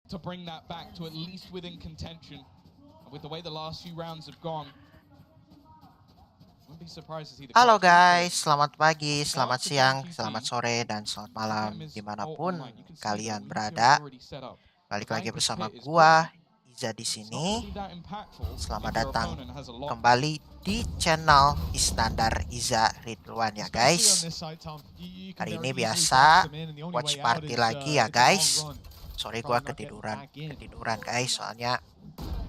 to bring that back to at least within contention. And with the way the last few rounds have gone, wouldn't be surprised to see the Halo guys, selamat pagi, selamat siang, selamat sore, dan selamat malam dimanapun kalian berada. Balik lagi bersama gua, Izza di sini. Selamat datang kembali di channel Istandar Izza Ridwan ya guys. Hari ini biasa watch party lagi ya guys. Sorry gua ketiduran guys, soalnya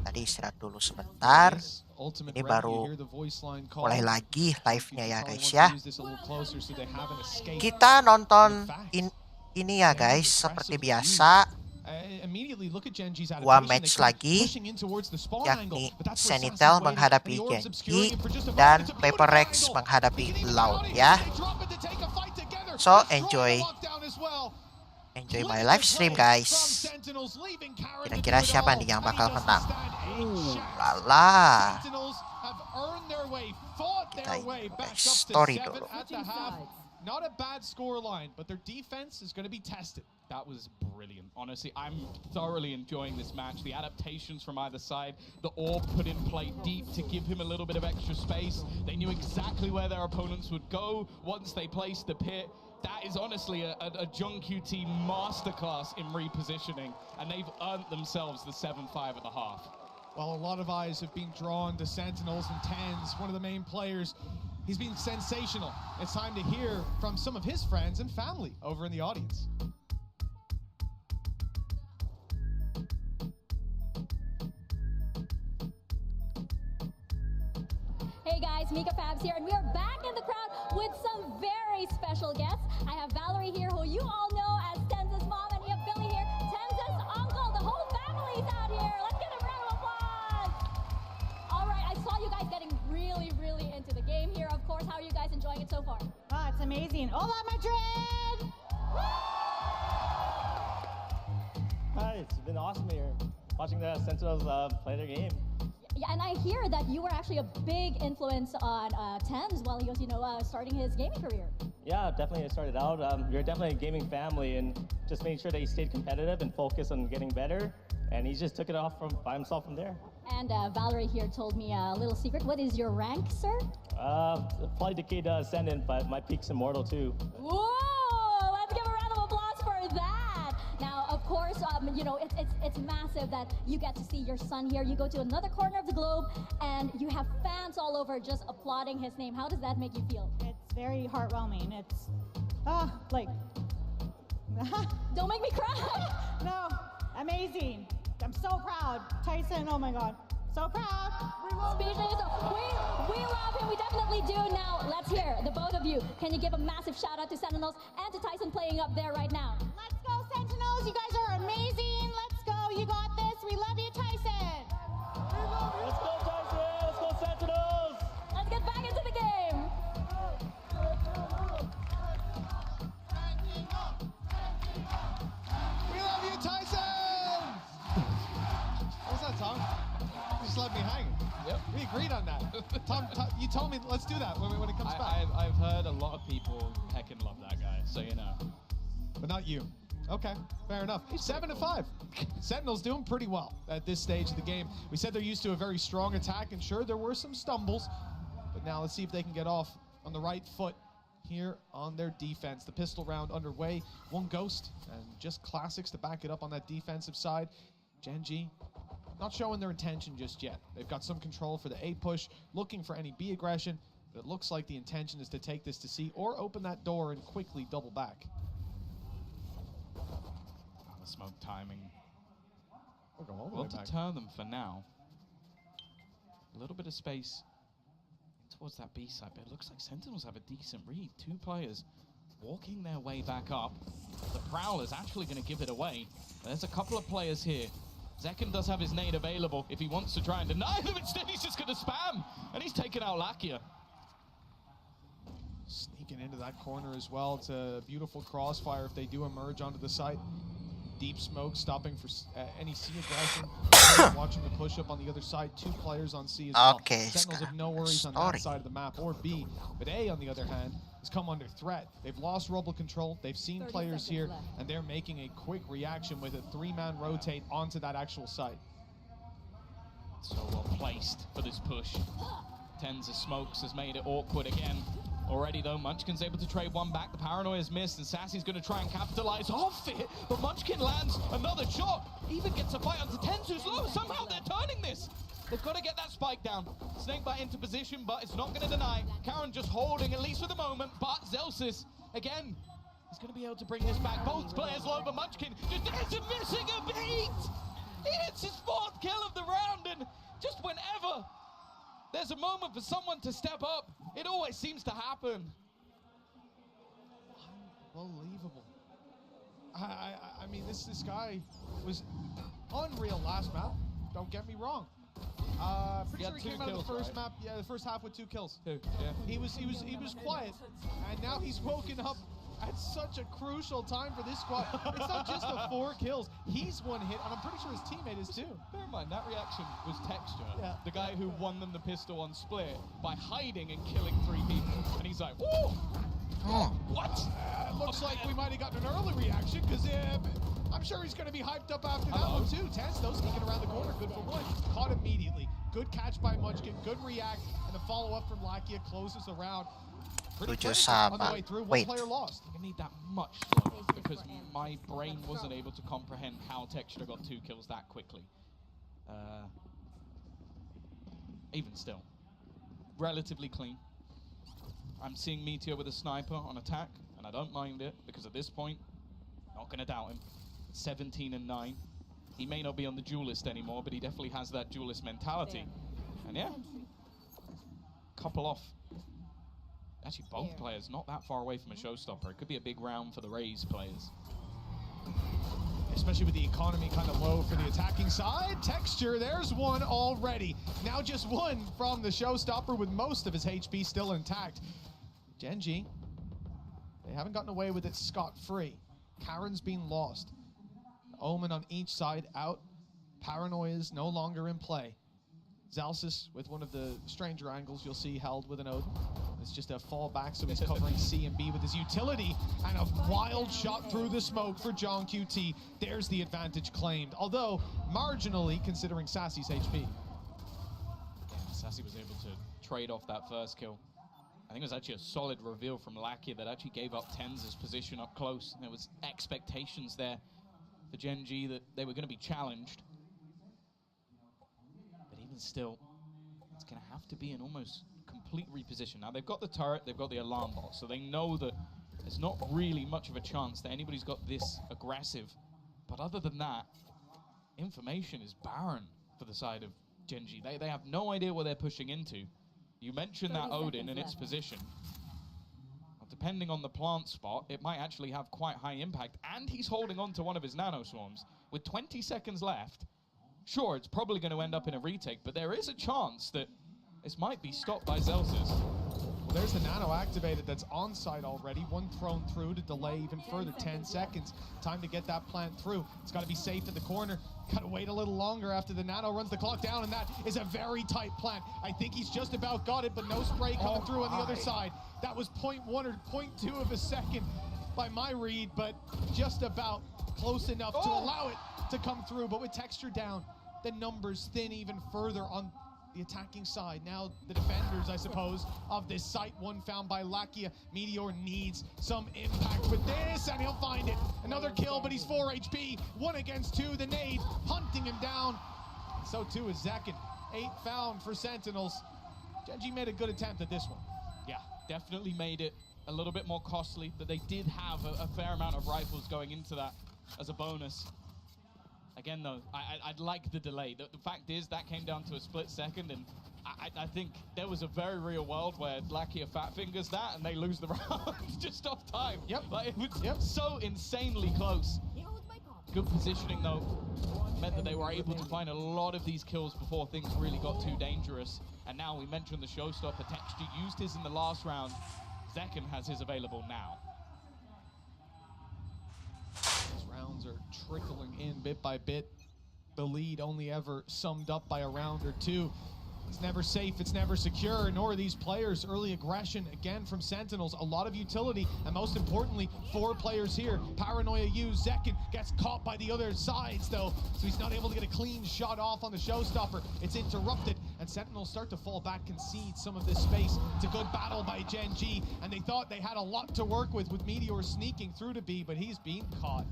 tadi istirahat dulu sebentar. Ini baru mulai lagi live-nya ya guys ya. Kita nonton ini ya guys, seperti biasa. Dua match lagi, yakni Sentinels menghadapi GENG dan Paper Rex menghadapi Loud ya. So enjoy my live stream guys. Kira-kira siapa nih yang bakal menang? Lala. Kita ini story dulu. Not a bad score line, but their defense is going to be tested. That was brilliant. Honestly, I'm thoroughly enjoying this match. The adaptations from either side, the orb put in play deep to give him a little bit of extra space. They knew exactly where their opponents would go once they placed the pit. That is honestly a Jung QT masterclass in repositioning, and they've earned themselves the 7-5 at the half. Well, a lot of eyes have been drawn to Sentinels and Tens, one of the main players. He's been sensational. It's time to hear from some of his friends and family over in the audience. Hey guys, Mika Fabs here, and we are back in the crowd with some very special guests. I have Valerie here, who you all know as Tenz's mom, and we have Billy here, Tenz's uncle. The whole family's out here. Let's give a round of applause. All right, I saw you guys getting really into the game here. Of course, how are you guys enjoying it so far? Oh, it's amazing. Hola, Madrid! Hi, it's been awesome here, watching the Sentinels play their game. Yeah, and I hear that you were actually a big influence on Tenz while he was, starting his gaming career. Yeah, definitely. I started out. You're definitely a gaming family, and just making sure that he stayed competitive and focused on getting better. And he just took it off by himself from there. And Valerie here told me a little secret. What is your rank, sir? Probably Decade Ascendant, but my peak's Immortal too. Whoa! Let's give a round of applause for that. Now, of course, it's massive that you get to see your son here. You go to another corner of the globe, and you have fans all over just applauding his name. How does that make you feel? It's very heartwarming. It's, Don't make me cry. No, amazing. I'm so proud. Tyson, oh my God. So proud. Speechless. We love him. We definitely do. Now, let's hear the both of you. Can you give a massive shout out to Sentinels and to Tyson playing up there right now? Let's go, Sentinels. You guys are amazing. Let's go. You got this. We love you, Tyson. Let's go, Tyson. Let's go, Sentinels. Let's get back into the game. We love you, Tyson! What was that, Tom? You just left me hanging. Yep. We agreed on that. Tom, you told me let's do that when it comes back. I've heard a lot of people heckin' love that guy, so you know. But not you. Okay, fair enough. 7-5. Sentinels doing pretty well at this stage of the game. We said they're used to a very strong attack, and sure, there were some stumbles. But now let's see if they can get off on the right foot here on their defense. The pistol round underway. One ghost, and just classics to back it up on that defensive side. GENG not showing their intention just yet. They've got some control for the A push, looking for any B aggression, but it looks like the intention is to take this to C or open that door and quickly double back. The smoke timing We'll deter them for now. A little bit of space towards that B side, but it looks like Sentinels have a decent read. Two players walking their way back up. The Prowler's actually going to give it away. There's a couple of players here. Zekken does have his nade available if he wants to try and deny them. Instead, he's just going to spam, and he's taken out Lakia. Sneaking into that corner as well. It's a beautiful crossfire if they do emerge onto the site. Deep smoke stopping for any C aggression. Watching the push up on the other side. Two players on C as well. Okay, Sentinels have no worries on that side of the map, or B. But A, on the other hand, has come under threat. They've lost Robo control, they've seen players here, left. and they're making a quick reaction with a 3-man rotate onto that actual site. So well placed for this push. Tens of Smokes has made it awkward again. Already though, Munchkin's able to trade one back. The Paranoia's missed, and Sassy's going to try and capitalize off it. But Munchkin lands another shot. Even gets a fight onto Tens, who's low. Somehow they're turning this. They've got to get that spike down. Snakebite into position, but it's not going to deny. Karen just holding, at least for the moment. But Zelsis, again, he's going to be able to bring this back. Both players low, but Munchkin just isn't missing a beat. He hits his 4th kill of the round, and just whenever there's a moment for someone to step up, it always seems to happen. Unbelievable. I mean, this guy was unreal last map. Don't get me wrong. Pretty sure he came out of the first map. Yeah, the first half with 2 kills. Yeah. He was quiet, and now he's woken up at such a crucial time for this squad. It's not just the 4 kills. He's 1 hit, and I'm pretty sure his teammate is too. Bear in mind, that reaction was Texture, Yeah. the guy who won them the pistol on split by hiding and killing 3 people. And he's like, whoa! What? Looks like we might have gotten an early reaction, because I'm sure he's going to be hyped up after that one too. Tens, though, sneaking around the corner, good for 1. Caught immediately. Good catch by Munchkin, good react, and the follow-up from Lakia closes the round. Pretty Tujuh frantic on the sama. way through. One Wait. player lost. I need that much slower because my brain wasn't able to comprehend how Texture got 2 kills that quickly. Even still, relatively clean. I'm seeing Meteor with a sniper on attack, and I don't mind it because at this point, not going to doubt him. 17 and 9. He may not be on the duelist anymore, but he definitely has that duelist mentality. And yeah, couple off. Actually, both players not that far away from a showstopper. It could be a big round for the Rays players. Especially with the economy kind of low for the attacking side. Texture, there's 1 already. Now just 1 from the showstopper with most of his HP still intact. GENG, they haven't gotten away with it scot-free. Karen's been lost. Omen on each side out. Paranoia's no longer in play. Zalsis with one of the stranger angles you'll see held with an Odin. It's just a fallback, so he's covering C and B with his utility, and a wild shot through the smoke for John QT. There's the advantage claimed, although marginally considering Sassy's HP. Yeah, Sassy was able to trade off that first kill. I think it was actually a solid reveal from Lakia that actually gave up Tens' position up close. There was expectations there for GENG that they were going to be challenged. But even still, it's going to have to be an almost complete reposition. Now, they've got the turret, they've got the alarm bot, so they know that there's not really much of a chance that anybody's got this aggressive. But other than that, information is barren for the side of GENG. They have no idea what they're pushing into. You mentioned that Odin and its position. Well, depending on the plant spot, it might actually have quite high impact. And he's holding on to one of his nano swarms. With 20 seconds left, sure, it's probably going to end up in a retake, but there is a chance that this might be stopped by Zelsis. Well, there's the nano activated that's on site already. 1 thrown through to delay even further. 10 seconds. Time to get that plant through. It's got to be safe in the corner. Got to wait a little longer after the nano runs the clock down, and that is a very tight plant. I think he's just about got it, but no spray coming through on the other side. That was 0.1 or 0.2 of a second by my read, but just about close enough to allow it to come through. But with Texture down, the numbers thin even further on the attacking side. Now the defenders, I suppose, of this site. 1 found by Lakia. Meteor needs some impact with this, and he'll find it. Another kill, but he's 4 HP. 1 against 2. The nade hunting him down. So too is Zekin. 8 found for Sentinels. GENG made a good attempt at this one. Yeah, definitely made it a little bit more costly, but they did have a fair amount of rifles going into that as a bonus. Again, though, I'd like the delay. The fact is that came down to a split second, and I think there was a very real world where Lakia fat fingers that and they lose the round just off time. Yep. Like, it was so insanely close. Good positioning, though, meant that they were able to find a lot of these kills before things really got too dangerous. And now we mentioned the showstopper. Texture used his in the last round. Zekin has his available now. These rounds are trickling in bit by bit. The lead only ever summed up by a round or 2. It's never safe, it's never secure, nor are these players. Early aggression, again, from Sentinels. A lot of utility, and most importantly, 4 players here. Paranoia used. Zekin gets caught by the other sides, though, so he's not able to get a clean shot off on the showstopper. It's interrupted, and Sentinels start to fall back, concede some of this space. It's a good battle by GENG, and they thought they had a lot to work with Meteor sneaking through to B, but he's being caught.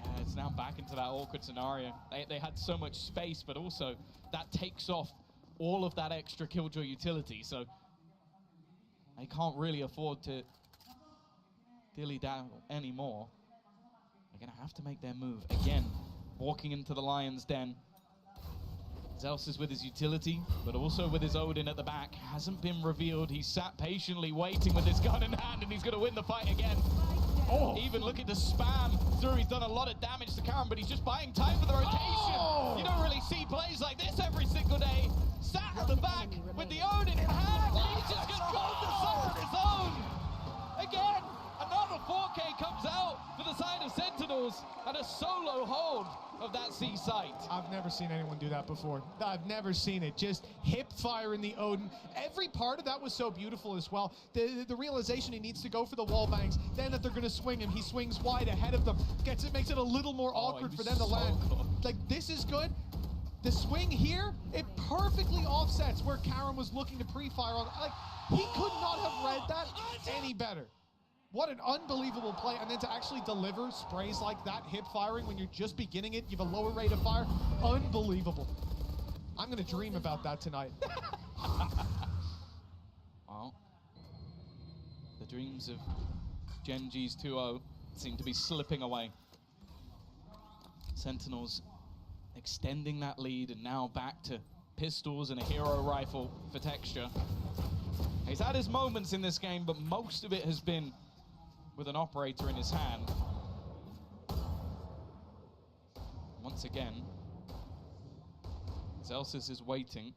Yeah, it's now back into that awkward scenario. They had so much space, but also that takes off all of that extra Killjoy utility, so they can't really afford to dilly down anymore. They're gonna have to make their move again. Walking into the Lion's Den. Zels is with his utility, but also with his Odin at the back. Hasn't been revealed. He's sat patiently waiting with his gun in hand, and he's gonna win the fight again. Oh, even looking to spam through. He's done a lot of damage to Karen, but he's just buying time for the rotation. Oh. You don't really see plays like this every single day. Sat at the back with the Odin in hand. He's just gonna go the sun on his own. Again, another 4K comes out for the side of Sentinels, and a solo hold of that C site. I've never seen anyone do that before. I've never seen it. Just hip fire in the Odin. Every part of that was so beautiful as well. The realization he needs to go for the wall bangs, then that they're going to swing him. He swings wide ahead of them. Makes it a little more awkward for them to land. Like, this is good. The swing here, it perfectly offsets where Karen was looking to pre-fire on. Like, he could not have read that any better. What an unbelievable play, and then to actually deliver sprays like that, hip firing, when you're just beginning it, you have a lower rate of fire, unbelievable. I'm gonna dream about that tonight. Well, the dreams of GENG's 2-0 seem to be slipping away. Sentinels extending that lead, and now back to pistols and a hero rifle for texture. He's had his moments in this game, but most of it has been with an operator in his hand. Once again, Zelsis is waiting.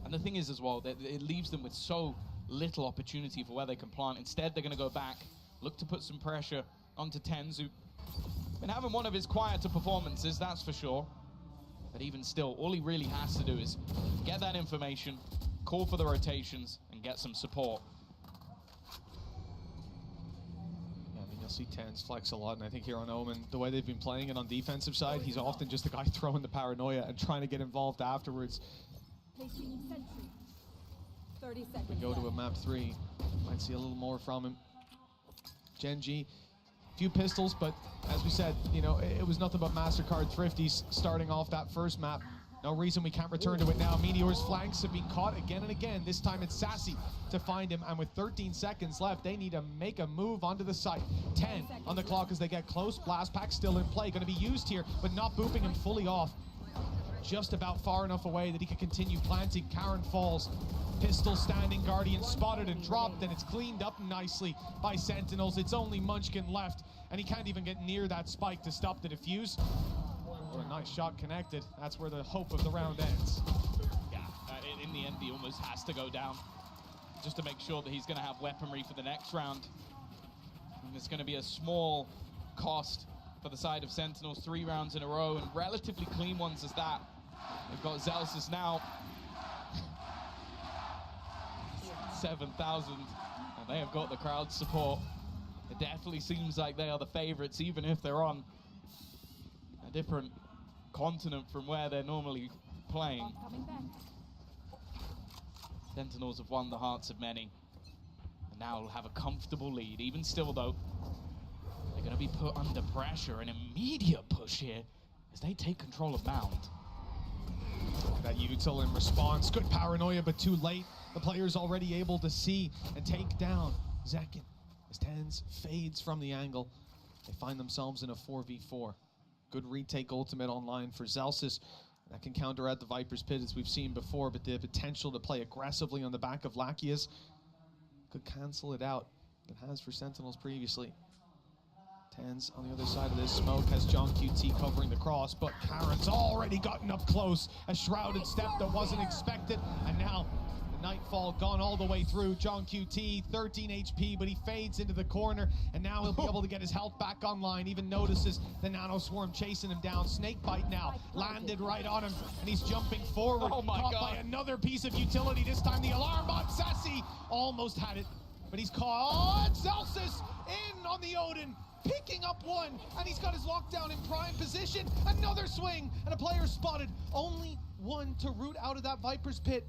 And the thing is as well, that it leaves them with so little opportunity for where they can plant. Instead, they're gonna go back, look to put some pressure onto Tens, who been having one of his quieter performances, that's for sure. But even still, all he really has to do is get that information, call for the rotations, and get some support. You'll see Tens flex a lot, and I think here on Omen, the way they've been playing it on defensive side, he's often just the guy throwing the paranoia and trying to get involved afterwards. 30 seconds. We go to a map 3, might see a little more from him. GENG, few pistols, but as we said, you know, it was nothing but MasterCard thrifties starting off that first map. No reason we can't return to it now. Meteor's flanks have been caught again and again. This time it's Sassy to find him, and with 13 seconds left, they need to make a move onto the site. 10 on the clock as they get close. Blast pack still in play, going to be used here, but not booping him fully off. Just about far enough away that he can continue planting. Karen falls. Pistol standing, Guardian spotted and dropped, and it's cleaned up nicely by Sentinels. It's only Munchkin left, and he can't even get near that spike to stop the defuse. What a nice shot connected. That's where the hope of the round ends. Yeah, in the end, he almost has to go down just to make sure that he's going to have weaponry for the next round. And it's going to be a small cost for the side of Sentinels, 3 rounds in a row, and relatively clean ones as that. They've got Zelsis now. 7,000, and they have got the crowd support. It definitely seems like they are the favorites, even if they're on a different continent from where they're normally playing. Sentinels have won the hearts of many, and now will have a comfortable lead. Even still, though, they're going to be put under pressure. An immediate push here as they take control of Mound. That util in response. Good paranoia, but too late. The player's already able to see and take down Zekin as Tens fades from the angle. They find themselves in a 4v4. Good retake ultimate online for Zelsis. That can counter at the Viper's Pit as we've seen before, but the potential to play aggressively on the back of Lachias could cancel it out. It has for Sentinels previously. Tens on the other side of this smoke has John QT covering the cross, but Karen's already gotten up close. A shrouded step that wasn't expected, and now the Nightfall gone all the way through. John QT, 13 HP, but he fades into the corner, and now he'll be able to get his health back online. Even notices the Nano Swarm chasing him down. Snakebite now landed right on him, and he's jumping forward. Oh my caught God. by another piece of utility. This time the alarm bot. Sassy almost had it, but he's caught. Zelsis in on the Odin, picking up one, and he's got his lockdown in prime position. Another swing, and a player spotted. Only one to root out of that Viper's pit.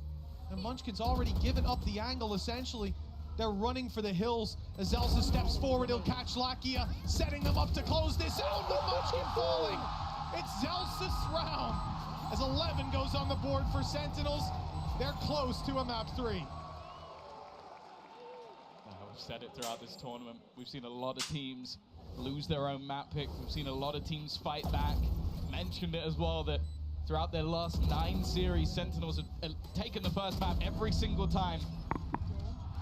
And Munchkin's already given up the angle, essentially. They're running for the hills. As Zelsa steps forward, he'll catch Lakia, setting them up to close this out, but Munchkin falling. It's Zelsa's round, as 11 goes on the board for Sentinels. They're close to a map 3. We've said it throughout this tournament. We've seen a lot of teams lose their own map pick. We've seen a lot of teams fight back. Mentioned it as well that throughout their last 9 series, Sentinels have taken the first map every single time.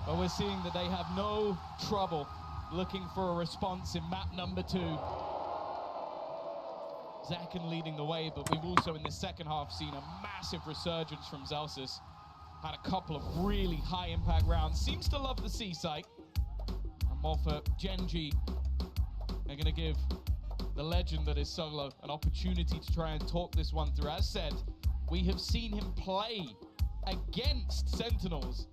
But we're seeing that they have no trouble looking for a response in map number 2. Zekken leading the way, but we've also in the second half seen a massive resurgence from Zelsis. Had a couple of really high impact rounds. Seems to love the C site. And more for GENG. They're going to give the legend that is Solo an opportunity to try and talk this one through. As said, we have seen him play against Sentinels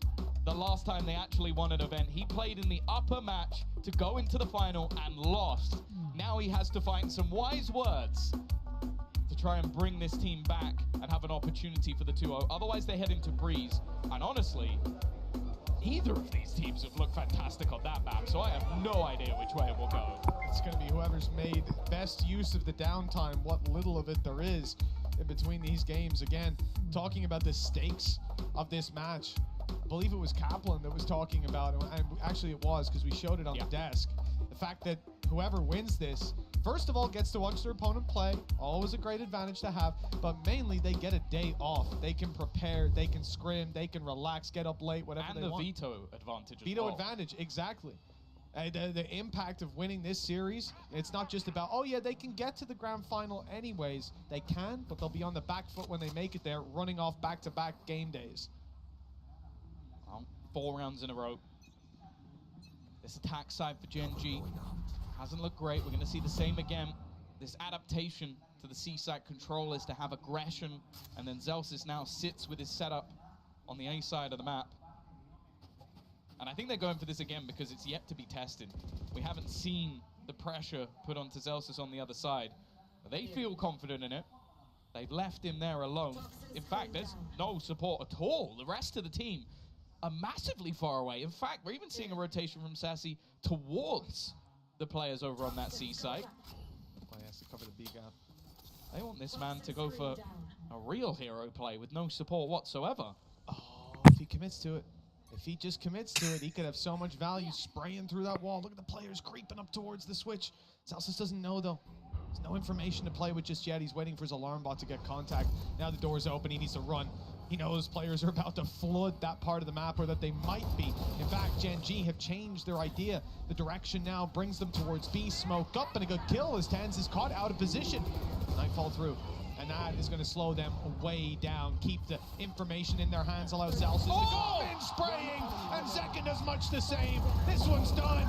the last time they actually won an event. He played in the upper match to go into the final and lost. Now he has to find some wise words to try and bring this team back and have an opportunity for the 2-0. Otherwise, they head into Breeze. And honestly, either of these teams have looked fantastic on that map, so I have no idea which way it will go. It's going to be whoever's made best use of the downtime, what little of it there is in between these games. Again, talking about the stakes of this match, I believe it was Kaplan that was talking about it, and actually it was because we showed it on the desk. The fact that whoever wins this, first of all, gets to watch their opponent play, always a great advantage to have, but mainly they get a day off. They can prepare, they can scrim, they can relax, get up late, whatever they want. And the veto advantage as Veto well. advantage, exactly. The impact of winning this series, it's not just about, oh yeah, they can get to the grand final anyways. They can, but they'll be on the back foot when they make it there, running off back-to-back game days. 4 rounds in a row. This attack side for GENG hasn't looked great. We're going to see the same again. This adaptation to the C-side control is to have aggression, and then Zelsis now sits with his setup on the A side of the map. And I think they're going for this again because it's yet to be tested. We haven't seen the pressure put onto Zelsis on the other side. But they feel confident in it. They've left him there alone. In fact, there's no support at all. The rest of the team are massively far away. In fact, we're even seeing a rotation from Sassy towards the players over on that C site. Oh, he has to cover the B gap. They want this man to go for a real hero play with no support whatsoever. Oh, if he commits to it. If he just commits to it, he could have so much value spraying through that wall. Look at the players creeping up towards the switch. Zelsis doesn't know, though. There's no information to play with just yet. He's waiting for his alarm bot to get contact. Now the door's open. He needs to run. He knows players are about to flood that part of the map, or that they might be. In fact, GENG have changed their idea. The direction now brings them towards B. Smoke up, and a good kill as Tans is caught out of position. Nightfall through. And that is going to slow them way down. Keep the information in their hands. Allow Zelsis to go in spraying. And Zekken does much the same. This one's done.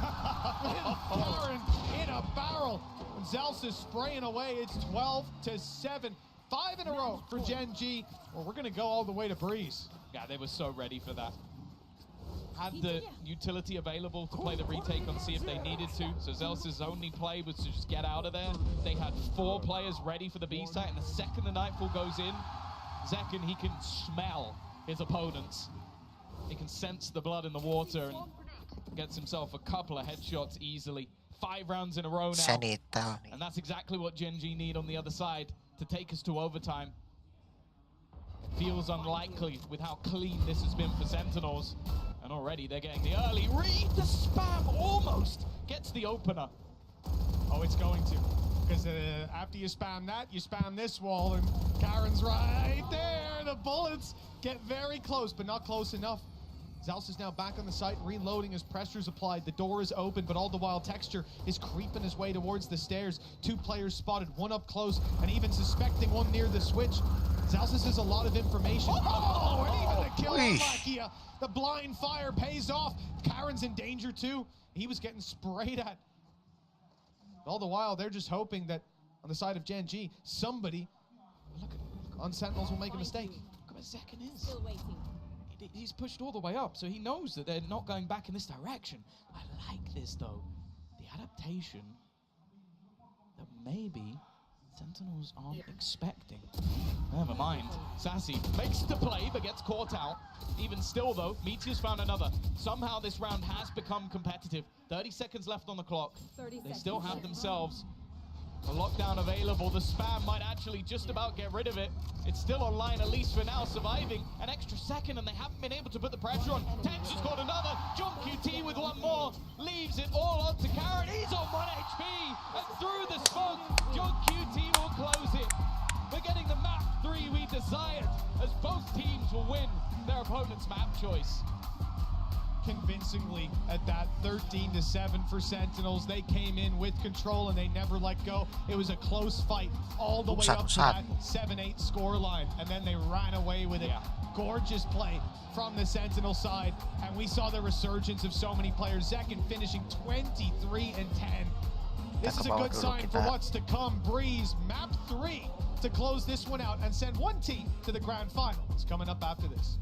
Karen in a barrel. And Zelsis spraying away. It's 12-7. 5 in a row for GENG. Well, we're going to go all the way to Breeze. Yeah, they were so ready for that. Had the utility available to play the retake on C if they needed to. So Zelsis' only play was to just get out of there. They had 4 players ready for the B site, and the second the Nightfall goes in, Zekken, he can smell his opponents. He can sense the blood in the water and gets himself a couple of headshots easily. 5 rounds in a row now. And that's exactly what GENG need on the other side to take us to overtime. Feels unlikely with how clean this has been for Sentinels. And already they're getting the early read. The spam almost gets the opener. Oh, it's going to. Because after you spam that, you spam this wall, and Karen's right there. The bullets get very close, but not close enough. Zelsis is now back on the site, reloading as pressure's applied. The door is open, but all the while Texture is creeping his way towards the stairs. 2 players spotted, one up close, and even suspecting one near the switch. Zalsis has a lot of information. Oh, and even the kill on Lakia. The blind fire pays off. Karen's in danger too. He was getting sprayed at. All the while, they're just hoping that on the side of Gen G, somebody look on Sentinels will make a mistake. Look where Zekin is. Still waiting. He's pushed all the way up, so he knows that they're not going back in this direction. I like this, though. The adaptation that maybe Sentinels aren't expecting. Never mind. Sassy makes the play, but gets caught out. Even still, though, Meteor's found another. Somehow this round has become competitive. 30 seconds left on the clock. They still have themselves a lockdown available. The spam might actually just about get rid of it. It's still online, at least for now, surviving an extra second, and they haven't been able to put the pressure on. Tench has got another. John QT with one more. Leaves it all on to Karen. He's on 1 HP. And through the smoke, John QT will close it. We're getting the map 3 we desired, as both teams will win their opponent's map choice. Convincingly at that 13-7 for Sentinels. They came in with control and they never let go. It was a close fight all the way up to that 7-8 score line, and then they ran away with it. Gorgeous play from the Sentinel side, and we saw the resurgence of so many players. Zekin finishing 23-10. This is a good sign for what's to come. Breeze, map 3 to close this one out and send one team to the grand final. It's coming up after this.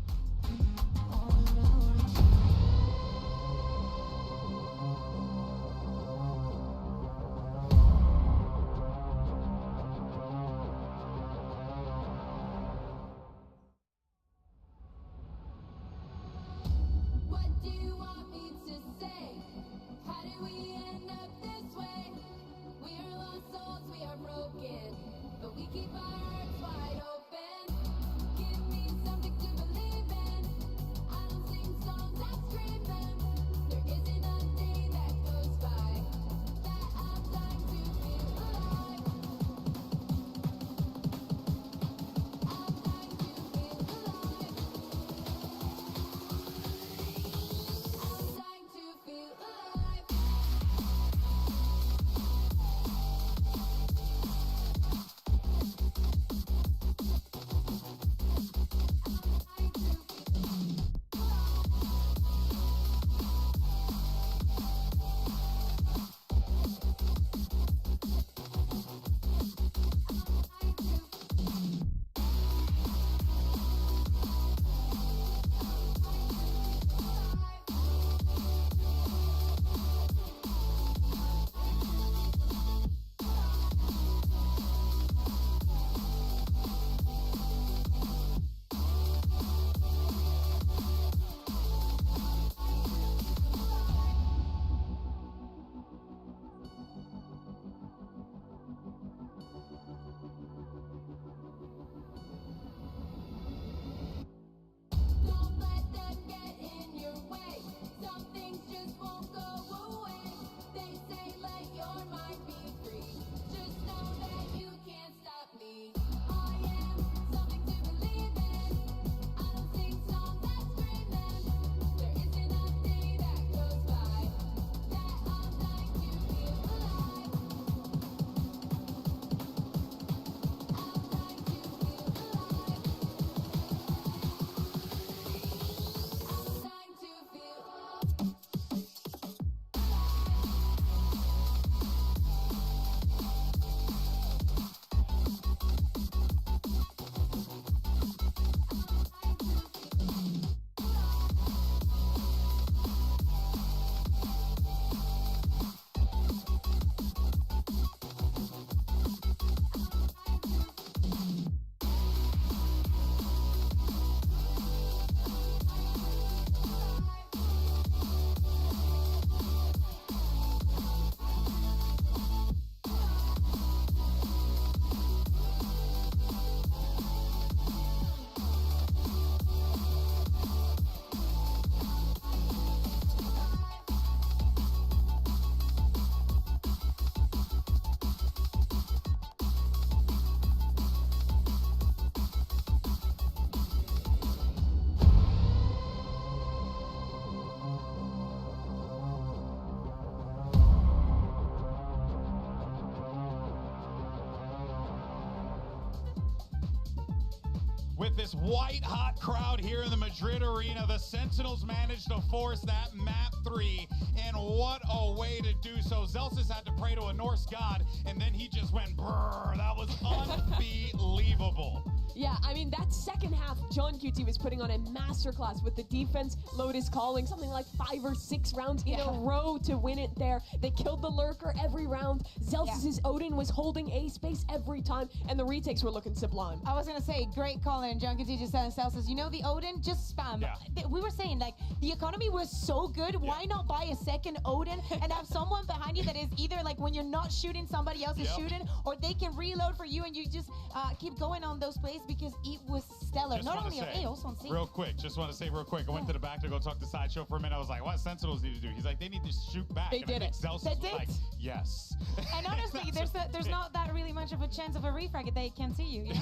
With this white-hot crowd here in the Madrid arena, the Sentinels managed to force that map 3, and what a way to do so. Zelsis had to pray to a Norse god, and then he just went brrr. That was unbelievable. Yeah, I mean, that second half, John QT was putting on a masterclass with the defense. Lotus calling something like 5 or 6 rounds in a row to win it there. They killed the lurker every round. Zelsis' Odin was holding A space every time, and the retakes were looking sublime. I was going to say, great call in. John QT just said Zelsis, you know the Odin? Just spam. Yeah. We were saying, like, the economy was so good, why not buy a second Odin and have someone behind you that is either, like, when you're not shooting, somebody else is shooting, or they can reload for you and you just keep going on those plays, because it was stellar. Just not wanna only on say, A, also on C. Real quick, I went to the back to go talk to Sideshow for a minute. I was like, what Sentinels need to do? He's like, they need to shoot back. They did it. Zelsis They was did. like, yes. And honestly, there's not that really much of a chance of a refrag if they can't see you, you know?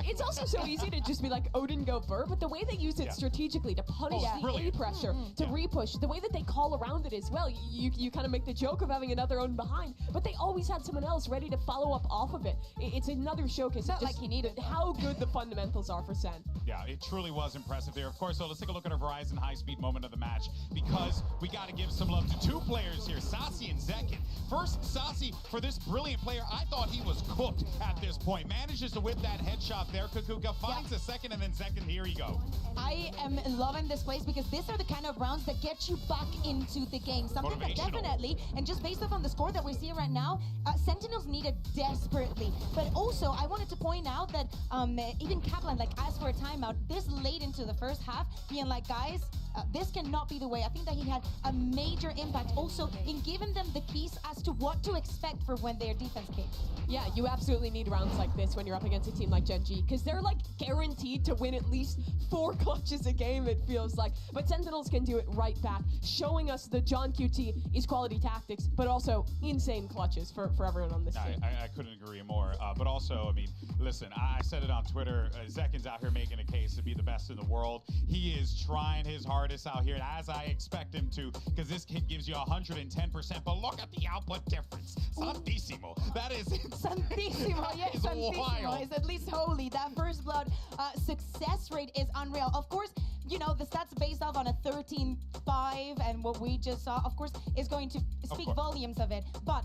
It's also so easy to just be like, Odin go burr, but the way they use it strategically to punish the brilliant. A pressure, to repush, the way that they call around it as well, you kind of make the joke of having another Odin behind, but they always had someone else ready to follow up off of it. It's another showcase of like he needed how good the fundamentals are for Sen. Yeah, it truly was impressive there. Of course, so let's take a look at our Verizon high-speed moment of the match, because we got to give some love to 2 players here, Sasi and Zekin. First, Sasi, for this brilliant player, I thought he was cooked at this point. Manages to whip that headshot there. Kukuka finds a second, and then Zekin, here you go. I am loving this place, because these are the kind of rounds that get you back into the game. Something that definitely, and just based off on the score that we're seeing right now, Sentinels needed desperately. But also, I wanted to point out that even Kaplan asked for a timeout this late into the first half, being like, guys, this cannot be the way. I think that he had a major impact also in giving them the keys as to what to expect for when their defense came. Yeah, you absolutely need rounds like this when you're up against a team like GENG, because they're like guaranteed to win at least 4 clutches a game, it feels like. But Sentinels can do it right back, showing us that John QT is quality tactics, but also insane clutches for everyone on this team. I couldn't agree more. But also, I mean, listen, I said it on Twitter, Zekin's out here making a case to be the best in the world. He is trying his hardest out here, as I expect him to, because this kid gives you 110%. But look at the output difference. Santissimo. That is Santissimo, yes, Santissimo wild. is at least holy. That first blood success rate is unreal. Of course, you know, the stats based off on a 13-5, and what we just saw, of course, is going to speak volumes of it. But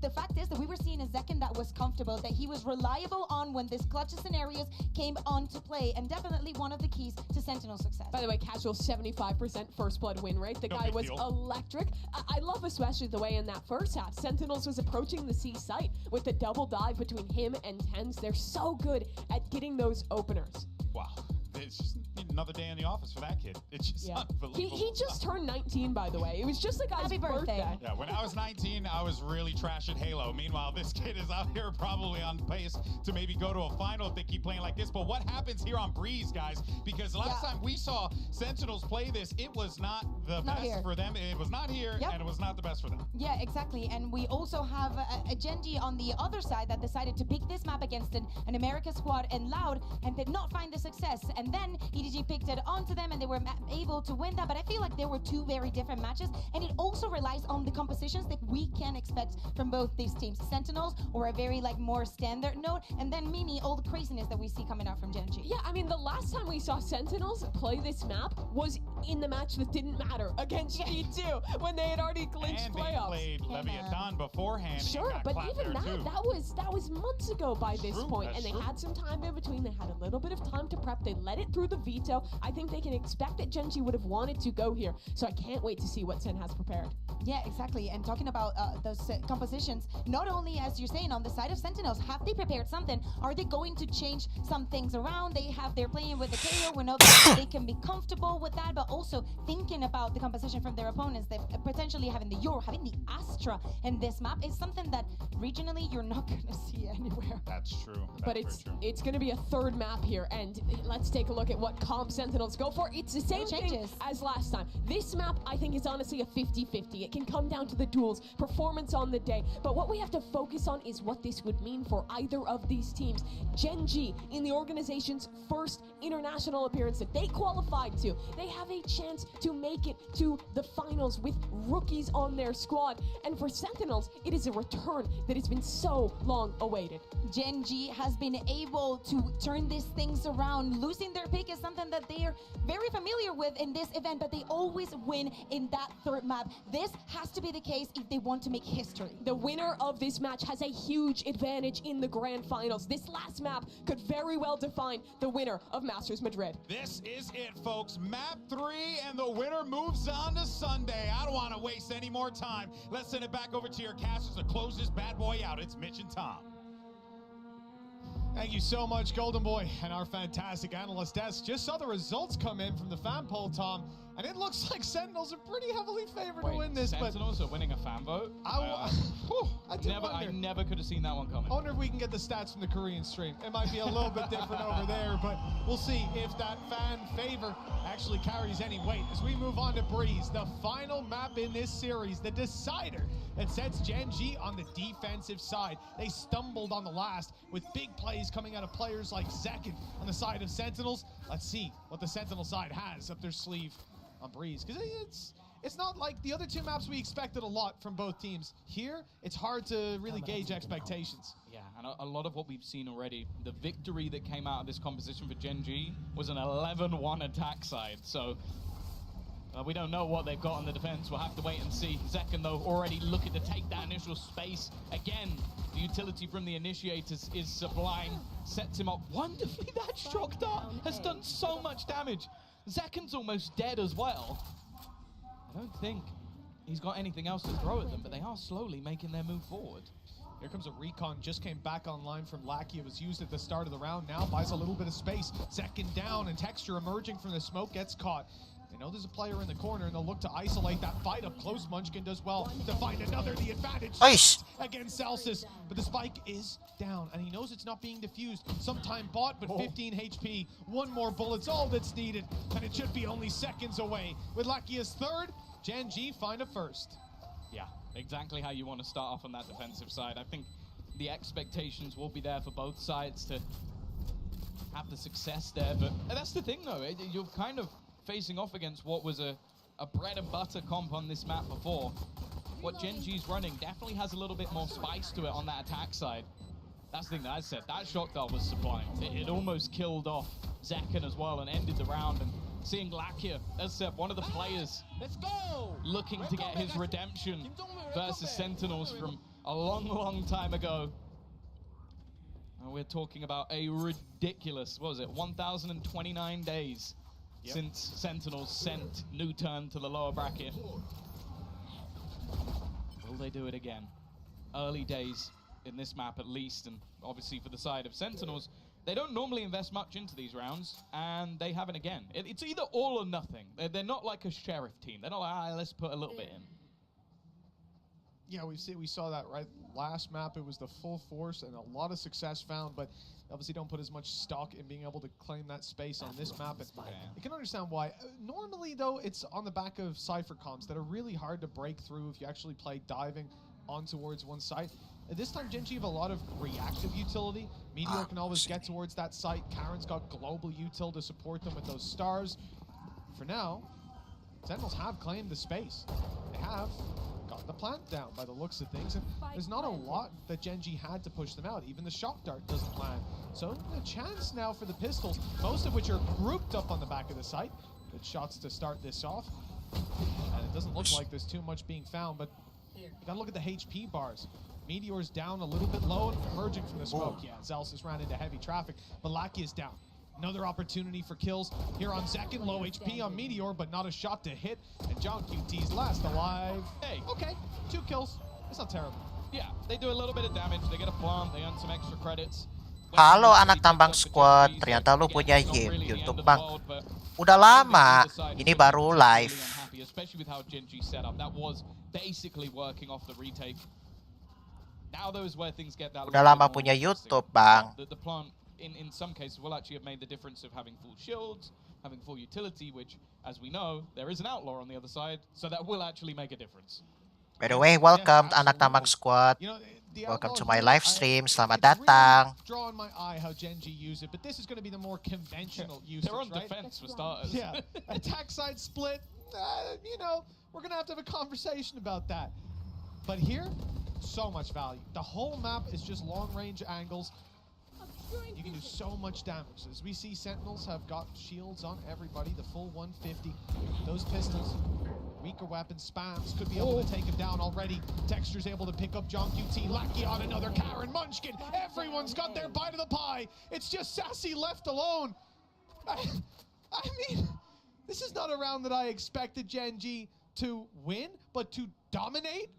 the fact is that we were seeing a Zekin that was comfortable, that he was reliable on when this clutch scenarios came on to play, and definitely one of the keys to Sentinel success. By the way, casual 75% first blood win rate. The guy was electric. I love especially the way in that first half, Sentinels was approaching the C site with the double dive between him and Tens. They're so good at getting those openers. Wow. It's just another day in the office for that kid. It's just unbelievable. He just turned 19, by the way. It was just the guy's birthday. Yeah, when I was 19, I was really trashing Halo. Meanwhile, this kid is out here probably on pace to maybe go to a final if they keep playing like this. But what happens here on Breeze, guys? Because last time we saw Sentinels play this, it was not the best for them. It was not here, and it was not the best for them. Yeah, exactly. And we also have a GENG on the other side that decided to pick this map against an America squad and Loud, and did not find the success. And then EDG picked it onto them, and they were able to win that. But I feel like there were 2 very different matches, and it also relies on the compositions that we can expect from both these teams. Sentinels, or a very more standard note, and then Mini, all the craziness that we see coming out from GENG. Yeah, I mean, the last time we saw Sentinels play this map was in the match that didn't matter against G2, when they had already clinched playoffs. They played Leviathan beforehand. Sure, but even that was months ago by this point, and they had some time in between. They had a little bit of time to prep. They let it through the veto. I think they can expect that GENG would have wanted to go here, so I can't wait to see what Sen has prepared. Yeah, exactly. And talking about those compositions, not only, as you're saying, on the side of Sentinels, have they prepared something? Are they going to change some things around? They're playing with the KO. We know that they can be comfortable with that, but also thinking about the composition from their opponents. They potentially having the Euro, having the Astra in this map is something that regionally you're not going to see anywhere. That's true. But it's going to be a 3rd map here, and let's take a look at what comp Sentinels go for. It's the same thing as last time. This map, I think, is honestly a 50-50. It can come down to the duels, performance on the day, but what we have to focus on is what this would mean for either of these teams. GENG, in the organization's first international appearance that they qualified to, they have a chance to make it to the finals with rookies on their squad. And for Sentinels, it is a return that has been so long awaited. GENG has has been able to turn these things around. Losing their pick is something that they are very familiar with in this event, but they always win in that third map. This has to be the case if they want to make history. The winner of this match has a huge advantage in the grand finals. This last map could very well define the winner of Masters Madrid. This is it, folks. Map 3, and the winner moves on to Sunday. I don't want to waste any more time. Let's send it back over to your casters to close this bad boy out. It's Mitch and Tom. Thank you so much, Golden Boy, and our fantastic analyst desk. Just saw the results come in from the fan poll, Tom, and it looks like Sentinels are pretty heavily favored to win this. Sentinels are winning a fan vote? I never could have seen that one coming. I wonder if we can get the stats from the Korean stream. It might be a little bit different over there, but we'll see if that fan favor actually carries any weight. As we move on to Breeze, the final map in this series, the decider that sets GENG on the defensive side. They stumbled on the last with big plays coming out of players like Zekin on the side of Sentinels. Let's see what the Sentinel side has up their sleeve on Breeze, because it's not like the other two maps we expected a lot from both teams. Here, it's hard to really gauge expectations. Yeah, and a lot of what we've seen already, the victory that came out of this composition for GENG was an 11-1 attack side, so we don't know what they've got on the defense. We'll have to wait and see. Zekin, though, already looking to take that initial space. Again, the utility from the initiators is sublime. Sets him up wonderfully. That shock dart has done so much damage. Zekin's almost dead as well. I don't think he's got anything else to throw at them, but they are slowly making their move forward. Here comes a recon, just came back online from Lackey. It was used at the start of the round, now buys a little bit of space. Zekin down, and Texture emerging from the smoke gets caught. They know there's a player in the corner, and they'll look to isolate that fight up close. Munchkin does well to find another, the advantage against Celsius, but the spike is down, and he knows it's not being diffused. Sometime bought, but 15 HP, one more bullet's all that's needed, and it should be only seconds away. With Lackey as third, GENG find a first. Yeah, exactly how you want to start off on that defensive side. I think the expectations will be there for both sides to have the success there, but that's the thing, though. You're kind of facing off against what was a bread and butter comp on this map before. What GENG's running definitely has a little bit more spice to it on that attack side. That's the thing that I said. That shock dart was sublime. It almost killed off Zekin as well and ended the round. And seeing Lakia, as I said, one of the players looking to get his redemption versus Sentinels from a long, long time ago. And we're talking about a ridiculous, what was it, 1,029 days since Sentinels sent Newturn to the lower bracket. Will they do it again? Early days in this map at least, and obviously for the side of Sentinels, they don't normally invest much into these rounds, and they haven't again. It's either all or nothing. They're not like a sheriff team. They're not like, let's put a little bit in. Yeah, we saw that right last map. It was the full force and a lot of success found, but obviously don't put as much stock in being able to claim that space on this map. And you can understand why. Normally, though, it's on the back of Cypher comps that are really hard to break through if you actually play diving on towards one site. At this time, GENG have a lot of reactive utility. Meteor can always get towards that site. Karen's got global util to support them with those stars. For now, Sentinels have claimed the space. They have got the plant down by the looks of things, and there's not a lot that GENG had to push them out. Even the shock dart doesn't plant. So a chance now for the pistols, most of which are grouped up on the back of the site. Good shots to start this off. And it doesn't look like there's too much being found, but you gotta look at the HP bars. Meteor's down a little bit low and emerging from the smoke. Yeah, Celsius ran into heavy traffic, but Lackey is down. Another opportunity for kills here on Zekin. Low HP on Meteor, but not a shot to hit. And John QT's last alive. Hey, okay, 2 kills. It's not terrible. Yeah, they do a little bit of damage. They get a plant. They earn some extra credits. Halo anak tambang squad, ternyata lu punya game YouTube bang. Udah lama, ini baru live. Especially with how GENG set up. That was basically working off the retake. Now those where things get that. Udah lama punya YouTube bang. The plant in some cases will actually have made the difference of having full shields, having full utility, which, as we know, there is an outlaw on the other side, so that will actually make a difference. By the way, welcome to anak tambang squad. Welcome to my live stream. Selamat datang. Drawing my eye how GENG use it, but this is going to be the more conventional usage. They're on defense for starters. Yeah, attack side split. You know, we're going to have a conversation about that. But here, so much value. The whole map is just long range angles. You can do so much damage. As we see, Sentinels have got shields on everybody, the full 150. Those pistols, weaker weapon spams, could be able to take him down already. Texture's able to pick up John QT, Lackey on another, Karen, Munchkin. Everyone's got their bite of the pie. It's just Sassy left alone. I mean, this is not a round that I expected GENG to win, but to dominate?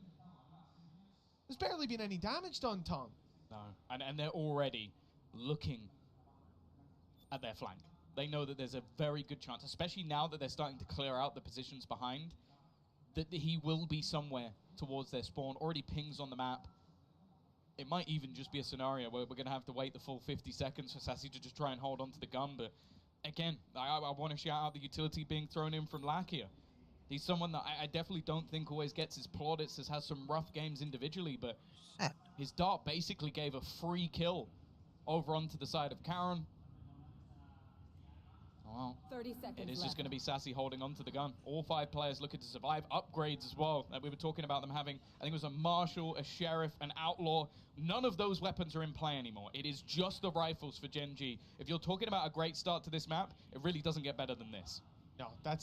There's barely been any damage done, Tom. No, and they're already looking at their flank. They know that there's a very good chance, especially now that they're starting to clear out the positions behind, that he will be somewhere towards their spawn. Already pings on the map. It might even just be a scenario where we're going to have to wait the full 50 seconds for Sassy to just try and hold on to the gun. But again, I want to shout out the utility being thrown in from Lakia. He's someone that I definitely don't think always gets his plaudits, has some rough games individually, but his dart basically gave a free kill over onto the side of Karen. Well, 30 seconds it is left. just going to be Sassy holding on to the gun. All 5 players looking to survive. Upgrades as well. We were talking about them having, I think it was a Marshal, a Sheriff, an Outlaw. None of those weapons are in play anymore. It is just the rifles for GENG. If you're talking about a great start to this map, it really doesn't get better than this. No, that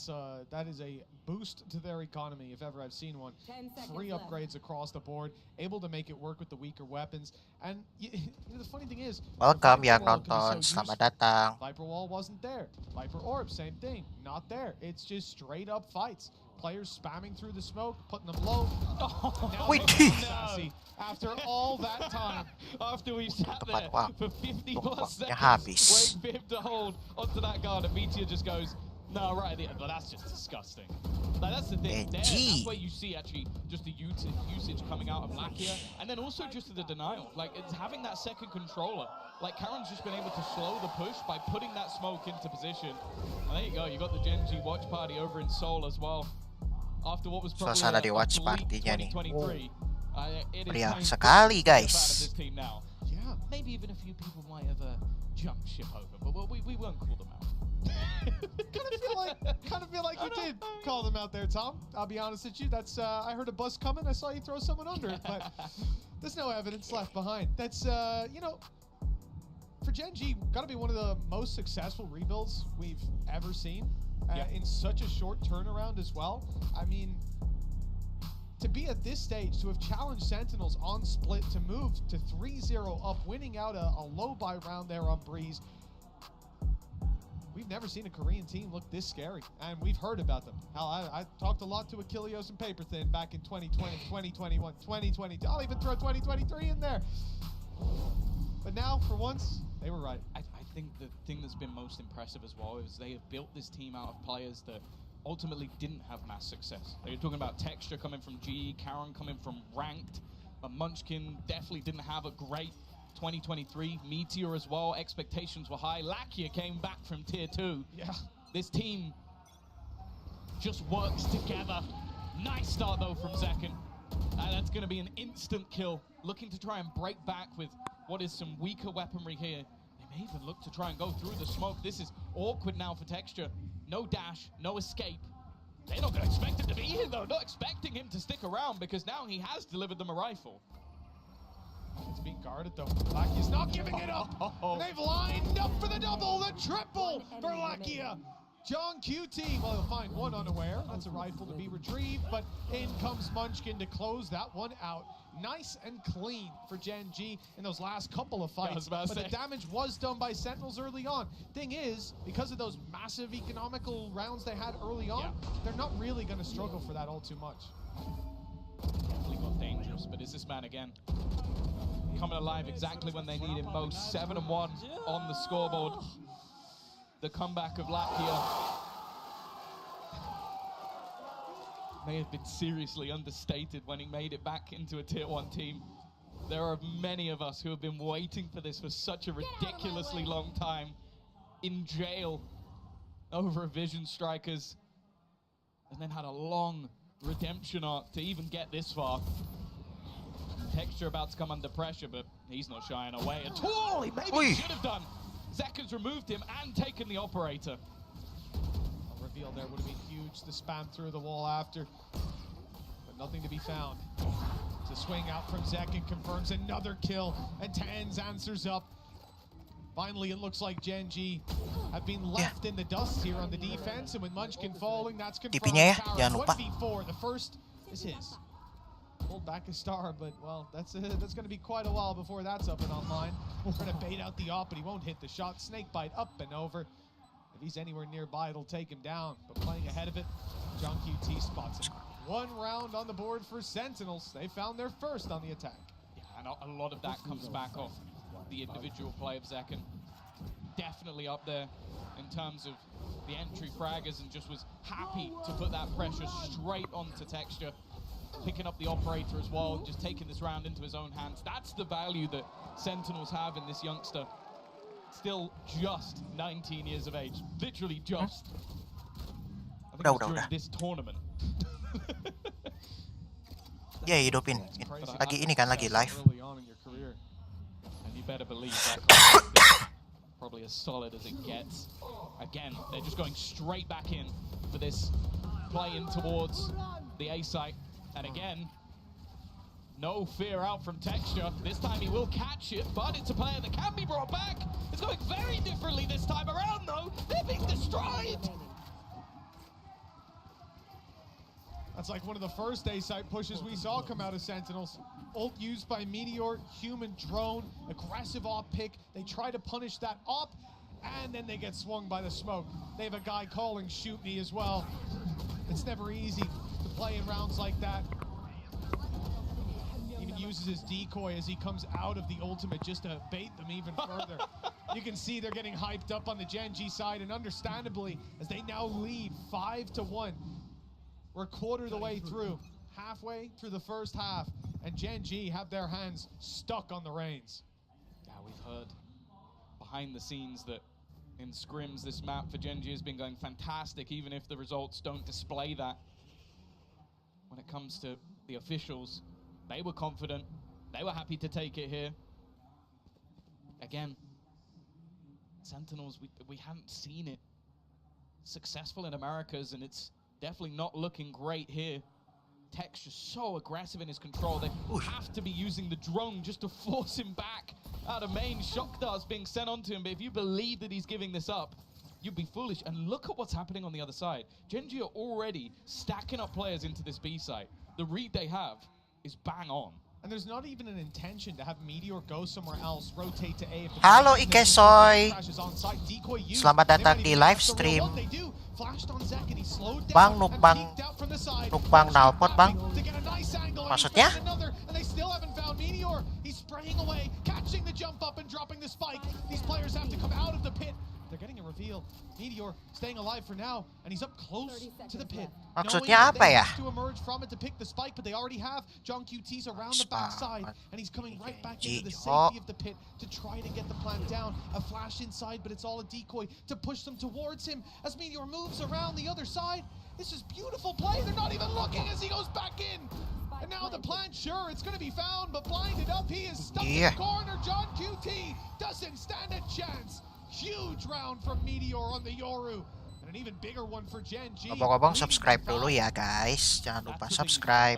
is a boost to their economy if ever I've seen one. 10 seconds 3 left. upgrades across the board, able to make it work with the weaker weapons. And you know, the funny thing is, Welcome the yang Viper Wall can nonton, be so selamat useful. datang. Viper Wall wasn't there. Viper Orb, same thing, not there. It's just straight up fights. Players spamming through the smoke, putting them low. Now Wait, they found Sassy. After all that time. After we've sat there for 50 plus Pokoknya seconds, habis. waiting for him to hold onto that guard, and Meteor just goes, no, right at the end. But that's just disgusting. Like, that's the thing. That's where you see actually just the usage coming out of Lakia, and then also just the denial. Like, it's having that second controller. Like, Karen's just been able to slow the push by putting that smoke into position. And there you go. You got the GENG watch party over in Seoul as well. After what was probably Suasana di a watch bleak party-nya nih. 2023. It is Meriah painful sekali, to be a fan guys. of this team now. Yeah. Maybe even a few people might have jumped ship over, but we won't call them out. kind of feel like you did call them out there, Tom. I'll be honest with you. That's I heard a bus coming. I saw you throw someone under it, but there's no evidence left behind. That's you know, for GENG, got to be one of the most successful rebuilds we've ever seen in such a short turnaround as well. I mean, to be at this stage, to have challenged Sentinels on split, to move to 3-0 up, winning out a low buy round there on Breeze. We've never seen a Korean team look this scary, and we've heard about them. Hell, I talked a lot to Achilleos and Paperthin back in 2020, 2021, 2022. I'll even throw 2023 in there. But now, for once, they were right. I think the thing that's been most impressive as well is they have built this team out of players that ultimately didn't have mass success. You're talking about Texture coming from GE, Karen coming from Ranked, Munchkin definitely didn't have a great 2023. Meteor as well, expectations were high. Lakia came back from tier 2. Yeah. This team just works together. Nice start though from Zekken. That's going to be an instant kill. Looking to try and break back with what is some weaker weaponry here. They may even look to try and go through the smoke. This is awkward now for Texture. No dash, no escape. They're not going to expect him to be here though. Not expecting him to stick around because now he has delivered them a rifle. It's being guarded though. Lakia's not giving it up. And they've lined up for the double, the triple for Lakia. John QT, well, he'll find one unaware. That's a rifle to be retrieved, but in comes Munchkin to close that one out. Nice and clean for GENG in those last couple of fights. But the damage was done by Sentinels early on. Thing is, because of those massive economical rounds they had early on, they're not really going to struggle for that all too much. Definitely got dangerous, but is this man again coming alive exactly when they need him most? 7-1 on the scoreboard. The comeback of Lakia may have been seriously understated when he made it back into a tier 1 team. There are many of us who have been waiting for this for such a ridiculously long time, in jail over Vision Strikers, and then had a long redemption arc to even get this far. Texture about to come under pressure, but he's not shying away at all. Maybe he should have done. Zekken's removed him and taken the operator. A reveal there would have been huge. The spam through the wall after, but nothing to be found. It's a swing out from Zekken, confirms another kill, and Tens answers up. Finally, it looks like GENG have been left in the dust here on the defense, and with Munchkin falling, that's confirmed. TP-nya ya, jangan lupa. 1v4, the first is his. Pulled back a star, but well, that's going to be quite a while before that's up and online. We're going to bait out the op, but he won't hit the shot. Snakebite up and over. If he's anywhere nearby, it'll take him down. But playing ahead of it, John QT spots him. 1 round on the board for Sentinels. They found their first on the attack. Yeah, and a lot of that comes back off the individual play of Zekken. Definitely up there in terms of the entry fraggers, and just was happy to put that pressure straight onto Texture. Picking up the operator as well, just taking this round into his own hands. That's the value that Sentinels have in this youngster. Still just 19 years of age. Literally just. I think it was during this tournament. Ya hidupin. Lagi ini kan, lagi live. And you better believe that probably as solid as it gets. Again, they're just going straight back in for this play in towards the A site. And again, no fear out from Texture. This time he will catch it, but it's a player that can be brought back. It's going very differently this time around, though. They're being destroyed. That's like one of the first A-site pushes we saw come out of Sentinels. Ult used by Meteor, human drone, aggressive op pick. They try to punish that op, and then they get swung by the smoke. They have a guy calling shoot me as well. It's never easy to play in rounds like that. Even uses his decoy as he comes out of the ultimate just to bait them even further. You can see they're getting hyped up on the GENG side, and understandably, as they now lead 5-1. We're a quarter of the way through, halfway through the first half, and GENG have their hands stuck on the reins. Yeah, we've heard behind the scenes that in scrims this map for GENG has been going fantastic, even if the results don't display that. When it comes to the officials, they were confident, they were happy to take it here. Again, Sentinels, we haven't seen it successful in Americas, and it's definitely not looking great here. Tech's just so aggressive in his control. They have to be using the drone just to force him back out of main. Shock darts being sent onto him, but if you believe that he's giving this up, you'd be foolish. And look at what's happening on the other side. GENG are already stacking up players into this B site. The read they have is bang on. And there's not even an intention to have Meteor go somewhere else, rotate to A. Halo Ikesoy, selamat datang di live stream. Bang, nukbang nalpot bang. Maksudnya? They're getting a reveal. Meteor staying alive for now, and he's up close to the pit. Maksudnya apa ya? To emerge from it to pick the spike, but they already have John QT's around the backside, and he's coming right back into the safety of the pit to try to get the plant down. A flash inside, but it's all a decoy to push them towards him as Meteor moves around the other side. This is beautiful play. They're not even looking as he goes back in. And now the plant, sure, it's going to be found, but blinded up, he is stuck in the corner. John QT doesn't stand a chance. Huge round from Meteor on the Yoru, and an even bigger one for GENG. Ngomong-ngomong, subscribe dulu ya guys, jangan lupa subscribe.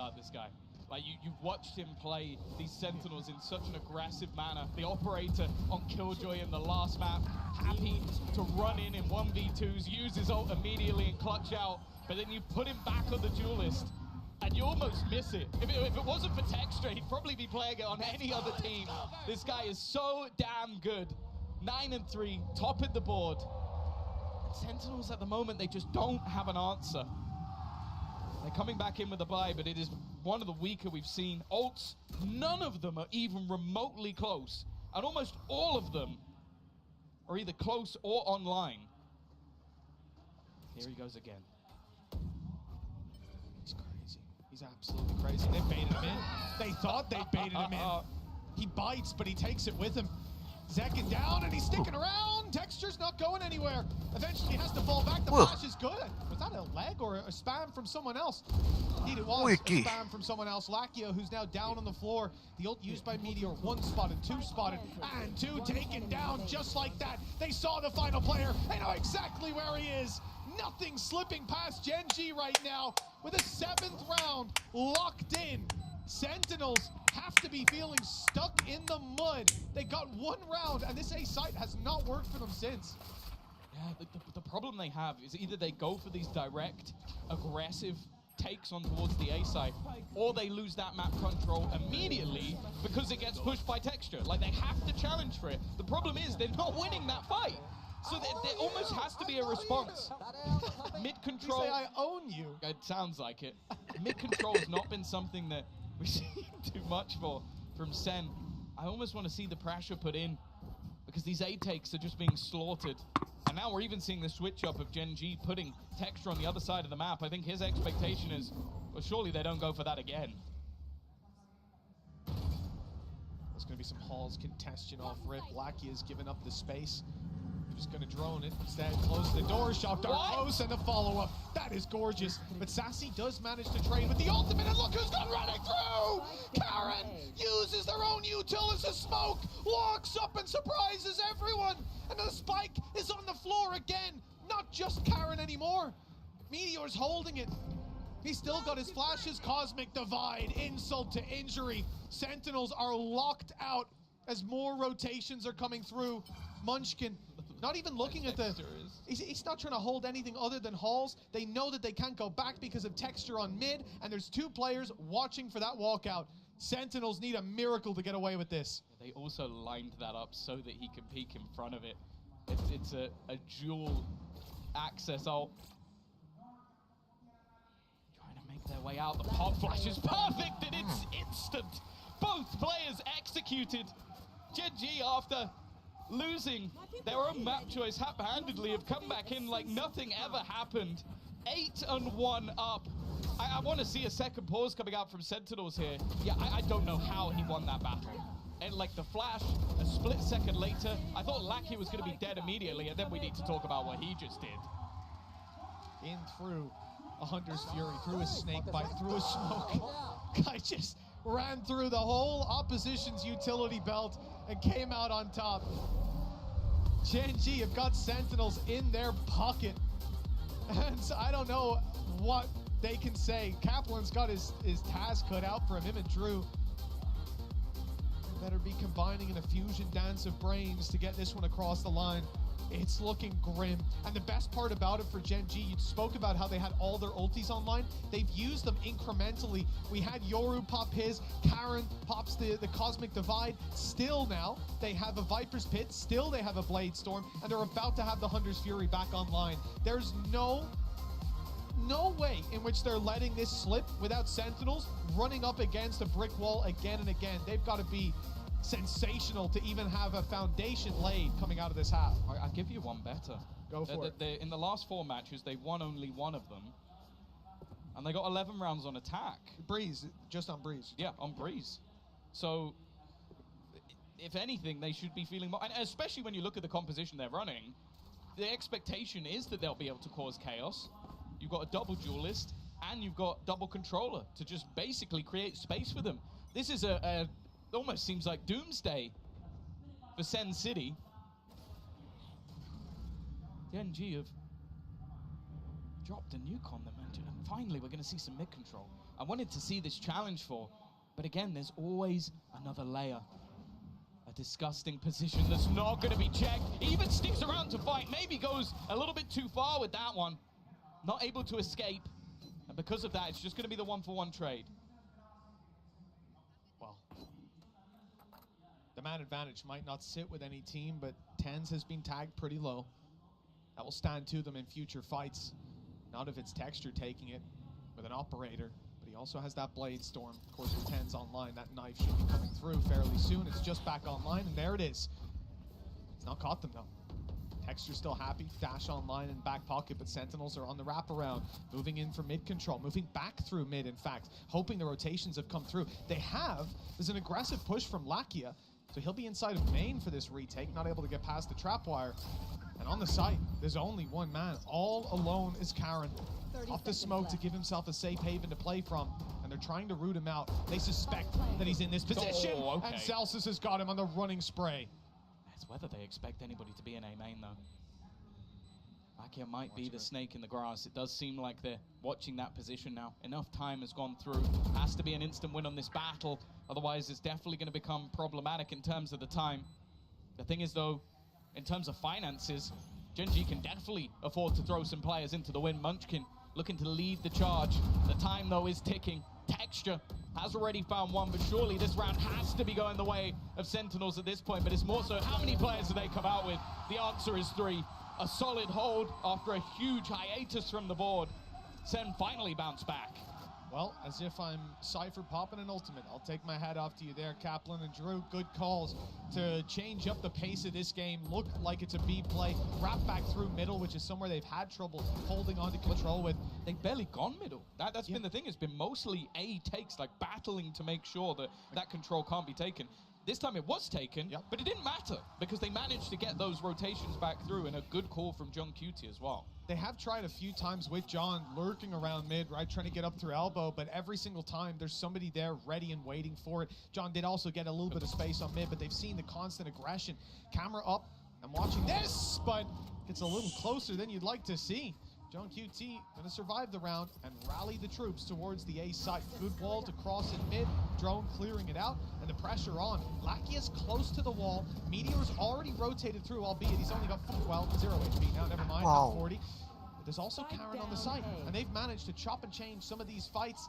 Like you've watched him play these Sentinels in such an aggressive manner. The operator on Killjoy in the last map, happy to run in 1v2s, use his ult immediately and clutch out, but then you put him back on the duelist, and you almost miss it. If it wasn't for Texture, he'd probably be playing it on any other team. This guy is so damn good. 9-3, top of the board. Sentinels at the moment, they just don't have an answer. They're coming back in with a buy, but it is one of the weaker we've seen. Ults, none of them are even remotely close. And almost all of them are either close or online. Here he goes again. He's crazy. He's absolutely crazy. They baited him in. They thought they baited him in. He bites, but he takes it with him. Zekken down, and he's sticking around. Texture's not going anywhere. Eventually he has to fall back. The flash is good. Was that a leg or a spam from someone else? Indeed it was a spam from someone else. Lakia, who's now down on the floor. The ult used by Meteor. 1 spotted, 2 spotted, and 2 taken down just like that. They saw the final player. They know exactly where he is. Nothing slipping past GENG right now with a 7th round locked in. Sentinels have to be feeling stuck in the mud. They got one round, and this A site has not worked for them since. Yeah, the problem they have is either they go for these direct, aggressive takes on towards the A side, or they lose that map control immediately because it gets pushed by texture. Like, they have to challenge for it. The problem is they're not winning that fight. So there almost has to be a response. Mid-control... You say I own you. It sounds like it. Mid-control has not been something that we've seen too much from Sen. I almost want to see the pressure put in because these A takes are just being slaughtered. And now we're even seeing the switch up of GENG putting texture on the other side of the map. I think his expectation is, well, surely they don't go for that again. There's going to be some Halls congestion off rip. Lackey has given up the space. Just going to drone it. Instead, close the door. Shock Dart close and the follow-up. That is gorgeous. But Sassy does manage to trade with the ultimate, and look who's gone running through! Karen uses their own util as a smoke, walks up and surprises everyone. And the spike is on the floor again. Not just Karen anymore. Meteor's holding it. He's still got his flashes. Cosmic Divide, insult to injury. Sentinels are locked out as more rotations are coming through. Munchkin not even looking at the... He's not trying to hold anything other than Halls. They know that they can't go back because of texture on mid, and there's two players watching for that walkout. Sentinels need a miracle to get away with this. They also lined that up so that he can peek in front of it. It's a dual access ult. Trying to make their way out. The pop flash is perfect, and it's instant. Both players executed. GENG, after losing their own map choice haphazardly, have come back in like nothing ever happened. 8-1 up. I want to see a second pause coming out from Sentinels here. Yeah, I don't know how he won that battle. And like the flash, a split second later, I thought Lackey was going to be dead immediately, and then we need to talk about what he just did. In through a Hunter's Fury, through a snake bite, through a smoke. Guy just ran through the whole opposition's utility belt and came out on top. GENG have got Sentinels in their pocket. And so I don't know what they can say. Kaplan's got his task cut out for him and Drew. Better be combining in a fusion dance of brains to get this one across the line. It's looking grim. And the best part about it for GENG, you spoke about how they had all their ultis online. They've used them incrementally. We had Yoru pop his, Karen pops the Cosmic Divide. Still now, they have a Viper's Pit, still they have a Blade Storm, and they're about to have the Hunter's Fury back online. There's no way in which they're letting this slip without Sentinels running up against a brick wall again and again. They've got to be sensational to even have a foundation laid coming out of this half. I'll give you one better. Go for it. In the last 4 matches, they won only one of them. And they got 11 rounds on attack. Breeze, just on Breeze. Yeah, on Breeze. So, if anything, they should be feeling more, and especially when you look at the composition they're running, the expectation is that they'll be able to cause chaos. You've got a double duelist, and you've got double controller to just basically create space for them. This is almost seems like doomsday for Sen City. GENG have dropped a nuke on them, and finally we're going to see some mid control. I wanted to see this challenge for, but again, there's always another layer. A disgusting position that's not going to be checked. Even sticks around to fight, maybe goes a little bit too far with that one. Not able to escape, and because of that, it's just going to be the 1-for-1 trade. Well, the man advantage might not sit with any team, but TenZ has been tagged pretty low. That will stand to them in future fights. Not if it's Texture taking it with an operator, but he also has that Blade Storm. Of course, with TenZ online, that knife should be coming through fairly soon. It's just back online, and there it is. It's not caught them, though. Texture's still happy, dash online in back pocket, but Sentinels are on the wraparound, moving in for mid control, moving back through mid, in fact, hoping the rotations have come through. There's an aggressive push from Lakia, so he'll be inside of main for this retake, not able to get past the trap wire. And on the site, there's only one man. All alone is Karen. Off the smoke to give himself a safe haven to play from, and they're trying to root him out. They suspect that he's in this position, and Celsius has got him on the running spray. It's whether they expect anybody to be in A main, though. Bagi might be the snake in the grass. It does seem like they're watching that position now. Enough time has gone through. Has to be an instant win on this battle. Otherwise, it's definitely going to become problematic in terms of the time. The thing is, though, in terms of finances, GENG can definitely afford to throw some players into the win. Munchkin looking to lead the charge. The time, though, is ticking. Texture has already found one, but surely this round has to be going the way of Sentinels at this point. But it's more so, how many players do they come out with? The answer is 3. A solid hold after a huge hiatus from the board. Sen finally bounced back. Well, as if I'm Cypher popping an ultimate. I'll take my hat off to you there, Kaplan and Drew. Good calls to change up the pace of this game. Look like it's a B play. Wrap back through middle, which is somewhere they've had trouble holding on to control with. They've barely gone middle. That's been the thing. It's been mostly A takes, like battling to make sure that that control can't be taken. This time it was taken, but it didn't matter because they managed to get those rotations back through, and a good call from John Cutie as well. They have tried a few times with John lurking around mid, right, trying to get up through elbow, but every single time there's somebody there ready and waiting for it. John did also get a little bit of space on mid, but they've seen the constant aggression. Camera up and watching this, but gets a little closer than you'd like to see. John QT going to survive the round and rally the troops towards the A side. Good wall to cross in mid, drone clearing it out, and the pressure on. Lakia's close to the wall. Meteor's already rotated through, albeit he's only got, 0 HP now, never mind, Wow. not 40. But there's also Karen on the side, and they've managed to chop and change some of these fights.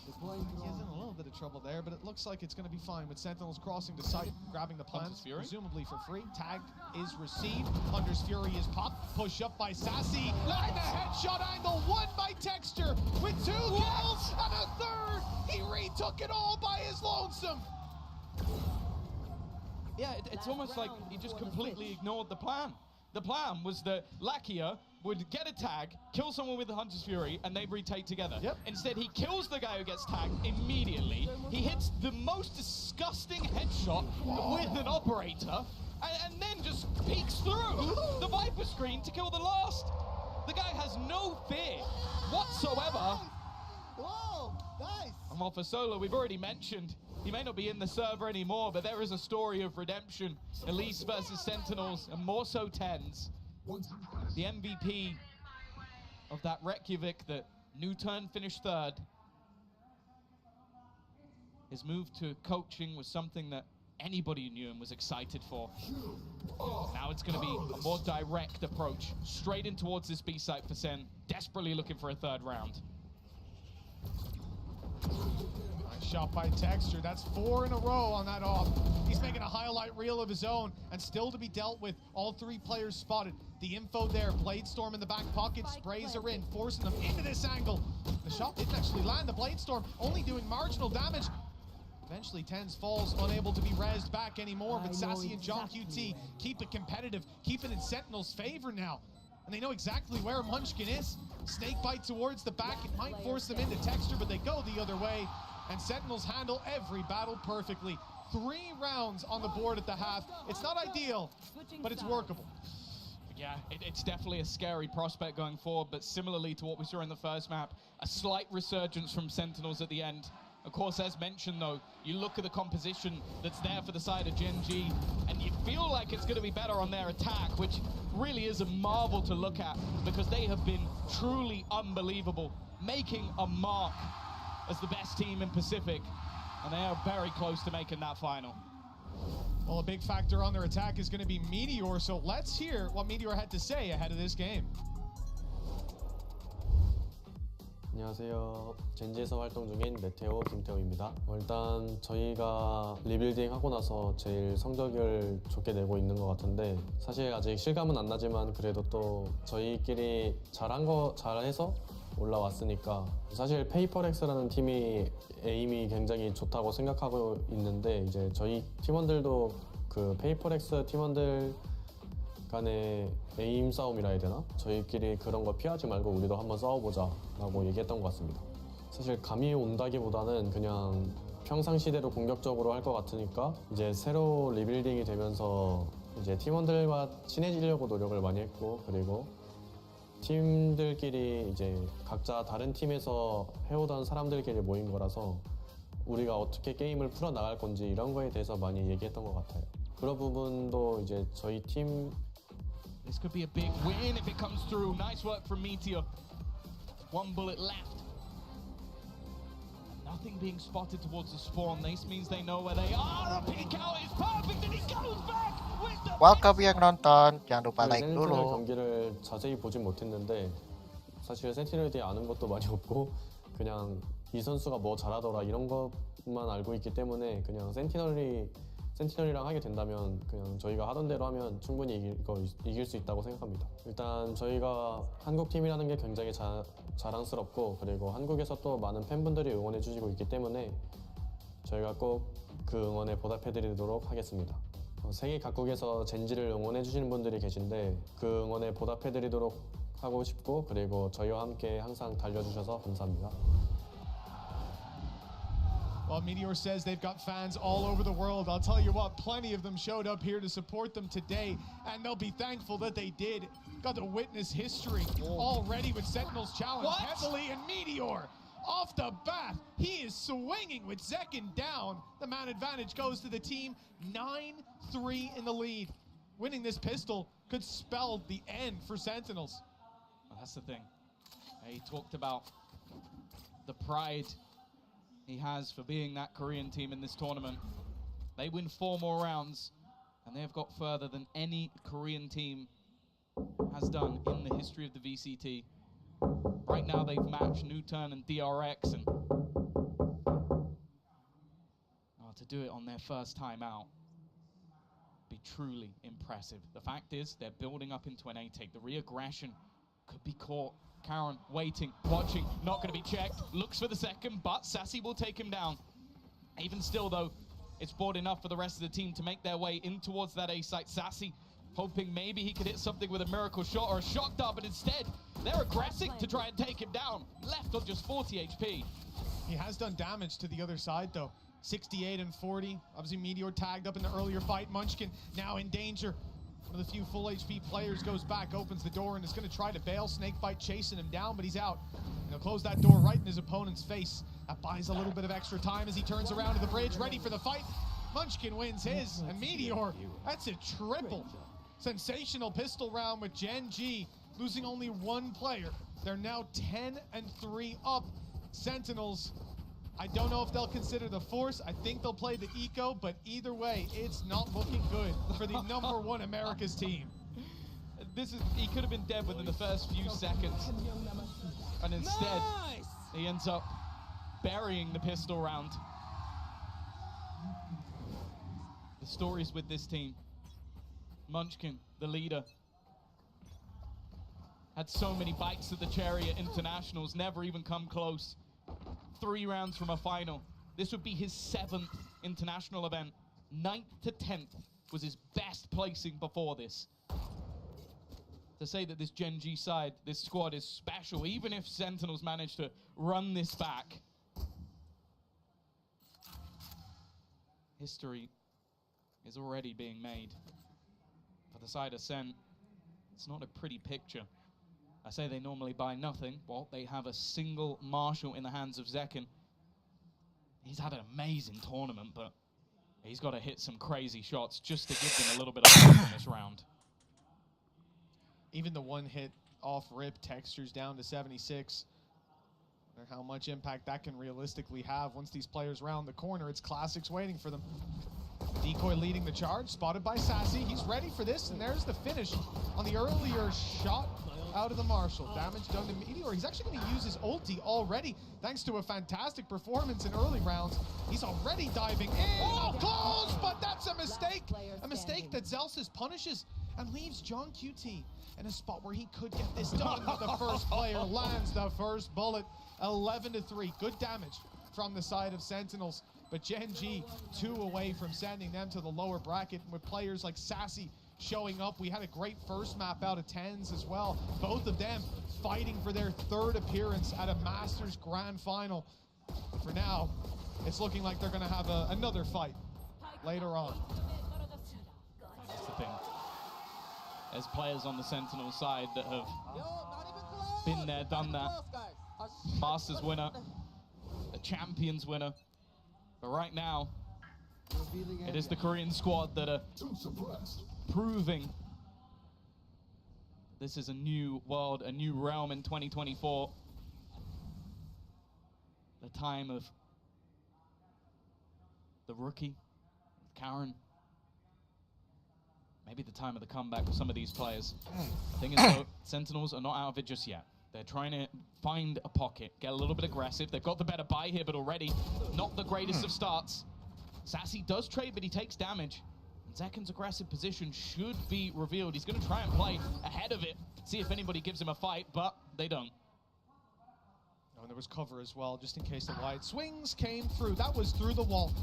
He's in a little bit of trouble there, but it looks like it's going to be fine with Sentinels crossing the site, grabbing the plants, presumably for free. Tag is received. Hunter's Fury is popped. Push up by Sassy. And a headshot angle, one by Texture with 2 kills and a third. He retook it all by his lonesome. Yeah, it's almost like he just completely ignored the plan. The plan was that Lakia would get a tag, kill someone with the Hunter's Fury, and they'd retake together. Instead, he kills the guy who gets tagged immediately. He hits the most disgusting headshot with an operator, and then just peeks through the Viper screen to kill the last. The guy has no fear whatsoever. Whoa, nice. And while for Solo, we've already mentioned, he may not be in the server anymore, but there is a story of redemption. Elise versus Sentinels, and more so Tens. The MVP of that Reykjavik that New Turn finished 3rd. His move to coaching was something that anybody knew and was excited for. Now it's going to be a more direct approach, straight in towards this B site for Sen, desperately looking for a 3rd round. Nice shot by Texture. That's 4 in a row on that off. He's making a highlight reel of his own, and still to be dealt with. All 3 players spotted. The info there. Bladestorm in the back pocket, sprays her in, forcing them into this angle. The shot didn't actually land. The Bladestorm only doing marginal damage. Eventually, Tens falls, unable to be rezzed back anymore, but Sassy and John QT keep it competitive, keep it in Sentinel's favor now. And they know exactly where Munchkin is. Snake bite towards the back. It might force them into Texture, but they go the other way. And Sentinels handle every battle perfectly. 3 rounds on the board at the half. It's not ideal, but it's workable. Yeah, it's definitely a scary prospect going forward, but similarly to what we saw in the first map, a slight resurgence from Sentinels at the end. Of course, as mentioned, though, you look at the composition that's there for the side of GENG, and you feel like it's going to be better on their attack, which really is a marvel to look at, because they have been truly unbelievable, making a mark as the best team in Pacific, and they are very close to making that final. Well, a big factor on their attack is going to be Meteor, so let's hear what Meteor had to say ahead of this game. 안녕하세요. 젠지에서 활동 중인 메테오 김태호입니다. 일단 저희가 리빌딩 하고 나서 제일 성적을 좋게 내고 있는 것 같은데, 사실 아직 실감은 안 나지만 그래도 또 저희끼리 잘해서 올라왔으니까, 사실 페이퍼렉스라는 팀이 에임이 굉장히 좋다고 생각하고 있는데, 이제 저희 팀원들도 그 페이퍼렉스 팀원들 간의 에임 싸움이라 해야 되나? 저희끼리 그런 거 피하지 말고 우리도 한번 싸워보자 라고 얘기했던 것 같습니다. 사실 감이 온다기보다는 그냥 평상시대로 공격적으로 할 것 같으니까, 이제 새로 리빌딩이 되면서 이제 팀원들과 친해지려고 노력을 많이 했고, 그리고 팀들끼리 이제 각자 다른 팀에서 해오던 사람들끼리 모인 거라서 우리가 어떻게 게임을 풀어나갈 건지 이런 거에 대해서 많이 얘기했던 것 같아요. 그런 부분도 이제 저희 팀 This could be a big win if it comes through. Nice work from Meteor. One bullet left. And nothing being spotted towards the spawn. This means they know where they are. The peek out is perfect and he goes back with the... Welcome yang nonton. Jangan lupa like 센티넬 dulu. 경기를 자세히 보진 못했는데 사실 센티넬에 대해 아는 것도 많이 없고 그냥 이 선수가 뭐 잘하더라 이런 것만 알고 있기 때문에 그냥 센티널이랑 하게 된다면 그냥 저희가 하던 대로 하면 충분히 이길 수 있다고 생각합니다. 일단 저희가 한국 팀이라는 게 굉장히 자랑스럽고 그리고 한국에서 또 많은 팬분들이 응원해 주시고 있기 때문에 저희가 꼭 그 응원에 보답해 드리도록 하겠습니다. 세계 각국에서 젠지를 응원해 주시는 분들이 계신데 그 응원에 보답해 드리도록 하고 싶고 그리고 저희와 함께 항상 달려주셔서 감사합니다. Well, Meteor says they've got fans all over the world. I'll tell you what, plenty of them showed up here to support them today, and they'll be thankful that they did. Got to witness history already with Sentinels challenge heavily, and Meteor off the bat. He is swinging with Zekin down. The man advantage goes to the team. 9-3 in the lead. Winning this pistol could spell the end for Sentinels. Well, that's the thing. He talked about the pride he has for being that Korean team in this tournament. They win 4 more rounds, and they have got further than any Korean team has done in the history of the VCT. Right now, they've matched Newturn and DRX, and to do it on their first time out be truly impressive. The fact is, they're building up into an A-take. The re-aggression could be caught. Karen waiting, watching, not going to be checked. Looks for the second, but Sassy will take him down. Even still, though, it's bought enough for the rest of the team to make their way in towards that A site. Sassy hoping maybe he could hit something with a miracle shot or a shock dart, but instead, they're aggressive to try and take him down. Left on just 40 HP. He has done damage to the other side, though. 68 and 40. Obviously, Meteor tagged up in the earlier fight. Munchkin now in danger. One of the few full HP players goes back, opens the door, and is going to try to bail. Snakebite chasing him down, but he's out. And he'll close that door right in his opponent's face. That buys a little bit of extra time as he turns around to the bridge, ready for the fight. Munchkin wins his, and Meteor, that's a triple. Sensational pistol round with GENG, losing only 1 player. They're now 10-3 up. Sentinels, I don't know if they'll consider the Force. I think they'll play the Eco, but either way, it's not looking good for the #1 America's team. He could have been dead within the first few seconds. And instead, he ends up burying the pistol round. The stories with this team. Munchkin, the leader, had so many bites at the cherry at internationals, never even come close. 3 rounds from a final. This would be his 7th international event. 9th to 10th was his best placing before this. To say that this GENG side, this squad is special, even if Sentinels managed to run this back. History is already being made. For the side of Sent, it's not a pretty picture. I say they normally buy nothing. Well, they have a single Marshall in the hands of Zekin. He's had an amazing tournament, but he's got to hit some crazy shots just to give them a little bit of hope in this round. Even the 1 hit off rip textures down to 76. Wonder how much impact that can realistically have once these players round the corner. It's classics waiting for them. Decoy leading the charge, spotted by Sassy. He's ready for this, and there's the finish on the earlier shot out of the Marshall. Damage done to Meteor. He's actually going to use his ulti already, thanks to a fantastic performance in early rounds. He's already diving in. Oh, close, but that's a mistake. A mistake that Zelsis punishes and leaves John QT in a spot where he could get this done, but the first player lands the first bullet. 11-3. Good damage from the side of Sentinels. But GENG 2 away from sending them to the lower bracket. And with players like Sassy showing up, we had a great first map out of 10s as well. Both of them fighting for their 3rd appearance at a Masters Grand Final. But for now, it's looking like they're going to have another fight later on. That's the thing. There's players on the Sentinel side that have been there, done that. Masters winner, a Champions winner. But right now, it is the Korean squad that are proving This is a new world, a new realm in 2024. The time of the rookie, Karen. Maybe the time of the comeback for some of these players. The thing is, though, Sentinels are not out of it just yet. They're trying to find a pocket, get a little bit aggressive. They've got the better buy here, but already not the greatest of starts. Sassy does trade, but he takes damage. Zekken's aggressive position should be revealed. He's going to try and play ahead of it, see if anybody gives him a fight, but they don't. Oh, and there was cover as well, just in case the wide swings came through. That was through the wall.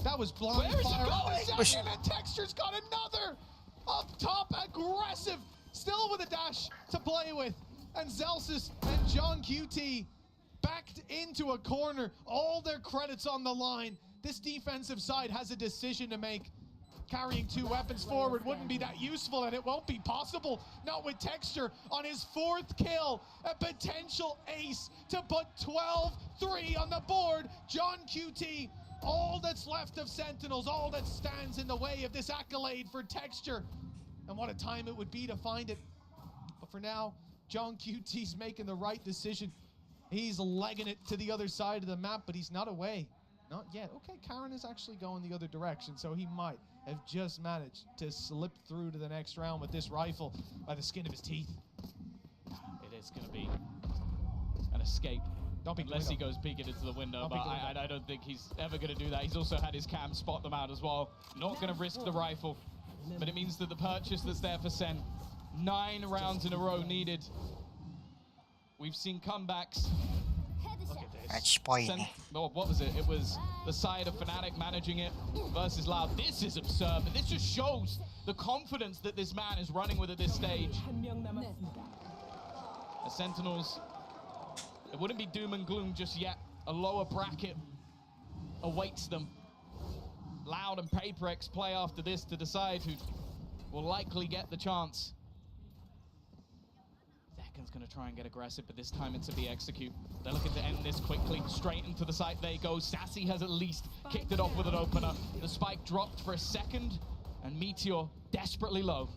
That was blind fire. And Texture's got another up top, aggressive, still with a dash to play with. And Zelsis and John QT backed into a corner. All their credits on the line. This defensive side has a decision to make. Carrying two weapons forward wouldn't be that useful, and it won't be possible. Not with Texture on his 4th kill. A potential ace to put 12-3 on the board. John QT, all that's left of Sentinels, all that stands in the way of this accolade for Texture. And what a time it would be to find it. But for now, John QT's making the right decision. He's legging it to the other side of the map, but he's not away. Not yet. Okay, Karen is actually going the other direction, so he might have just managed to slip through to the next round with this rifle by the skin of his teeth. It is going to be an escape. Unless he goes peeking into the window, but I don't think he's ever going to do that. He's also had his cam spot them out as well. Not going to risk the rifle, but it means that the purchase that's there for Sen, 9 rounds in a row needed. We've seen comebacks. Match point. What was it? It was the side of Fnatic managing it versus Loud. This is absurd, but this just shows the confidence that this man is running with at this stage. The Sentinels, it wouldn't be doom and gloom just yet. A lower bracket awaits them. Loud and PaperX play after this to decide who will likely get the chance. Zekken's going to try and get aggressive, but this time it's a B execute. They're looking to end this quickly. Straight into the site they go. Sassy has at least kicked it off with an opener. The spike dropped for a second, and Meteor desperately low.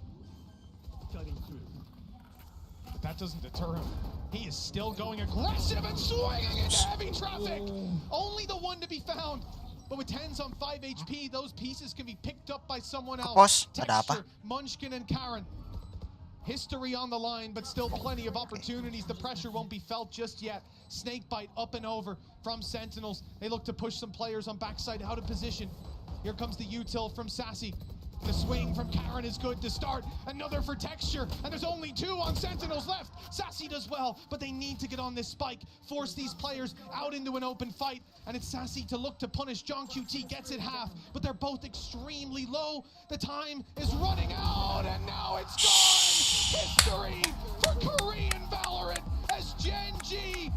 But that doesn't deter him. He is still going aggressive and swinging into heavy traffic. Only the one to be found. But with 10s on 5 HP, those pieces can be picked up by someone else. Texture, Munchkin, and Karen. History on the line, but still plenty of opportunities. The pressure won't be felt just yet. Snakebite up and over from Sentinels. They look to push some players on backside out of position. Here comes the util from Sassy. The swing from Karen is good to start. Another for Texture, and there's only 2 on Sentinels left. Sassy does well, but they need to get on this spike, force these players out into an open fight, and it's Sassy to look to punish. John QT gets it half, but they're both extremely low. The time is running out, and now it's gone. History for Korean Valorant as GENG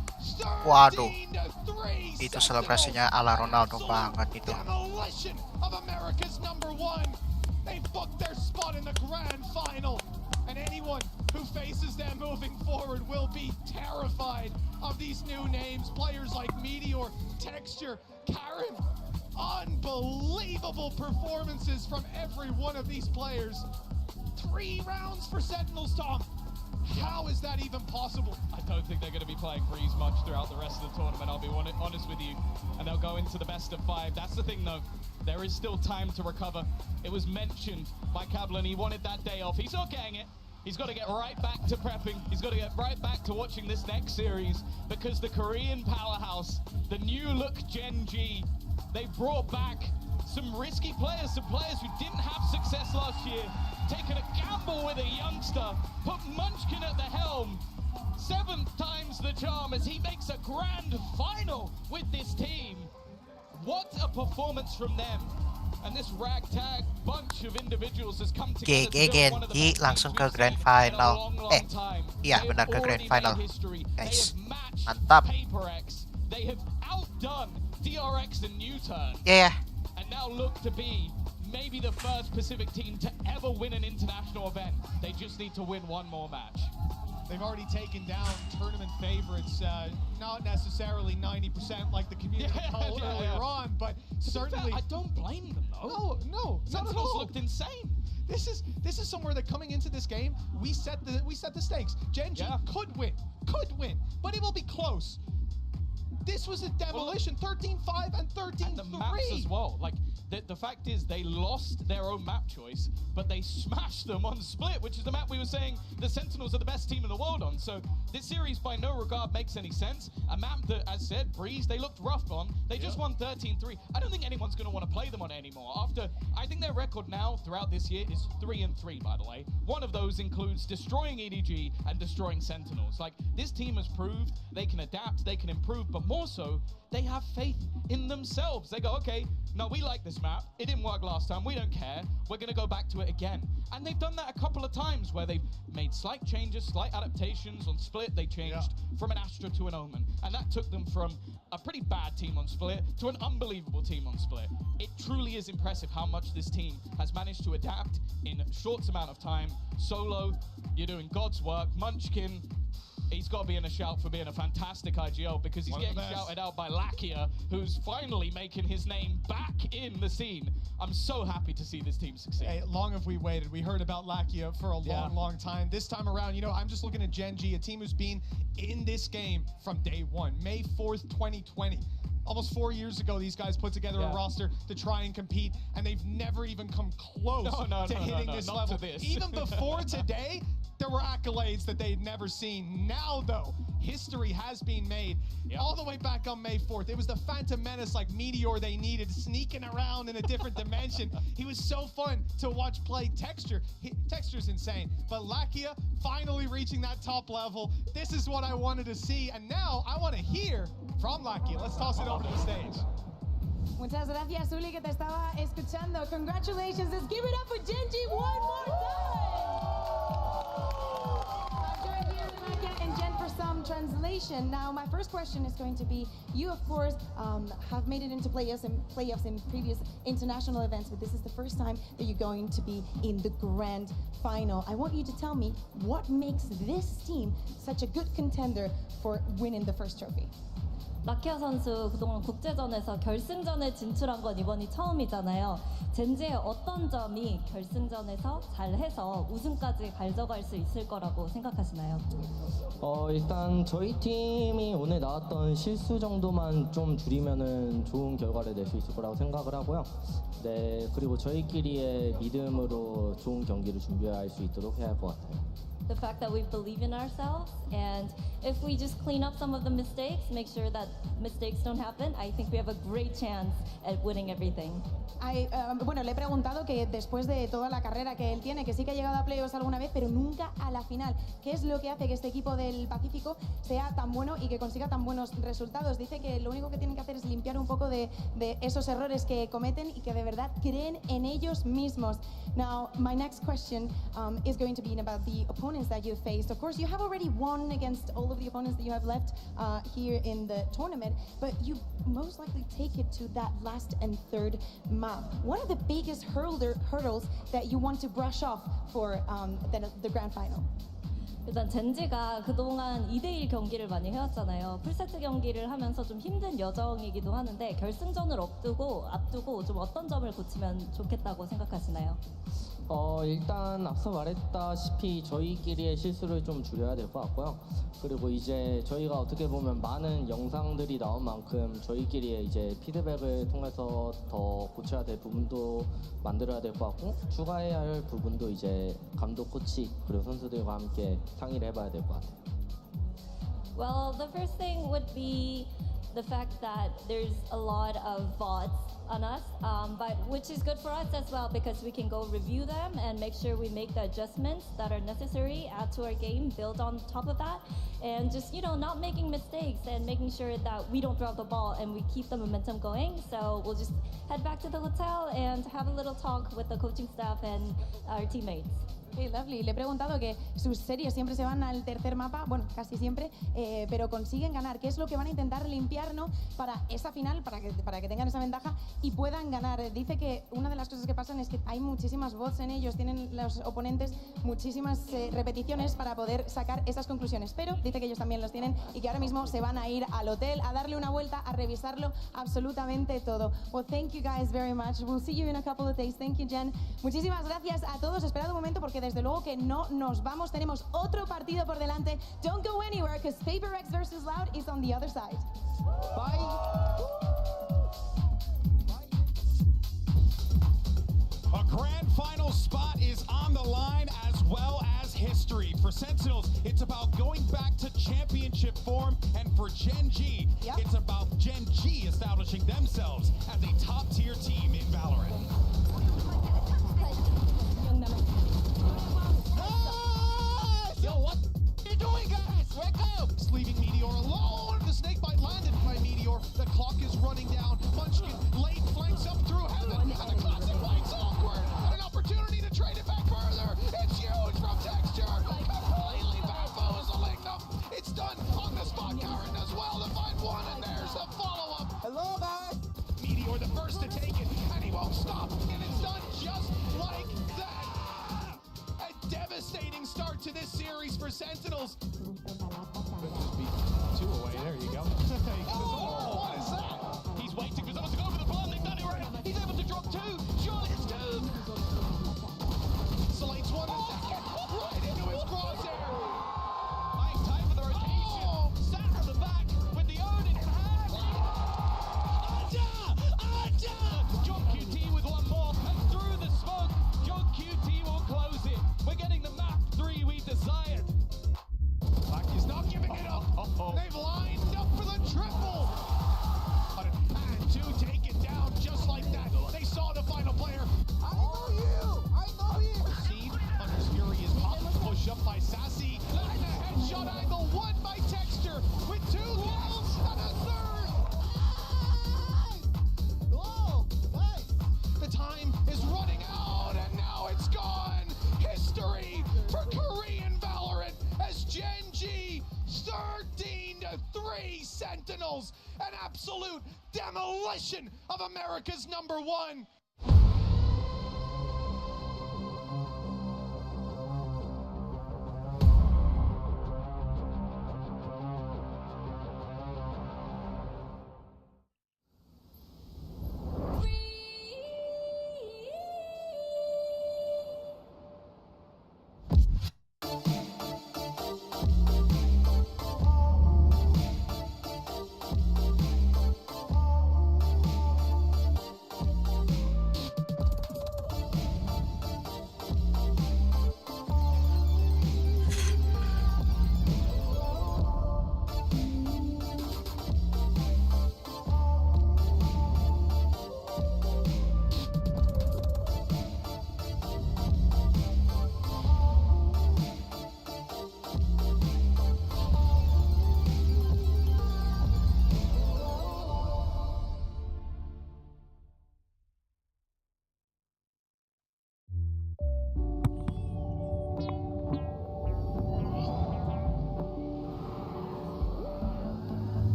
13-3. Itu selebrasinya ala Ronaldo banget itu. Demolition of America's #1. They booked their spot in the grand final, and anyone who faces them moving forward will be terrified of these new names. Players like Meteor, Texture, Karen. Unbelievable performances from every one of these players. 3 rounds for Sentinels, Tom. How is that even possible? I don't think they're going to be playing Breeze much throughout the rest of the tournament, I'll be honest with you. And they'll go into the best of 5. That's the thing, though. There is still time to recover. It was mentioned by Kablan. He wanted that day off. He's not getting it. He's got to get right back to prepping. He's got to get right back to watching this next series, because the Korean powerhouse, the new look GENG, they brought back some risky players, some players who didn't have success last year, taking a gamble with a youngster, put Munchkin at the helm. 7th time's the charm as he makes a grand final with this team. What a performance from them. And this ragtag bunch of individuals has come together to build one of the best langsung ke grand final. Iya benar ke grand final. Guys, mantap. They have outdone DRX and Newturn. Yeah. And now look to be maybe the first Pacific team to ever win an international event. They just need to win one more match. They've already taken down tournament favorites, not necessarily 90% like the community poll earlier on, but certainly... I don't blame them, though. No, not at all. Looked insane. This is somewhere that coming into this game, we set the stakes. GENG could win, but it will be close. This was a demolition, 13-5 and 13-3. And the maps as well. Like, the fact is they lost their own map choice, but they smashed them on Split, which is the map we were saying the Sentinels are the best team in the world on. So this series by no regard makes any sense. A map that, as said, Breeze, they looked rough on. They just won 13-3. I don't think anyone's going to want to play them on it anymore. I think their record now throughout this year is 3-3, by the way. One of those includes destroying EDG and destroying Sentinels. Like, this team has proved they can adapt, they can improve, but more so, they have faith in themselves. They go, okay, no, we like this map. It didn't work last time. We don't care. We're going to go back to it again. And they've done that a couple of times where they've made slight changes, slight adaptations. On Split, they changed from an Astra to an Omen. And that took them from a pretty bad team on Split to an unbelievable team on Split. It truly is impressive how much this team has managed to adapt in a short amount of time. Solo, you're doing God's work. Munchkin, he's got to be in a shout for being a fantastic IGL because he's getting shouted out by Lakia, who's finally making his name back in the scene. I'm so happy to see this team succeed. Hey, long have we waited. We heard about Lakia for a long time. This time around, you know, I'm just looking at GENG, a team who's been in this game from day one, May 4th, 2020. Almost 4 years ago, these guys put together a roster to try and compete, and they've never even come close to hitting this level. Even before today, there were accolades that they'd never seen. Now, though, history has been made all the way back on May 4th. It was the Phantom Menace like Meteor they needed, sneaking around in a different dimension. He was so fun to watch play. Texture's insane. But Lakia finally reaching that top level. This is what I wanted to see. And now I want to hear from Lakia. Let's toss it over to the stage. Muchas gracias, Uli, que te estaba escuchando. Congratulations. Let's give it up for GENG one more time. And Jen for some translation. Now, my first question is going to be, you, of course, have made it into playoffs in previous international events, but this is the first time that you're going to be in the grand final. I want you to tell me what makes this team such a good contender for winning the first trophy. 라키아 선수 그동안 국제전에서 결승전에 진출한 건 이번이 처음이잖아요. 젠지의 어떤 점이 결승전에서 잘해서 우승까지 가져갈 수 있을 거라고 생각하시나요? 일단 저희 팀이 오늘 나왔던 실수 정도만 좀 줄이면은 좋은 결과를 낼 수 있을 거라고 생각을 하고요. 네, 그리고 저희끼리의 믿음으로 좋은 경기를 준비할 수 있도록 해야 할 것 같아요. The fact that we believe in ourselves, and if we just clean up some of the mistakes, make sure that mistakes don't happen, I think we have a great chance at winning everything. Bueno, le he preguntado que después de toda la carrera que él tiene, que sí que ha llegado a playoffs alguna vez, pero nunca a la final. ¿Qué es lo que hace que este equipo del Pacífico sea tan bueno y que consiga tan buenos resultados? Dice que lo único que tienen que hacer es limpiar un poco de esos errores que cometen y que de verdad creen en ellos mismos. Now, my next question is going to be about the opponents that you faced. Of course, you have already won against all of the opponents that you have left here in the tournament, but you most likely take it to that last and third map. What are the biggest hurdles that you want to brush off for the grand final? 일단 젠지가 그동안 2대1 경기를 많이 해왔잖아요. 풀세트 경기를 하면서 좀 힘든 여정이기도 하는데 결승전을 앞두고 좀 어떤 점을 고치면 좋겠다고 생각하시나요? 일단 앞서 말했다시피 저희끼리의 실수를 좀 줄여야 될 것 같고요. 그리고 이제 저희가 어떻게 보면 많은 영상들이 나온 만큼 저희끼리의 이제 피드백을 통해서 더 고쳐야 될 부분도 만들어야 될 것 같고, 추가해야 할 부분도 이제 감독, 코치 그리고 선수들과 함께 상의를 해봐야 될 것 같아요. Well, the first thing would be the fact that there's a lot of bots on us, but which is good for us as well because we can go review them and make sure we make the adjustments that are necessary, add to our game, build on top of that, and just, you know, not making mistakes and making sure that we don't drop the ball and we keep the momentum going. So we'll just head back to the hotel and have a little talk with the coaching staff and our teammates. Hey, lovely. Le he preguntado que sus series siempre se van al tercer mapa, bueno, casi siempre, pero consiguen ganar. ¿Qué es lo que van a intentar limpiar, ¿no? Para esa final, para que tengan esa ventaja y puedan ganar? Dice que una de las cosas que pasan es que hay muchísimas bots en ellos, tienen los oponentes muchísimas repeticiones para poder sacar esas conclusiones, pero dice que ellos también los tienen y que ahora mismo se van a ir al hotel a darle una vuelta, a revisarlo absolutamente todo. Well, thank you guys very much. We'll see you in a couple of days. Thank you, Jen. Muchísimas gracias a todos. Esperad un momento porque desde luego que no nos vamos. Tenemos otro partido por delante. Don't go anywhere because Paper X versus Loud is on the other side. Bye. A grand final spot is on the line as well as history. For Sentinels, it's about going back to championship form, and for GENG, it's about GENG establishing themselves as a top-tier team in Valorant. Yo, what are you doing, guys? Wake up! Just leaving Meteor alone. The snake bite landed by Meteor. The clock is running down. Munchkin late flanks up through heaven. And the classic flanks awkward. And an opportunity to trade it back further. It's huge from Texture. Completely bamboozling them. It's done on the spot. Karen as well to find one. And there's the follow-up. Hello, guys. Meteor the first to take it. And he won't stop. And it's done just like that. Devastating start to this series for Sentinels. Could just be two away. There you go. Oh, what is that? He's waiting for someone to go over the bomb. They've done it right. He's able to drop two. Surely it's two. Slates one and second. Right into his crosshair. Right, time for the rotation. Sat at the back with the Odin in hand. Aja! John QT with one more. And through the smoke, John QT will close it. We're getting the map 3 we desired. Bagi's not giving it up. They've lined up for the triple. And two taken down just like that. They saw the final player. I know you. Received. Hunter's Fury is popped. Push up by Sassy. And a headshot angle. One by Texture with two kills and a third. Whoa, guys. The time is running out and now it's gone. History for Korean Valorant as GENG 13-3 Sentinels. An absolute demolition of America's #1.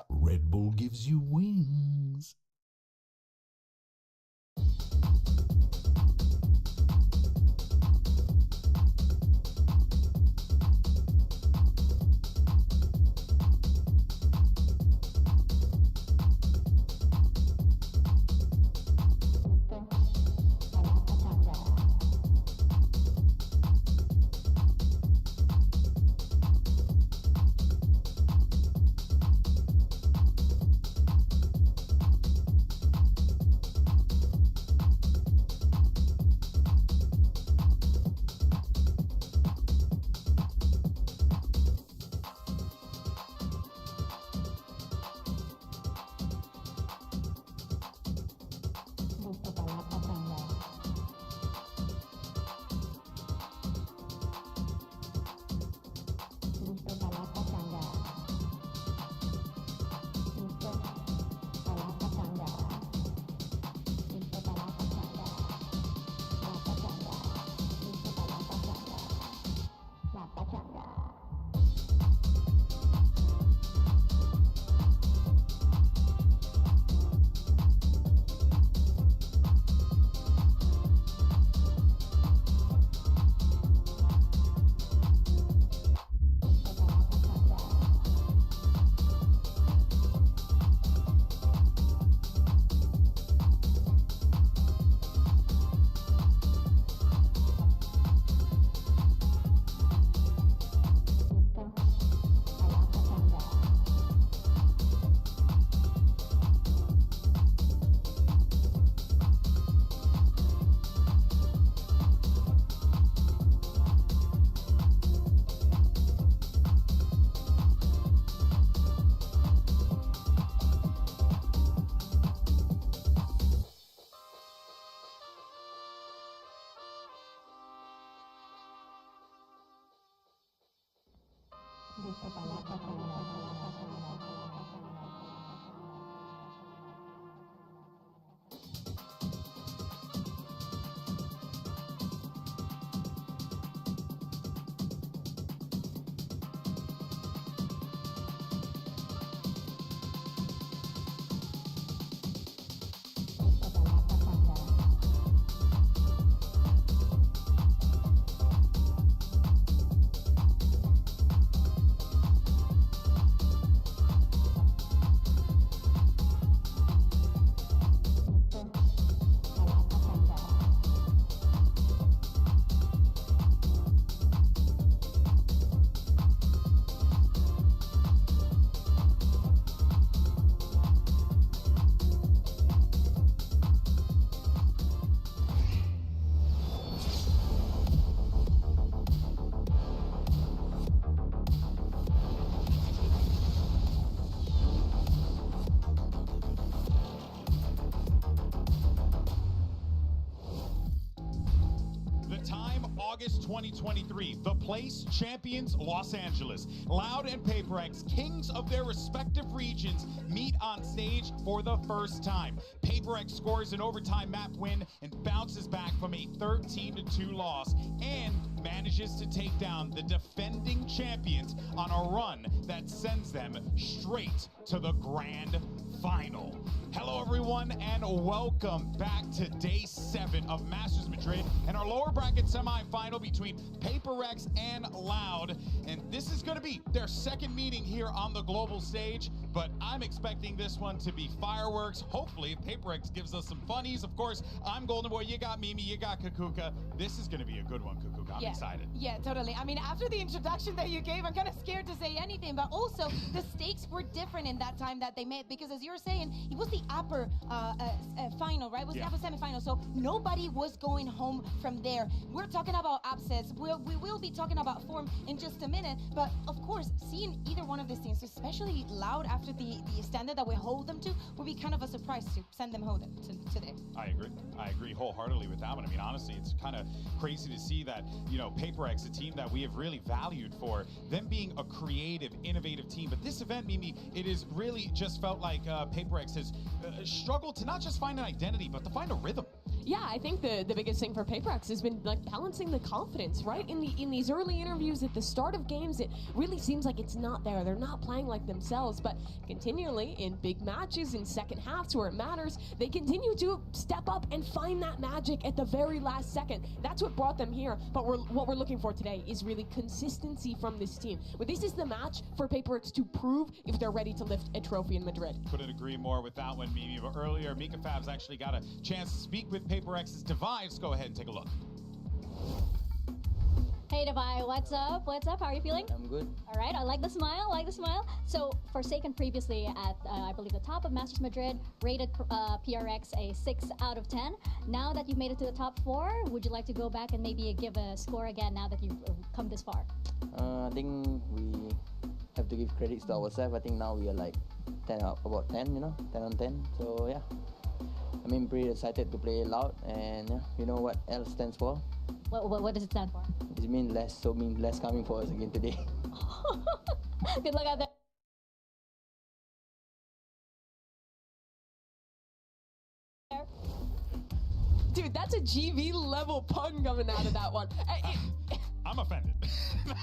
Red Bull gives you wings. August 2023, the place, champions, Los Angeles. Loud and PaperX, kings of their respective regions, meet on stage for the first time. PaperX scores an overtime map win and bounces back from a 13-2 loss and manages to take down the defending champions on a run that sends them straight to the grand final. Hello everyone and welcome back to day 7 of Masters Madrid and our lower bracket semifinal between PaperX and Loud. And this is going to be their second meeting here on the global stage, but I'm expecting this one to be fireworks. Hopefully PaperX gives us some funnies. Of course, I'm Golden Boy, you got Mimi, you got Kukuka. This is going to be a good one, Kukuka. I'm excited. Yeah, totally. I mean, after the introduction that you gave, I'm kind of scared to say anything, but also the stakes were different in that time that they made, because as you were saying, it was the upper final, right? It was the upper semifinal, so nobody was going home from there. We're talking about upsets. We will be talking about form in just a minute, but of course, seeing either one of these teams, especially Loud after the standard that we hold them to, would be kind of a surprise to send them home today. I agree wholeheartedly with that one. I mean, honestly, it's kind of crazy to see that, you know, PaperX, a team that we have really valued for them being a creative, innovative team. But this event, Mimi, it is really just felt like PaperX has struggled to not just find an identity, but to find a rhythm. Yeah, I think the biggest thing for PaperX has been like balancing the confidence, right? In these early interviews at the start of games, it really seems like it's not there. They're not playing like themselves, but continually in big matches, in second halves where it matters, they continue to step up and find that magic at the very last second. That's what brought them here, but what we're looking for today is really consistency from this team. But this is the match for PaperX to prove if they're ready to lift a trophy in Madrid. Couldn't agree more with that one, Mimi. But earlier, Mika Fabs actually got a chance to speak with PaperX's Device. Go ahead and take a look. Hey Devi, what's up? What's up? How are you feeling? I'm good. All right, I like the smile, So, Forsaken previously at, I believe, the top of Masters Madrid, rated PRX a 6 out of 10. Now that you've made it to the top 4, would you like to go back and maybe give a score again now that you've come this far? I think we have to give credits to ourselves. I think now we are like 10 out, about 10, you know, 10 on 10. So, yeah. I mean, pretty excited to play Loud, and yeah, you know what L stands for? What does it stand for? It means less, so means less coming for us again today. Good luck out there. Dude, that's a GV level pun coming out of that one. I'm offended. You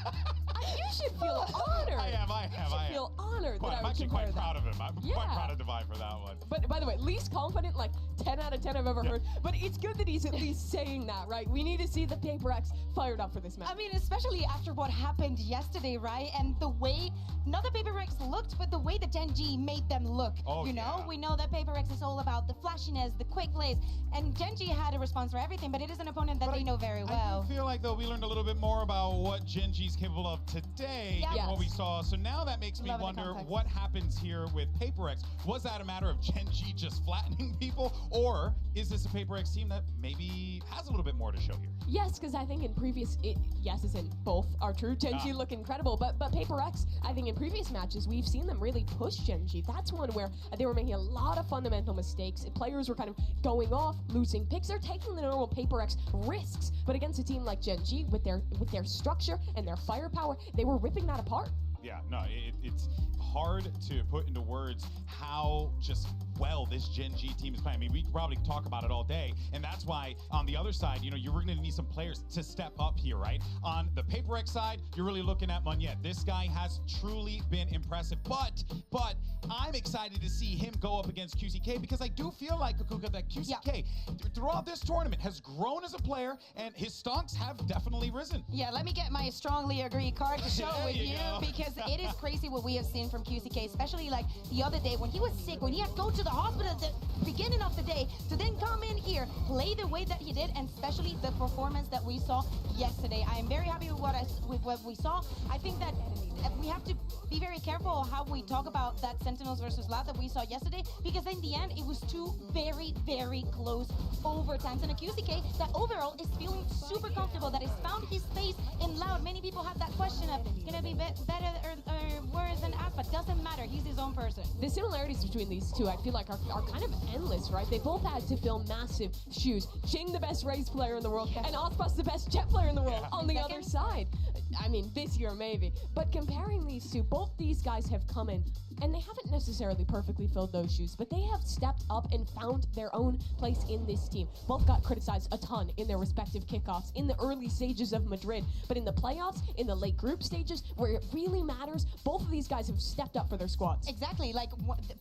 should feel honored. I am. You should feel honored. I'm actually quite proud of him. I'm quite proud of Divine for that one. But by the way, least confident, like 10 out of 10 I've ever heard. But it's good that he's at least saying that, right? We need to see the PaperX fired up for this match. I mean, especially after what happened yesterday, right? And the way, not the PaperX looked, but the way the GENG made them look. Oh, you know, we know that PaperX is all about the flashiness, the quick plays, and GENG had a response for everything, but it is an opponent that they know very well. I feel like, though, we learned a little bit more about what GENG's capable of today than what we saw. So now that makes me wonder what happens here with PaperX. Was that a matter of GENG just flattening people, or is this a PaperX team that maybe has a little bit more to show here? Yes, because I think in previous, yes, as in both are true. GENG look incredible, but PaperX, I think in previous matches, we've seen them really push GENG. That's one where they were making a lot of fundamental mistakes. Players were kind of going off, losing picks. They're taking the normal PaperX risks, but against a team like GENG, with their structure and their firepower, they were ripping that apart. Yeah, no, it's hard to put into words how just well this Gen G team is playing. I mean, we could probably talk about it all day, and that's why on the other side, you know, you're going to need some players to step up here, right? On the Paper X side, you're really looking at Munyet. This guy has truly been impressive, but I'm excited to see him go up against QCK because I do feel like, Kukuka, that QCK throughout this tournament has grown as a player, and his stonks have definitely risen. Yeah, let me get my strongly agree card to show with you because it is crazy what we have seen from QCK, especially like the other day when he was sick, when he had to go to the hospital at the beginning of the day to then come in here, play the way that he did, and especially the performance that we saw yesterday. I am very happy with what we saw. I think that we have to be very careful how we talk about that Sentinels versus Loud that we saw yesterday, because in the end it was two very, very close overtimes, and a QCK that overall is feeling super comfortable, that has found his space in Loud. Many people have that question of gonna be better or worse than us, but doesn't matter, he's his own person. The similarities between these two, I feel like, are kind of endless, right? They both had to fill massive shoes. GENG, the best race player in the world, and Ospas, the best jet player in the world, on the other side. I mean, this year maybe. But comparing these two, both these guys have come in, and they haven't necessarily perfectly filled those shoes, but they have stepped up and found their own place in this team. Both got criticized a ton in their respective kickoffs, in the early stages of Madrid, but in the playoffs, in the late group stages, where it really matters, both of these guys have stepped up for their squads. Exactly, like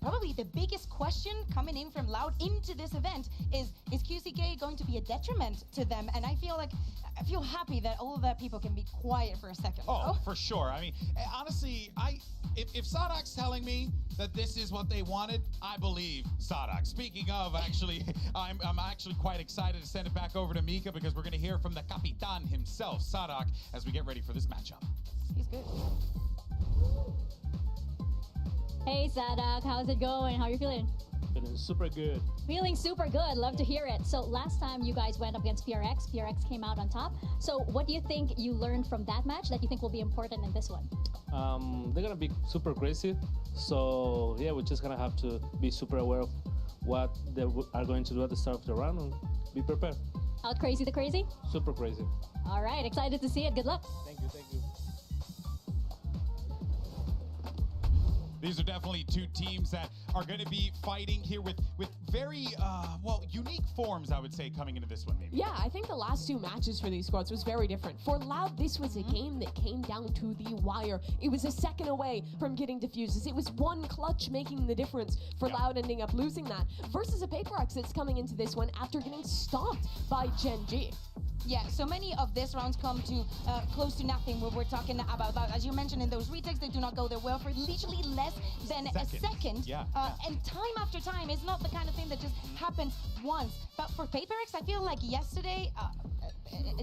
probably the biggest question coming in from Loud into this event is QCK going to be a detriment to them? And I feel happy that all of that people can be quiet for a second. Oh, for sure. I mean, honestly, if Sadok's telling me that this is what they wanted, I believe Sadok. Speaking of, actually, I'm actually quite excited to send it back over to Mika because we're going to hear from the Capitan himself, Sadok, as we get ready for this matchup. He's good. Hey Sadok, how's it going? How are you feeling? Feeling super good. Feeling super good. Love to hear it. So last time you guys went up against PRX came out on top. So what do you think you learned from that match that you think will be important in this one? They're gonna be super crazy. So yeah, we're just gonna have to be super aware of what they are going to do at the start of the round and be prepared. How crazy the crazy? Super crazy. All right, excited to see it. Good luck. Thank you, thank you. These are definitely two teams that are going to be fighting here with very, unique forms, I would say, coming into this one, maybe. Yeah, I think the last two matches for these squads was very different. For Loud, this was a game that came down to the wire. It was a second away from getting defuses. It was one clutch making the difference for Loud ending up losing that, versus a Paper X that's coming into this one after getting stomped by Gen G. Yeah, so many of these rounds come to close to nothing when we're talking about that. As you mentioned, in those retakes, they do not go their well for literally less than a second. And time after time is not the kind of thing that just happens once. But for Paper X, I feel like yesterday,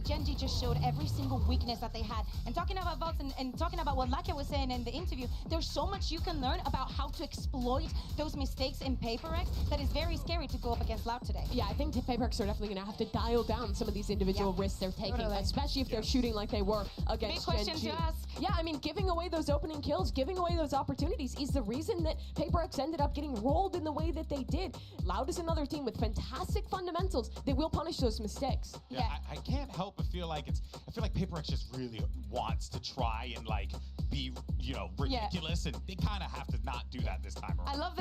Gen G just showed every single weakness that they had. And talking about vaults and talking about what Laka was saying in the interview, there's so much you can learn about how to exploit those mistakes in Paper X that is very scary to go up against Loud today. Yeah, I think Paper X are definitely going to have to dial down some of these individual risks they're taking, especially if they're shooting like they were against Gen G. Big question to ask. Yeah, I mean, giving away those opening kills, giving away those opportunities is the reason that Paper X ended up getting rolled in the way that they did. Loud is another team with fantastic fundamentals. They will punish those mistakes. Yeah, I can't help but feel like Paper X just really wants to try and be, ridiculous, and they kind of have to not do that this time around. I love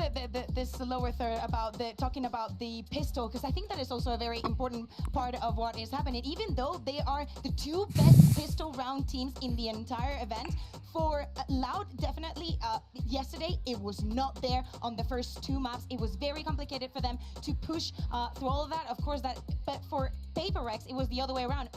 this lower third about talking about the pistol, because I think that is also a very important part of what is happening. Even though they are the two best pistol round teams in the entire event, for Loud, definitely yesterday it was not there on the first two maps. It was very complicated for them to push through all of that. Of course, but for Paper X, it was the other way around.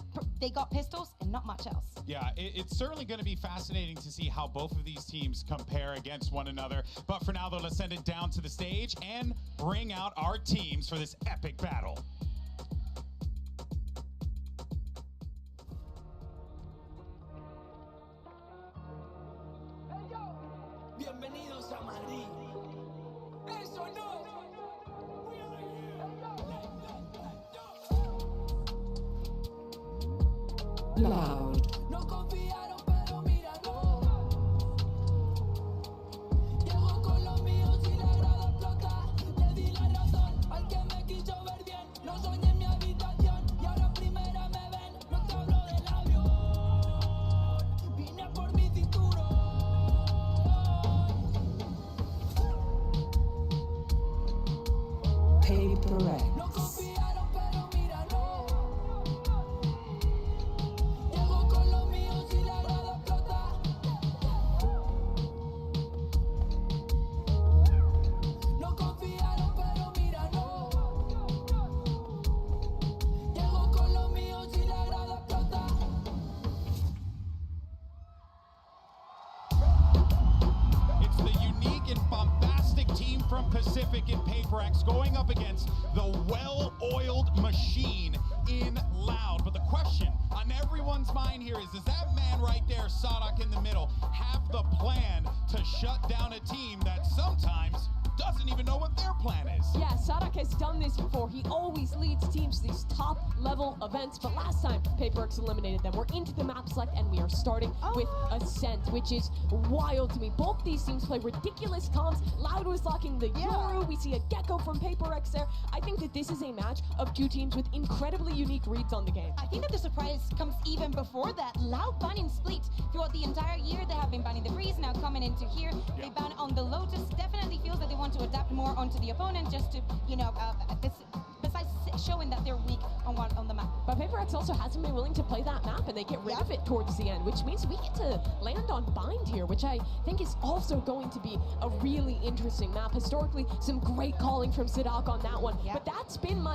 They got pistols and not much else. Yeah, it's certainly going to be fascinating to see how both of these teams compare against one another. But for now, though, let's send it down to the stage and bring out our teams for this epic battle. Bienvenidos a Madrid. Eso no. Loud. No confiaron, pero míralo. Llego con los míos y la grada explota. Le di la razón al que me quiso ver bien. Lo soñé en mi habitación y ahora en primera me ven. No te hablo del avión. Vine por mi cinturón. Paper X. From Pacific in Paper X going up against the well-oiled machine in Loud. But the question on everyone's mind here is, does that man right there, Sadak in the middle, have the plan to shut down a team that sometimes doesn't even know what their plan is? Yeah, Sadak has done this before. He always leads teams to these top-level events, but last time, Paper X eliminated them. We're into the map select, and we are starting with Ascent, which is wild to me. Both these teams play ridiculous comps. Loud was locking the Yoru. We see a Gecko from Paper X there. I think that this is a match of two teams with incredibly unique reads on the game. I think that the surprise comes even before that. Loud banning Split throughout the entire year. They have been banning the Breeze, now coming into here. They ban on the Lotus. Definitely feels that they want to adapt more onto the opponent, just to, you know, besides showing that they're weak on the map. But Paper X also hasn't been willing to play that map, and they get rid of it towards the end, which means we get to land on Bind here, which I think is also going to be a really interesting map. Historically, some great calling from Sadak on that one, but that's been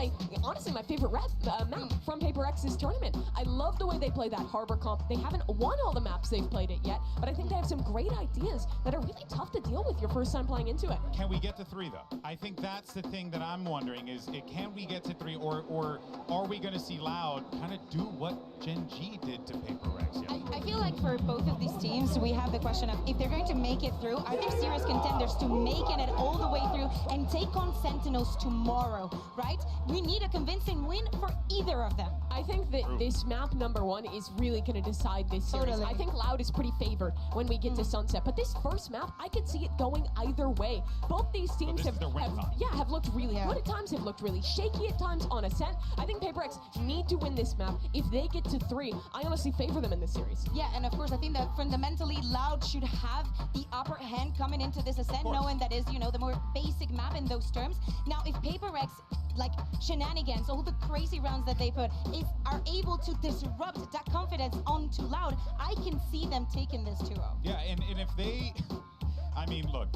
honestly my favorite map from Paper X's tournament. I love the way they play that Harbor comp. They haven't won all the maps they've played it yet, but I think they have some great ideas that are really tough to deal with your first time playing into it. Can we get to 3 though? I think that's the thing that I'm wondering is, can we get to 3, or are we going to see Loud kind of do what GENG did to Paper X? I feel like for both of these teams, we have the question of if they're going to make it through, are they serious contenders to making it all the way through and take on Sentinels tomorrow, right? We need a convincing win for either of them. I think that this map number 1 is really going to decide this series. Totally. I think Loud is pretty favored when we get to Sunset, but this first map, I could see it going either way. Both these teams have looked really good at times, have looked really shaky at times on Ascent. I think Paper X need to win this map. If they get to 3, I honestly favor them in this series. Yeah, and of course, I think that fundamentally Loud should have the upper hand coming into this Ascent, knowing that is, you know, the more basic map in those terms. Now, if Paper X, like shenanigans, all the crazy rounds that they put, are able to disrupt that confidence onto Loud, I can see them taking this 2-0. Yeah, and if they... I mean, look,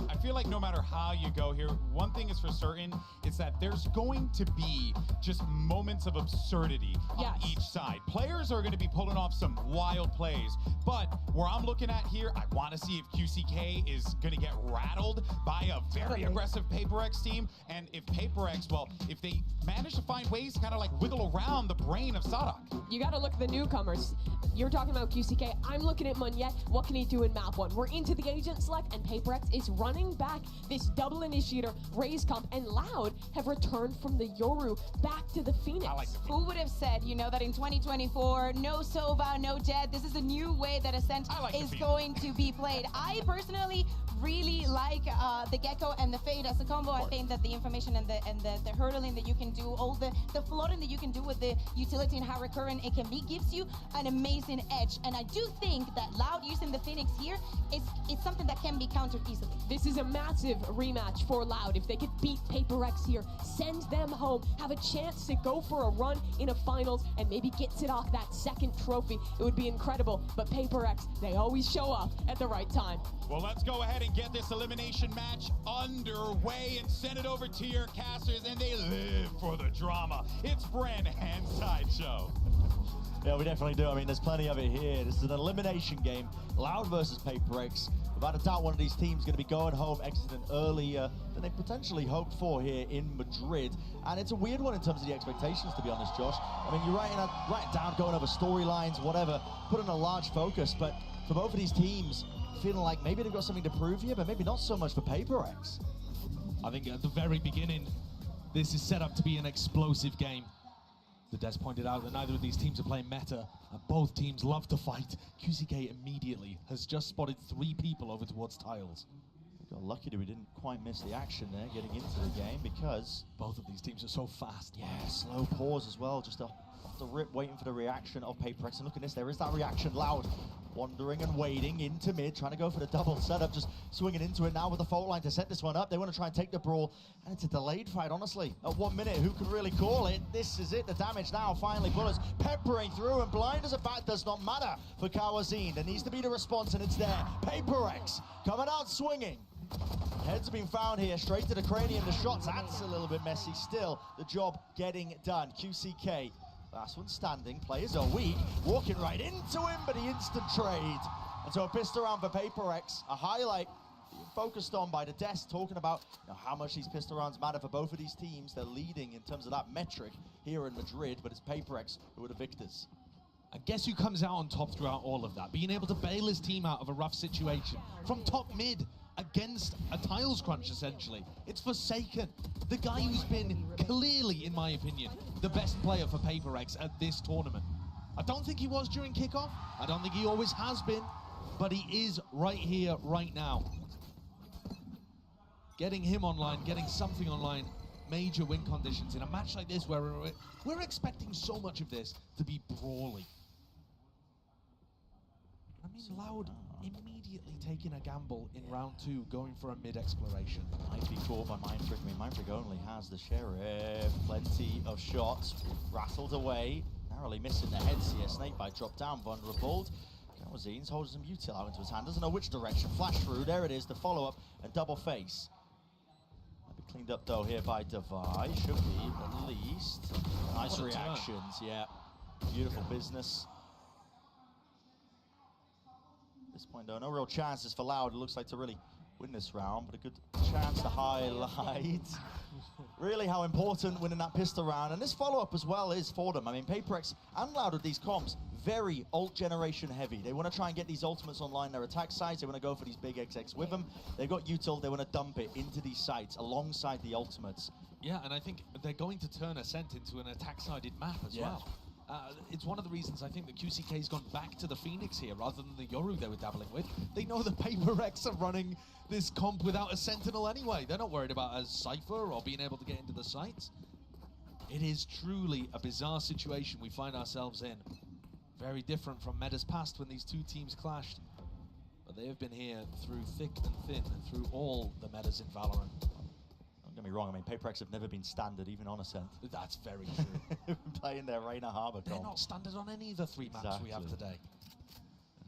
I feel like no matter how you go here, one thing is for certain, is that there's going to be just moments of absurdity on each side. Players are going to be pulling off some wild plays, but where I'm looking at here, I want to see if QCK is going to get rattled by a very aggressive Paper X team, and if Paper X, well, if they manage to find ways to kind of like wiggle around the brain of Sadak. You got to look at the newcomers. You're talking about QCK. I'm looking at Munyet. What can he do in map 1? We're into the agent select, and Paper X is running back this double initiator raise comp, and Loud have returned from the Yoru back to the Phoenix. Who would have said, you know, that in 2024, no Sova, no Jet, this is a new way that Ascent is going to be played. I personally really like the Gecko and the Fade as a combo. I think that the information and the hurdling that you can do, all the flooding that you can do with the utility and how recurrent it can be, gives you an amazing edge. And I do think that Loud using the Phoenix here is something that can be countered easily. This is a massive rematch for Loud. If they could beat Paper X here, send them home, have a chance to go for a run in a finals, and maybe get Sadak that second trophy, it would be incredible. But Paper X, they always show up at the right time. Well, let's go ahead and get this elimination match underway and send it over to your casters, and they live for the drama. It's Bren and Sideshow. Yeah, we definitely do. I mean, there's plenty of it here. This is an elimination game. Loud versus Paper X. Without a doubt, one of these teams is going to be going home, exiting earlier than they potentially hoped for here in Madrid. And it's a weird one in terms of the expectations, to be honest, Josh. I mean, you're writing down, going over storylines, whatever, putting a large focus. But for both of these teams, feeling like maybe they've got something to prove here, but maybe not so much for Paper X. I think at the very beginning, this is set up to be an explosive game. The Des pointed out that neither of these teams are playing meta, and both teams love to fight. QCK immediately has just spotted 3 people over towards tiles. We got lucky that we didn't quite miss the action there getting into the game, because both of these teams are so fast. Yeah, slow pause as well, just off the rip, waiting for the reaction of Paper X. And look at this, there is that reaction. Loud wandering and waiting into mid, trying to go for the double setup, just swinging into it now with the fault line to set this one up. They want to try and take the brawl, and it's a delayed fight, honestly. At 1 minute, who can really call it? This is it, the damage now, finally. Bullets peppering through, and blind as a bat does not matter for Kawazine. There needs to be the response, and it's there. Paper X coming out swinging. Heads have been found here, straight to the cranium. The shots, that's a little bit messy. Still, the job getting done. QCK. Last one standing, players are weak, walking right into him, but he instant trade. And so a pistol round for Paper X, a highlight being focused on by the desk, talking about how much these pistol rounds matter for both of these teams. They're leading in terms of that metric here in Madrid, but it's Paper X who are the victors. I guess who comes out on top throughout all of that, being able to bail his team out of a rough situation from top mid against a tiles crunch, essentially. It's Forsaken, the guy who's been clearly, in my opinion, the best player for Paper X at this tournament. I don't think he was during kickoff. I don't think he always has been, but he is right here, right now. Getting him online, getting something online, major win conditions in a match like this where we're expecting so much of this to be brawly. I mean, Loud immediately taking a gamble in round 2, going for a mid-exploration. Might be caught by Mindfreak. I mean, Mindfreak only has the Sheriff. Plenty of shots. Rattled away. Narrowly missing the heads here. Snakebite dropped down, vulnerable. Kawazine's holding some util out into his hand. Doesn't know which direction. Flash through. There it is. The follow-up and double face. Might be cleaned up, though, here by Devi. Should be, at least. Nice reactions, yeah. Beautiful business. At this point, though, no real chances for Loud. It looks like to really win this round, but a good chance to highlight really how important winning that pistol round. And this follow-up as well is for them. I mean, Paper X and Loud with these comps, very ult generation heavy. They want to try and get these ultimates online, their attack sites. They want to go for these big XX with them. They've got util, they want to dump it into these sites alongside the ultimates. Yeah, and I think they're going to turn Ascent into an attack-sided map as well. It's one of the reasons I think that QCK's gone back to the Phoenix here rather than the Yoru they were dabbling with. They know the Paper X are running this comp without a Sentinel anyway. They're not worried about a Cypher or being able to get into the sites. It is truly a bizarre situation we find ourselves in. Very different from Meta's past when these two teams clashed. But they have been here through thick and thin, through all the metas in Valorant. Don't get me wrong, I mean, Paper X have never been standard, even on Ascent. That's very true. Playing their Reina Harbor comp. They're not standard on any of the 3 maps we have today.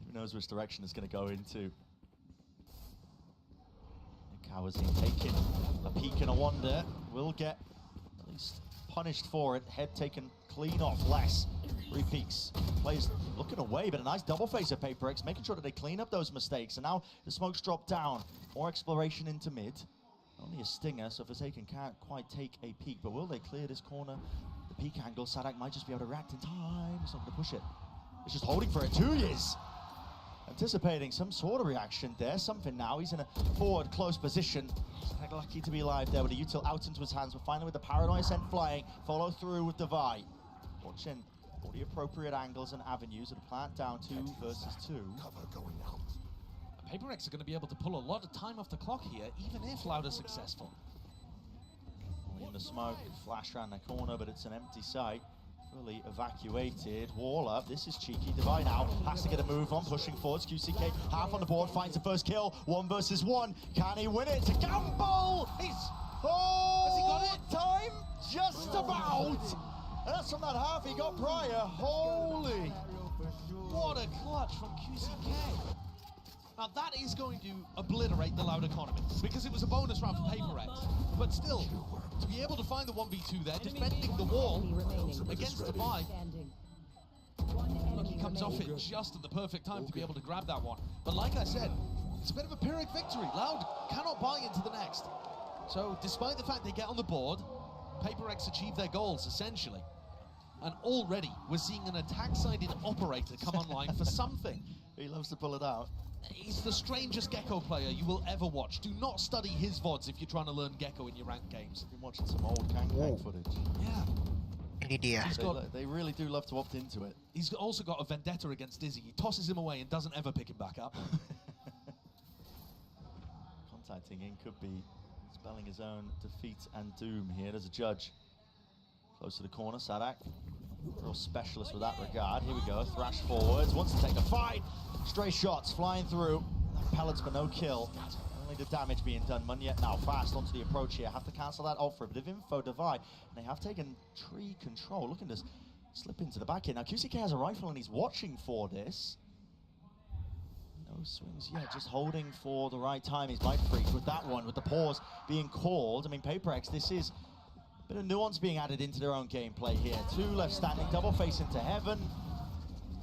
Who knows which direction it's going to go into. Kawazine taking a peek and a wonder. Will get at least punished for it. Head taken clean off. Less. 3 peeks. Plays looking away, but a nice double face of Paper X, making sure that they clean up those mistakes. And now the smoke's dropped down. More exploration into mid. Only a stinger, so Forsaken can't quite take a peek, but will they clear this corner? The peek angle, Sadak might just be able to react in time. It's not going to push it. It's just holding for it. 2 years. Anticipating some sort of reaction there. Something now. He's in a forward close position. Sadak lucky to be alive there with the util out into his hands, but finally with the Paranoid Ascent flying. Follow through with Devi. Watching all the appropriate angles and avenues of the plant down 2 versus 2. Cover going out. Paper X are going to be able to pull a lot of time off the clock here, even if Loud is successful. In the smoke, flash around the corner, but it's an empty site. Fully evacuated. Wall up. This is cheeky. Devi now has to get a move on, pushing forwards. QCK half on the board, finds the first kill. 1 versus 1. Can he win it? It's a gamble! Has he got it? Time just about! And that's from that half he got prior. Holy! What a clutch from QCK. Now that is going to obliterate the Loud economy, because it was a bonus round for Paper X. But still, to be able to find the 1v2 there, defending the wall against the Devi. Look, he comes off it just at the perfect time to be able to grab that one. But like I said, it's a bit of a Pyrrhic victory. Loud cannot buy into the next. So despite the fact they get on the board, Paper X achieve their goals, essentially. And already, we're seeing an attack-sided operator come online for something. He loves to pull it out. He's the strangest Gecko player you will ever watch. Do not study his VODs if you're trying to learn Gecko in your ranked games. I've been watching some old Kang footage. Yeah. They really do love to opt into it. He's also got a vendetta against Izzy. He tosses him away and doesn't ever pick him back up. Contacting in could be spelling his own defeat and doom here. There's a judge. Close to the corner, Sadak. Real specialist with that regard. Here we go, thrash forwards, wants to take the fight. Stray shots flying through. Pellets for no kill. Only the damage being done. Munyet now fast onto the approach here. Have to cancel that ult for a bit of info divide. And they have taken tree control. Looking to slip into the back here. Now QCK has a rifle and he's watching for this. No swings yet, just holding for the right time. He's might freak with that one, with the pause being called. I mean, PaperX, this is a bit of nuance being added into their own gameplay here. Two left standing, double face into heaven.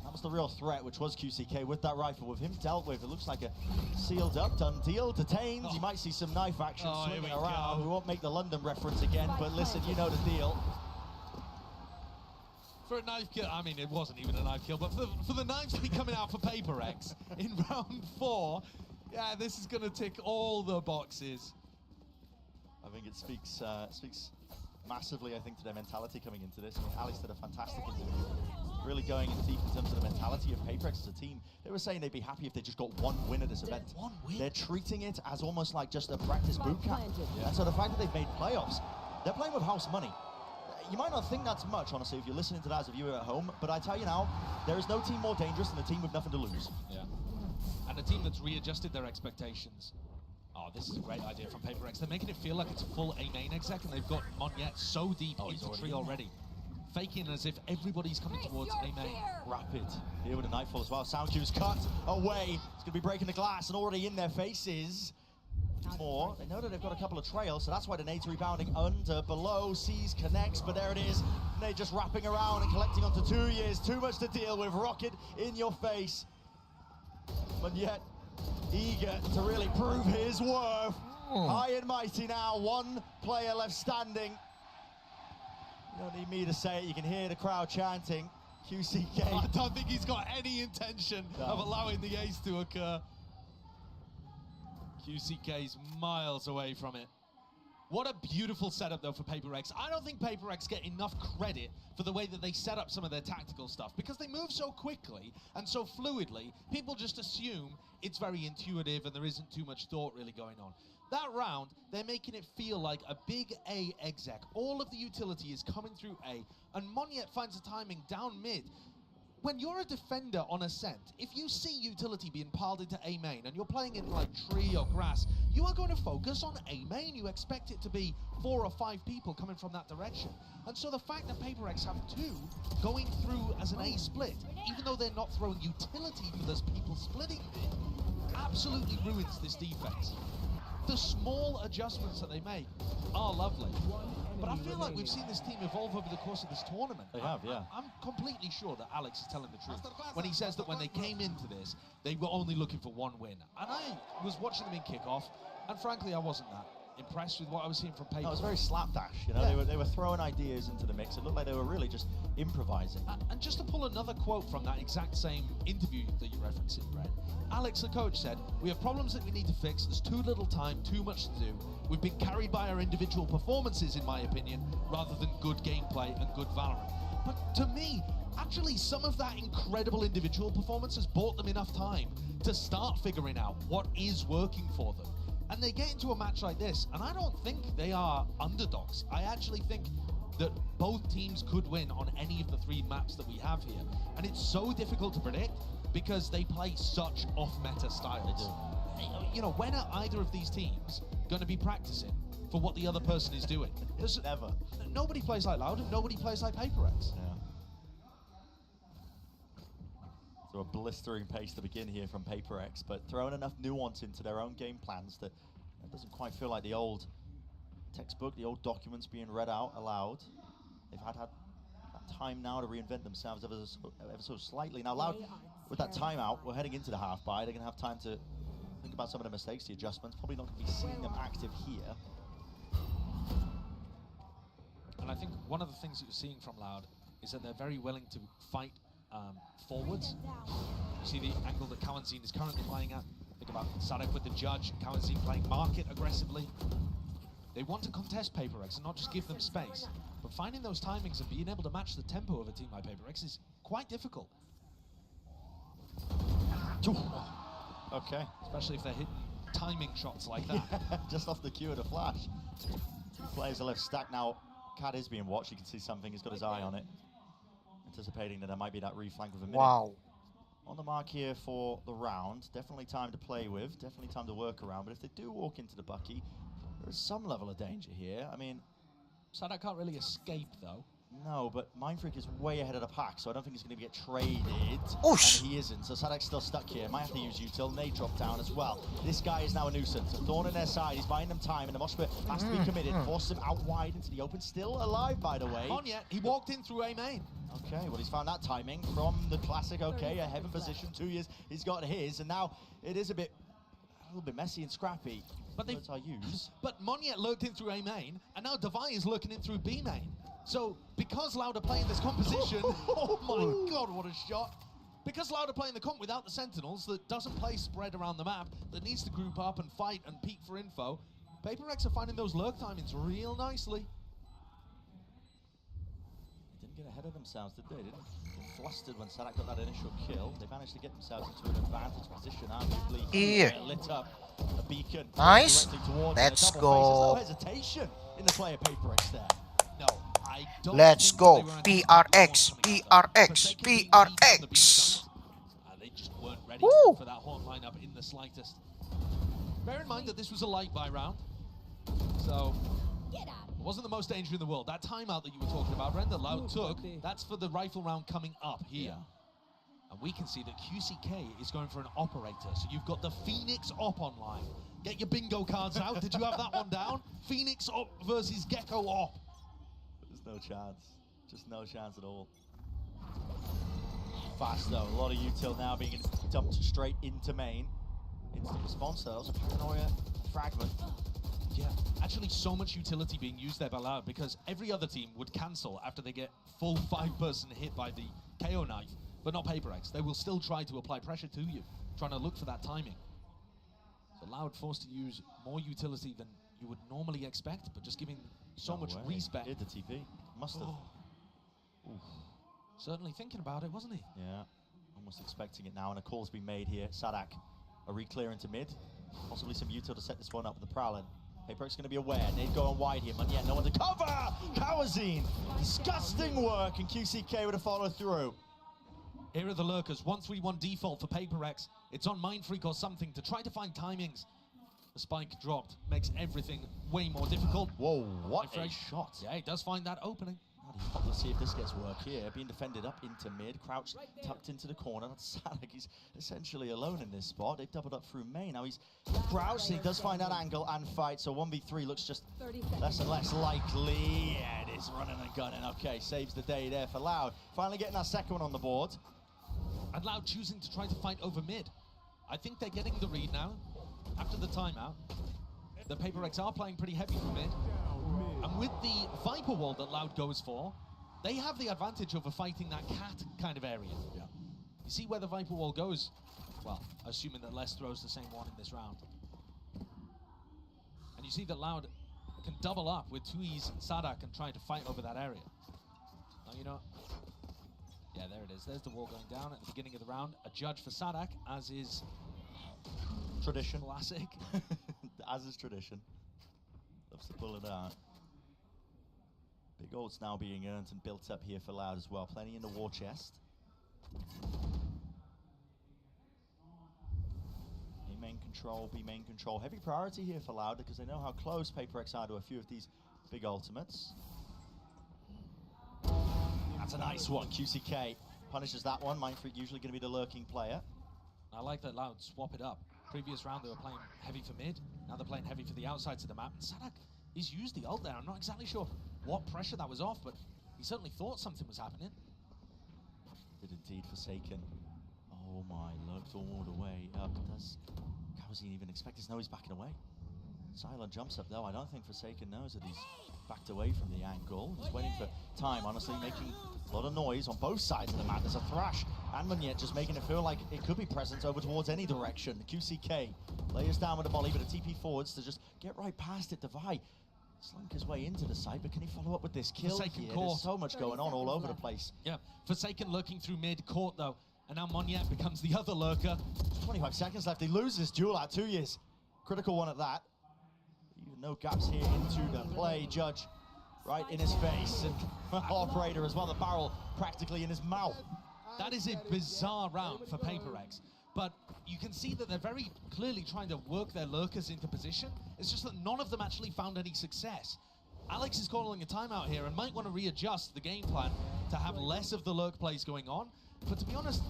That was the real threat, which was QCK with that rifle. With him dealt with, it looks like a sealed up, done deal, detained. You might see some knife action swinging around. We won't make the London reference again, but listen, you know the deal. For a knife kill, I mean, it wasn't even a knife kill, but for the knives to be coming out for PaperX in round 4, yeah, this is going to tick all the boxes. I think it speaks massively, I think, to their mentality coming into this. I mean, Alex did a fantastic interview, really going in deep in terms of the mentality of PaperX as a team. They were saying they'd be happy if they just got one win at this event. One win? They're treating it as almost like just a practice boot camp. Yeah. And so the fact that they've made playoffs, they're playing with house money. You might not think that's much, honestly, if you're listening to that as a viewer at home, but I tell you now, there is no team more dangerous than a team with nothing to lose. Yeah. And a team that's readjusted their expectations. Oh, this is a great idea from PaperX. They're making it feel like it's a full A main exec, and they've got Munyet so deep into tree already. Faking as if everybody's coming towards A main. Rapid. Here with a nightfall as well. Sound cue's cut away. It's going to be breaking the glass, and already in their faces. More. They know that they've got a couple of trails, so that's why the nade's rebounding under, below, sees, connects, but there it is. Nade just wrapping around and collecting onto 2 years. Too much to deal with. Rocket in your face. But yet, eager to really prove his worth. High and mighty now, one player left standing. You don't need me to say it, you can hear the crowd chanting. QCK. I don't think he's got any intention of allowing the ace to occur. QCK's miles away from it. What a beautiful setup, though, for PaperX. I don't think PaperX get enough credit for the way that they set up some of their tactical stuff, because they move so quickly and so fluidly, people just assume it's very intuitive and there isn't too much thought really going on. That round, they're making it feel like a big A exec. All of the utility is coming through A, and Munyet finds the timing down mid. When you're a defender on Ascent, if you see utility being piled into A main and you're playing in like tree or grass, you are going to focus on A main. You expect it to be 4 or 5 people coming from that direction. And so the fact that PaperX have 2 going through as an A split, even though they're not throwing utility for those people splitting it, absolutely ruins this defense. The small adjustments that they make are lovely. But I feel like we've seen this team evolve over the course of this tournament. They have, yeah. I'm completely sure that Alex is telling the truth when he says that when they came into this, they were only looking for one win. And I was watching them in kickoff, and frankly, I wasn't that impressed with what I was seeing from PaperX. No, it was very slapdash, you know, Yeah. they were throwing ideas into the mix. It looked like they were really just improvising. And just to pull another quote from that exact same interview that you referenced, Brett, Alex, the coach, said, "We have problems that we need to fix. There's too little time, too much to do. We've been carried by our individual performances, in my opinion, rather than good gameplay and good Valorant." But to me, actually, some of that incredible individual performance has bought them enough time to start figuring out what is working for them. And they get into a match like this, and I don't think they are underdogs. I actually think that both teams could win on any of the 3 maps that we have here. And it's so difficult to predict because they play such off-meta styles. You know, when are either of these teams going to be practicing for what the other person is doing? Never. Nobody plays like Loud and nobody plays like PaperX. Yeah. So a blistering pace to begin here from PaperX, but throwing enough nuance into their own game plans that it doesn't quite feel like the old textbook, the old documents being read out aloud. They've had that time now to reinvent themselves ever so slightly. Now, Loud, with that timeout, we're heading into the half bye. They're going to have time to think about some of the mistakes, the adjustments. Probably not going to be seeing them active here. And I think one of the things that you're seeing from Loud is that they're very willing to fight forwards. You see the angle that Kalian is currently playing at. Think about Sadek with the judge, Kalian playing market aggressively. They want to contest PaperX and not just give them space. But finding those timings and being able to match the tempo of a team like PaperX is quite difficult. Okay. Especially if they're hitting timing shots like that. Yeah, just off the cue of the flash. 2 players are left stacked now. Cat is being watched. You can see something. He's got his eye on it. anticipating that there might be that reflank with a minute. Wow. On the mark here for the round. Definitely time to play with, definitely time to work around. But if they do walk into the Bagi, there is some level of danger here. I mean, Sadak can't really escape, though. no, but Mindfreak is way ahead of the pack, so I don't think he's going to get traded. Oosh. And he isn't, so Sadak's still stuck here. Might have to use util. Nade drop down as well. This guy is now a nuisance. A thorn in their side. He's buying them time, and the Moshpit has to be committed. Forces him out wide into the open. Still alive, by the way. On yet, he walked in through A main. Okay, well, he's found that timing from the classic, okay, a heaven position, 2 years. He's got his, and now it is a little bit messy and scrappy. But Words I use. But Monyet lurked in through A main, and now Davai is lurking in through B main. So, because Loud are playing this composition, oh my god, what a shot. Because Loud are playing the comp without the Sentinels, that doesn't play spread around the map, that needs to group up and fight and peek for info, PaperX are finding those lurk timings real nicely. They didn't get ahead of themselves, did they? They didn't get flustered when Sadak got that initial kill. They managed to get themselves into an advantage position, arguably. Here. Lit up a beacon. Nice. Directly towards Let's it. A double go. face. There's no hesitation in the player PaperX there. No, I don't Let's think go. they were PRX, PRX, PRX. They just weren't ready Woo. for that Horn lineup in the slightest. Bear in mind that this was a light buy round, so it wasn't the most danger in the world. That timeout that you were talking about, Ren, that Loud took, that's for the rifle round coming up here. And we can see that QCK is going for an operator. So you've got the Phoenix op online. Get your bingo cards out. Did you have that one down? Phoenix op versus Gecko op. There's no chance. Just no chance at all. Fast though. A lot of util now being dumped straight into main. Instant response though. That was a paranoia fragment. Yeah, actually so much utility being used there by Loud because every other team would cancel after they get full 5-person hit by the KO knife, but not PaperX. They will still try to apply pressure to you, trying to look for that timing. So Loud forced to use more utility than you would normally expect, but just giving so much respect. Hit the TP. Must have. Certainly thinking about it, wasn't he? Yeah, almost expecting it now, and a call's been made here. Sadak, a re-clear into mid. Possibly some util to set this one up with the Prowler. PaperX going to be aware. Nade going wide here, but yet no one to cover! Kawazine! Disgusting work, and QCK would have followed through. Here are the lurkers. 1-3-1 default for PaperX. It's on Mindfreak or something to try to find timings. The spike dropped. Makes everything way more difficult. Whoa, what a shot. Yeah, he does find that opening. Let's see if this gets work here. Being defended up into mid. Crouch tucked into the corner. That's Sadak. He's essentially alone in this spot. They've doubled up through main. Now he's crouched. He does find that angle and fight. So 1v3 looks just less and less likely. Yeah, it is running and gunning. Okay, saves the day there for Loud. Finally getting that second one on the board. And Loud choosing to try to fight over mid. I think they're getting the read now. After the timeout, the PaperX are playing pretty heavy from mid. And with the Viper wall that Loud goes for, they have the advantage over fighting that cat kind of area. Yeah. You see where the Viper wall goes? Well, assuming that Les throws the same one in this round. And you see that Loud can double up with Tui's and Sadak and try to fight over that area. Now, you know, yeah, there it is. There's the wall going down at the beginning of the round. A judge for Sadak, as is tradition. Classic. As is tradition. Loves to pull it out. Big ults now being earned and built up here for Loud as well. Plenty in the war chest. A main control, B main control. Heavy priority here for Loud because they know how close PaperX are to a few of these big ultimates. That's a nice one. QCK punishes that one. Mindfreak usually going to be the lurking player. I like that Loud swap it up. Previous round they were playing heavy for mid. Now they're playing heavy for the outsides of the map. And Sadak, he's used the ult there. I'm not exactly sure what pressure that was off, but he certainly thought something was happening. Did indeed Forsaken. Oh my, lurked all the way up. Does Kawazine even expect this? No, he's backing away. Silent jumps up though. I don't think Forsaken knows that he's backed away from the angle. He's waiting for time, honestly, making a lot of noise on both sides of the map. There's a Thrash and Monyet just making it feel like it could be presence over towards any direction. QCK layers down with a volley, but a TP forwards to just get right past it. Devi slunk his way into the site, but can he follow up with this kill here? There's so much going on all over the place. Yeah, Forsaken lurking through mid, caught though, and now Monyet becomes the other lurker. 25 seconds left. He loses this duel at 2 years. Critical one at that. Even no gaps here into the play. Judge right in his face, and Operator as well, the barrel practically in his mouth. That is a bizarre round for PaperX, but you can see that they're very clearly trying to work their lurkers into position. It's just that none of them actually found any success. Alex is calling a timeout here and might want to readjust the game plan to have less of the lurk plays going on. But to be honest,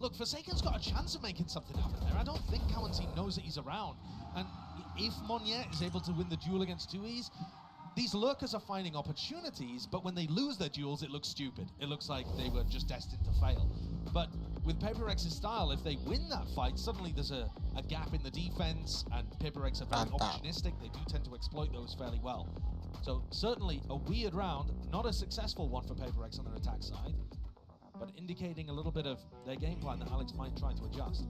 look, Forsaken's got a chance of making something happen there. I don't think Kalian knows that he's around. And if Monyet is able to win the duel against 2Es, these lurkers are finding opportunities, but when they lose their duels, it looks stupid. It looks like they were just destined to fail. But with PaperX's style, if they win that fight, suddenly there's a gap in the defense, and PaperX are very opportunistic. They do tend to exploit those fairly well. So certainly a weird round, not a successful one for PaperX on their attack side, but indicating a little bit of their game plan that Alex might try to adjust.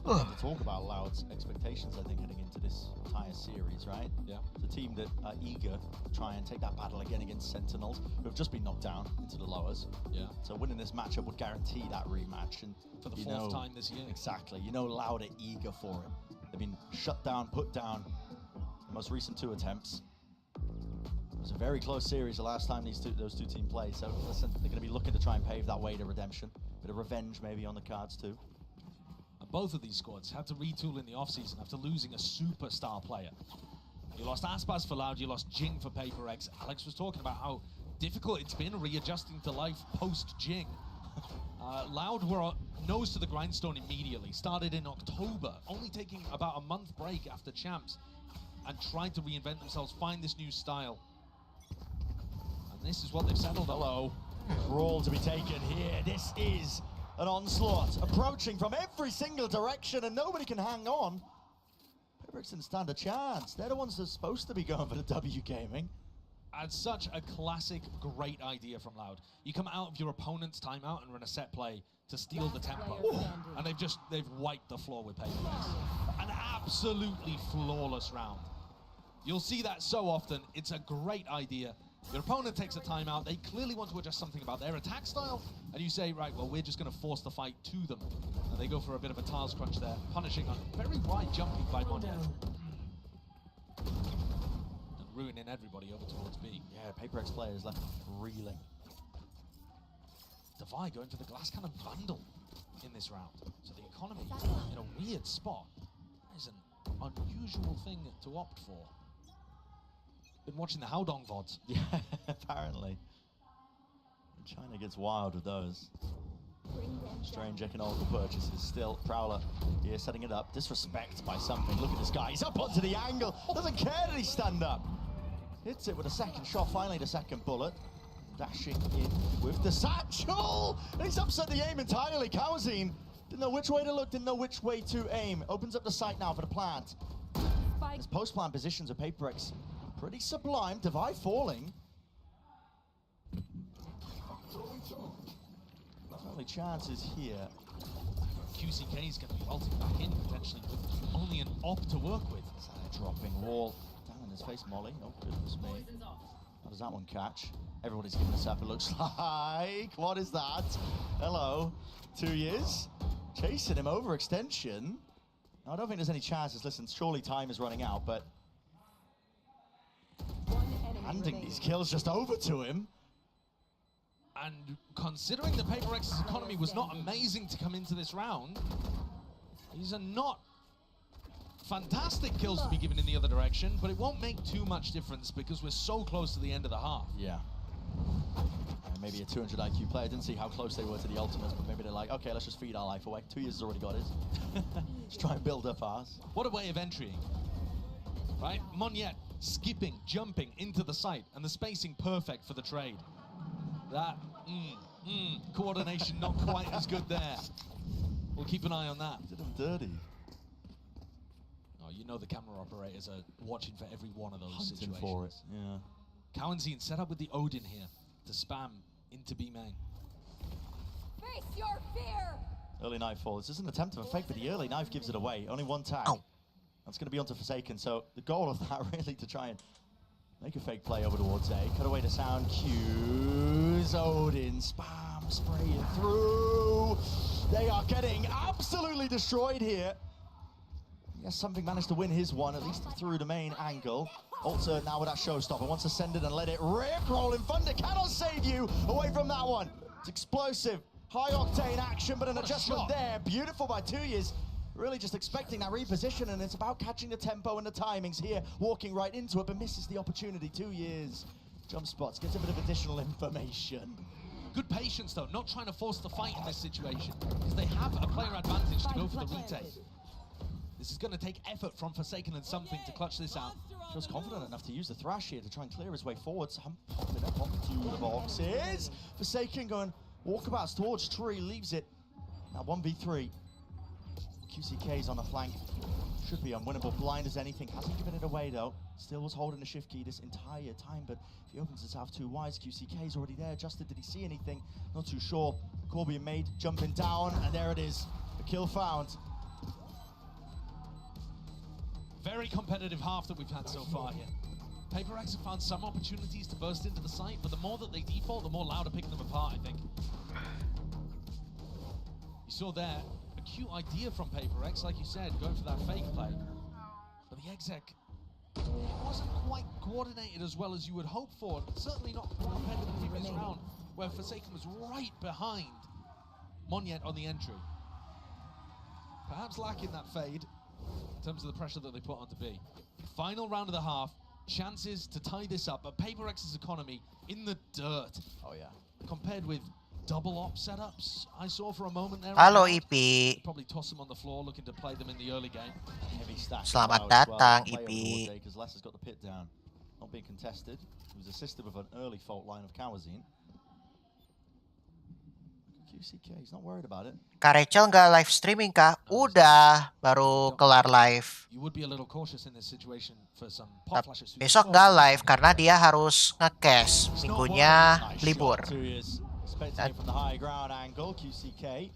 To talk about Loud's expectations, I think, heading into this entire series, right? Yeah. The team that are eager to try and take that battle again against Sentinels, who have just been knocked down into the lowers. Yeah. So winning this matchup would guarantee that rematch. And for the fourth time this year. Exactly. You know Loud are eager for it. They've been shut down, put down the most recent 2 attempts. It was a very close series the last time those two teams played. So listen, they're going to be looking to try and pave that way to redemption. Bit of revenge maybe on the cards too. And both of these squads had to retool in the offseason after losing a superstar player. You lost Aspas for Loud, you lost Jing for PaperX. Alex was talking about how difficult it's been readjusting to life post-Jing. Loud were nose to the grindstone immediately. Started in October, only taking about a month break after Champs, and tried to reinvent themselves, find this new style. And this is what they've settled on. Hello. Brawl to be taken here. This is an onslaught approaching from every single direction, and nobody can hang on. PaperX didn't stand a chance. They're the ones that are supposed to be going for the W gaming. And such a classic, great idea from Loud. You come out of your opponent's timeout and run a set play to steal the tempo. And they've wiped the floor with PaperX. An absolutely flawless round. You'll see that so often. It's a great idea. Your opponent takes a timeout. They clearly want to adjust something about their attack style. And you say, right, well, we're just going to force the fight to them. And they go for a bit of a tiles crunch there, punishing on very wide jumping by Monyet. And ruining everybody over towards B. Yeah, PaperX players left reeling. Devi going for the glass cannon bundle in this round. So the economy in a weird spot. That is an unusual thing to opt for. Been watching the Howdong VODs. Yeah, apparently. China gets wild with those. Strange economical purchases. Still, Prowler here setting it up. Disrespect by something. Look at this guy. He's up onto the angle. Doesn't care that he stand up. Hits it with a second shot. Finally, the second bullet. Dashing in with the satchel. And he's upset the aim entirely. Kalian didn't know which way to look, didn't know which way to aim. Opens up the sight now for the plant. His post-plant positions of PaperX pretty sublime. Devi falling. Only chances here. QCK is going to be ulting back in potentially with only an op to work with. Dropping wall down in his face, Molly. Oh goodness me. How does that one catch? Everybody's giving us up, it looks like. What is that? Hello. 2 years. Chasing him over extension. No, I don't think there's any chances. Listen, surely time is running out, but handing these kills just over to him. And considering the PaperX's economy was not amazing to come into this round, these are not fantastic kills to be given in the other direction, but it won't make too much difference because we're so close to the end of the half. Yeah. Maybe a 200 IQ player didn't see how close they were to the ultimates, but maybe they're like, okay, let's just feed our life away. 2 years has already got his. Let's try and build up ours. What a way of entering, right? Monyet skipping, jumping into the site, and the spacing perfect for the trade. That, coordination not quite as good there. We'll keep an eye on that. Did him dirty. Oh, you know the camera operators are watching for every one of those Hunting situations. for it, yeah. Kalian set up with the Odin here to spam into B main. Face your fear! Early knife fall. This is an attempt of a fake, but the early knife gives it away. Only one tag. That's going to be onto Forsaken. So the goal of that really to try and make a fake play over towards A. Cut away to sound cues. Odin spam spraying through. They are getting absolutely destroyed here. Yes, something managed to win his one, at least through the main angle. Ulta now with that showstopper, wants to send it and let it rip. Rolling Thunder cannot save you away from that one. It's explosive, high octane action, but an adjustment there. Beautiful by 2 years. Really just expecting that reposition, and it's about catching the tempo and the timings here, walking right into it, but misses the opportunity. 2 years. Jump spots, gets a bit of additional information. Good patience, though, not trying to force the fight in this situation, because they have a player advantage to go for the retake. This is going to take effort from Forsaken and something to clutch this out. Feels confident enough to use the Thrash here to try and clear his way forward. So I'm popping up onto the boxes. Forsaken going walkabouts towards Tree, leaves it. Now 1v3. QCK's on the flank. Should be unwinnable. Blind as anything. Hasn't given it away though. Still was holding the shift key this entire time, but if he opens himself too wide, QCK's already there. Justin, did he see anything? Not too sure. Corby and Made jumping down, and there it is. The kill found. Very competitive half that we've had so far here. PaperX have found some opportunities to burst into the site, but the more that they default, the more Loud are picking them apart, I think. You saw there a cute idea from PaperX, like you said, going for that fake play. But the exec wasn't quite coordinated as well as you would hope for. Certainly not competitive in this round, where Forsaken was right behind Monyet on the entry. Perhaps lacking that fade in terms of the pressure that they put onto B. Final round of the half, chances to tie this up, but PaperX's economy in the dirt. Oh yeah. Compared with double op setups, I saw for a moment there. Halo IP. Probably toss them on the floor, looking to play them in the early game. Heavy stack. Selamat datang IP. Because Les has got the pit down, not being contested. He was assisted with an early fault line of Kawazine. QCK, he's not worried about it. Kak Rachel nggak live streaming kah? Udah, baru kelar live. You would be a little cautious in this situation for some pop flashes. Besok nggak live karena dia harus nge-cash. Minggunya libur. From the high ground angle, QCK.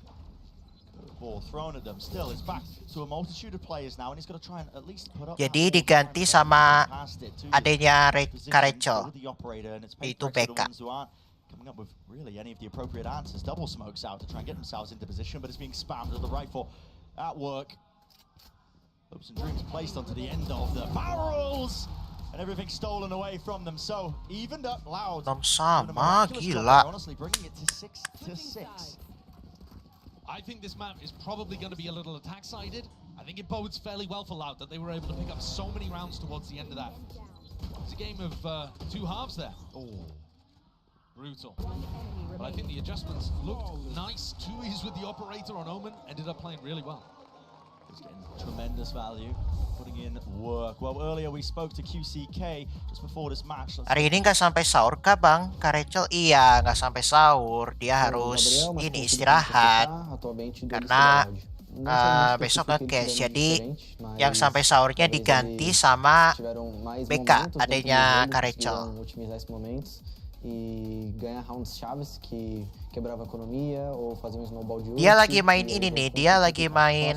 Ball thrown at them. Still, it's back to a multitude of players now, and he's got to try and at least put up. Jadi diganti sama adanya Kak Rachel. Itu BK. Coming up with really any of the appropriate answers. Double smokes out to try and get themselves into position, but it's being spammed at the rifle at work. Hopes and dreams placed onto the end of the barrels, and everything stolen away from them. So evened up. Loud. Sama, gila. Honestly, bringing it to 6-6. I think this map is probably going to be a little attack-sided. I think it bodes fairly well for Loud that they were able to pick up so many rounds towards the end of that. It's a game of two halves there. Oh. Brutal. But I think the adjustments looked nice. 2Es with the operator on Omen ended up playing really well. He's getting tremendous value, putting in work. Well, earlier we spoke to QCK just before this match. Hari ini nggak sampai sahur kah Bang? Kak Rachel iya nggak sampai sahur. Dia harus ini istirahat karena besok nge-cash. Jadi yang sampai sahurnya diganti sama BK adanya Kak Rachel. E ganhar rounds chaves que quebrava a economia ou fazer snowball de 8. Dia lagi main ini nih, dia lagi main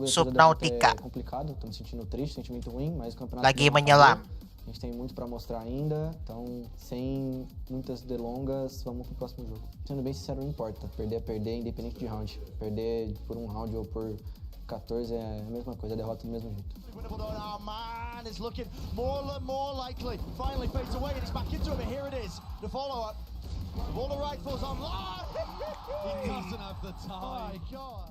Subnautica. Complicado, tô me sentindo triste, sentimento ruim, mas o campeonato lagi menyelam. A gente tem muito para mostrar ainda, então sem muitas delongas, vamos pro próximo jogo. Sendo bem sincero, não importa, perder é perder, independente de round. Perder por um round ou por 14 é a mesma coisa, derrota do mesmo jeito. Oh man, it's looking more likely. Finally fades away and it's back into it, but here it is. The follow-up. All the rifles online. He doesn't have the time. Oh my God.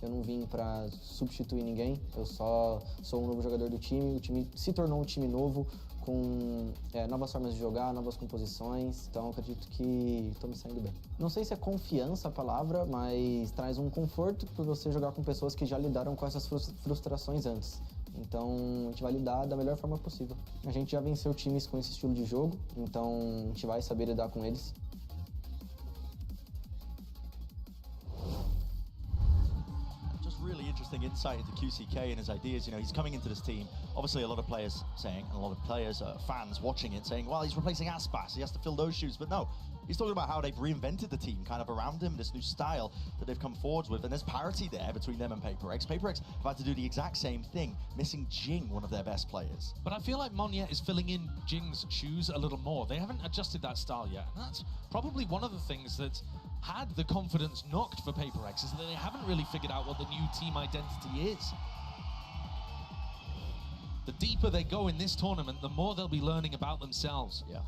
Eu não vim pra substituir ninguém, eu só sou um novo jogador do time. O time se tornou um time novo, com novas formas de jogar, novas composições, então acredito que estou me saindo bem. Não sei se é confiança a palavra, mas traz um conforto por você jogar com pessoas que já lidaram com essas frustrações antes. Então a gente vai lidar da melhor forma possível. A gente já venceu times com esse estilo de jogo, então a gente vai saber lidar com eles. Really interesting insight into QCK and his ideas. You know, he's coming into this team. Obviously, a lot of players saying, and a lot of players, fans watching it, saying, well, he's replacing Aspas. He has to fill those shoes. But no, he's talking about how they've reinvented the team kind of around him, this new style that they've come forwards with. And there's parity there between them and PaperX. PaperX have had to do the exact same thing, missing Jing, one of their best players. But I feel like Monyet is filling in Jing's shoes a little more. They haven't adjusted that style yet. And that's probably one of the things that's had the confidence knocked for PaperX, is that they haven't really figured out what the new team identity is. The deeper they go in this tournament, the more they'll be learning about themselves. Yeah.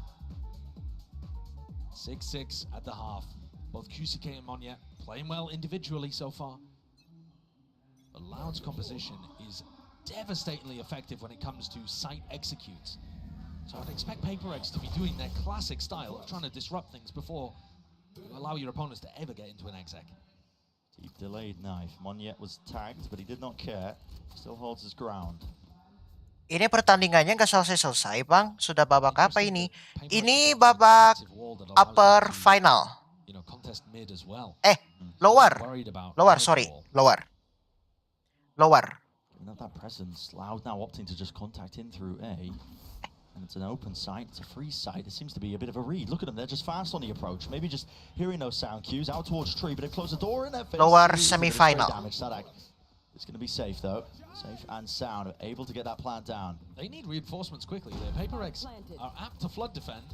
6-6 at the half. Both QCK and Monyet playing well individually so far. But Loud's composition is devastatingly effective when it comes to site executes. So I'd expect PaperX to be doing their classic style of trying to disrupt things before you allow your opponents to ever get into an exec. Deep delayed knife. Monyet was tagged, but he did not care. Still holds his ground. Ini pertandingannya nggak selesai-selesai, Bang. Sudah babak apa ini? Ini babak upper final. Lower. Lower, sorry. Lower. Not that presence. Loud now opting to just contact in through A. And it's an open site, it's a free site. It seems to be a bit of a read. Look at them, they're just fast on the approach. Maybe just hearing those sound cues out towards tree, but it closed the door in their face. Lower semi-final. It's going to be safe though. Safe and sound, able to get that plant down. They need reinforcements quickly there. PaperX are apt to flood defend.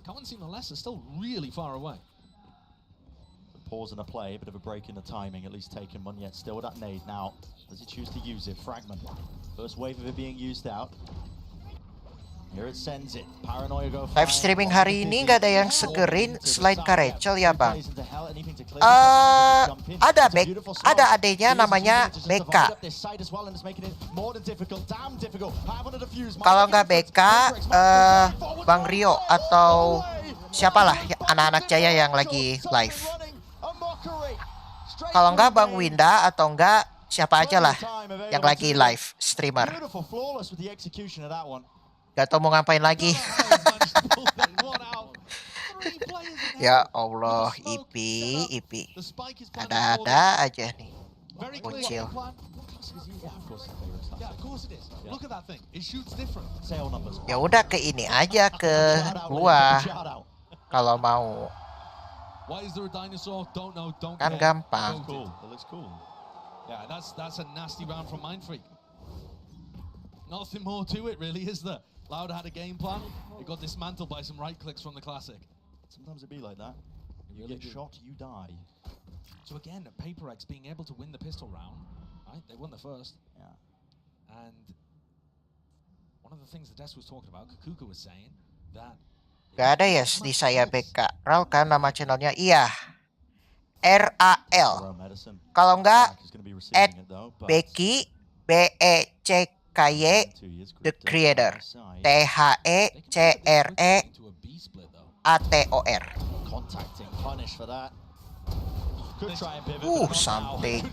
Currency Molest is still really far away. Pause in the play, a bit of a break in the timing, at least taken Monyet still with that nade. Now, does he choose to use it? Fragment. First wave of it being used out. Here it sends it. Paranoia go Live streaming hari ini nggak ada yang segerin selain Karecel ya, Bang. Ada adanya namanya BK. Kalau nggak BK, Bang Rio atau siapalah anak-anak Jaya yang lagi live. Kalau nggak Bang Winda atau nggak siapa aja lah yang lagi live streamer. Gak tau mau ngapain lagi. Ya Allah, Ipi. Ada aja nih. Bocil. Ya udah ke ini aja, ke gua. Kalau mau. Kan gampang. Yeah, that's a nasty round from Mindfreak. Nothing more to it really, is there? Loud had a game plan. It got dismantled by some right clicks from the classic. Sometimes it be like that. You get shot, you die. So again, PaperX being able to win the pistol round, right? They won the first. Yeah. And one of the things that Des was talking about, Kukuka was saying that. Gak ada ya di saya BK. Ral kan nama channelnya? Iya. RAL. Kalau enggak, Bagi BECKY The Creator. THECREATOR. Something.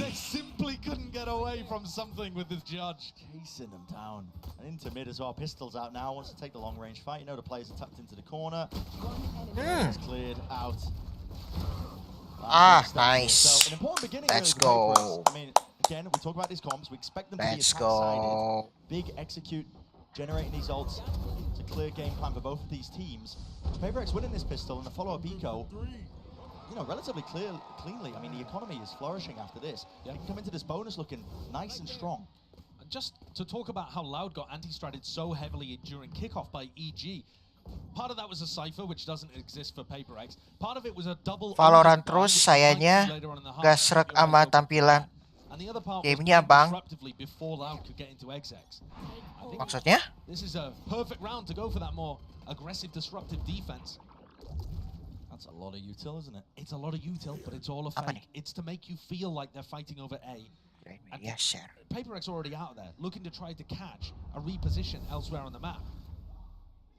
They simply couldn't get away from something with this judge. Chasing them down. And into mid as well. Pistols out now. Wants to take the long range fight. You know the players are tucked into the corner. It's cleared out. Nice. So, an important beginning. Let's go. I mean, again, we talk about these comps. We expect them to be attack-sided. Big execute, generating these ults. It's a clear game plan for both of these teams. PaperX winning this pistol and the follow-up eco. You know, relatively cleanly. I mean, the economy is flourishing after this. You can come into this bonus looking nice and strong. Just to talk about how Loud got anti-stratted so heavily during kickoff by EG. Part of that was a cipher which doesn't exist for PaperX. Part of it was a double Valorant terus sayanya gak serak sama tampilan gamenya, Bang. Maksudnya? This is a perfect round to go for that more aggressive, disruptive defense. That's a lot of util, isn't it? It's a lot of util, but it's all a fake. It's to make you feel like they're fighting over A. Yes, sir. PaperX already out there, looking to try to catch a reposition elsewhere on the map.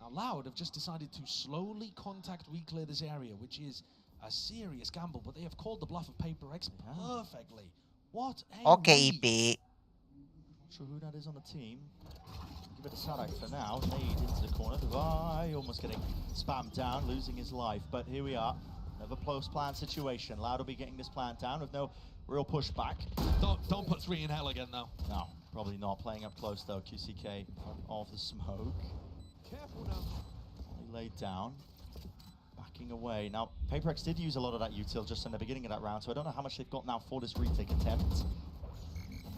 Now, Loud have just decided to slowly contact reclear this area, which is a serious gamble, but they have called the bluff of PaperX perfectly. What a Okay, EP. Not sure who that is on the team. Give it a Sadak for now. Nade into the corner. Bagi almost getting spammed down, losing his life. But here we are. Another post plant situation. Loud will be getting this plant down with no real pushback. Don't put 3 in hell again, though. No, probably not. Playing up close, though. QCK in front of the smoke. Careful now. He laid down. Backing away. Now, PaperX did use a lot of that util just in the beginning of that round, so I don't know how much they've got now for this retake attempt.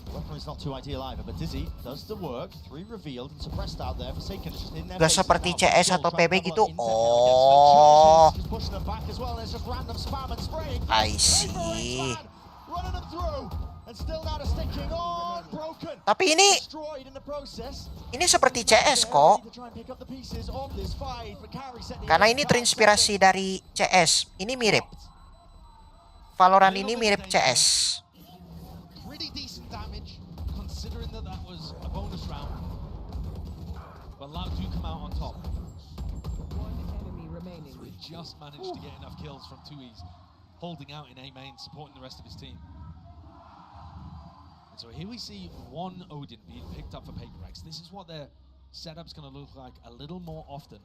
The weapon is not too ideal either, but Dizzy does the work. 3 revealed and suppressed out there. Forsaken is just in their Gak faces seperti now. CS atau PB gitu. Just pushing them back as well, and it's just random spam and spraying. I see. Running them through, and still now sticking on. Tapi ini seperti CS kok. Karena ini terinspirasi dari CS. Ini mirip. Valorant ini mirip CS. Pretty decent damage considering that was a bonus round. But Loud do come out on top. One enemy remaining. So he just managed to get enough kills from 2Es, holding out in A main, supporting the rest of his team. And so here we see one Odin being picked up for PaperX. This is what their setup's going to look like a little more often.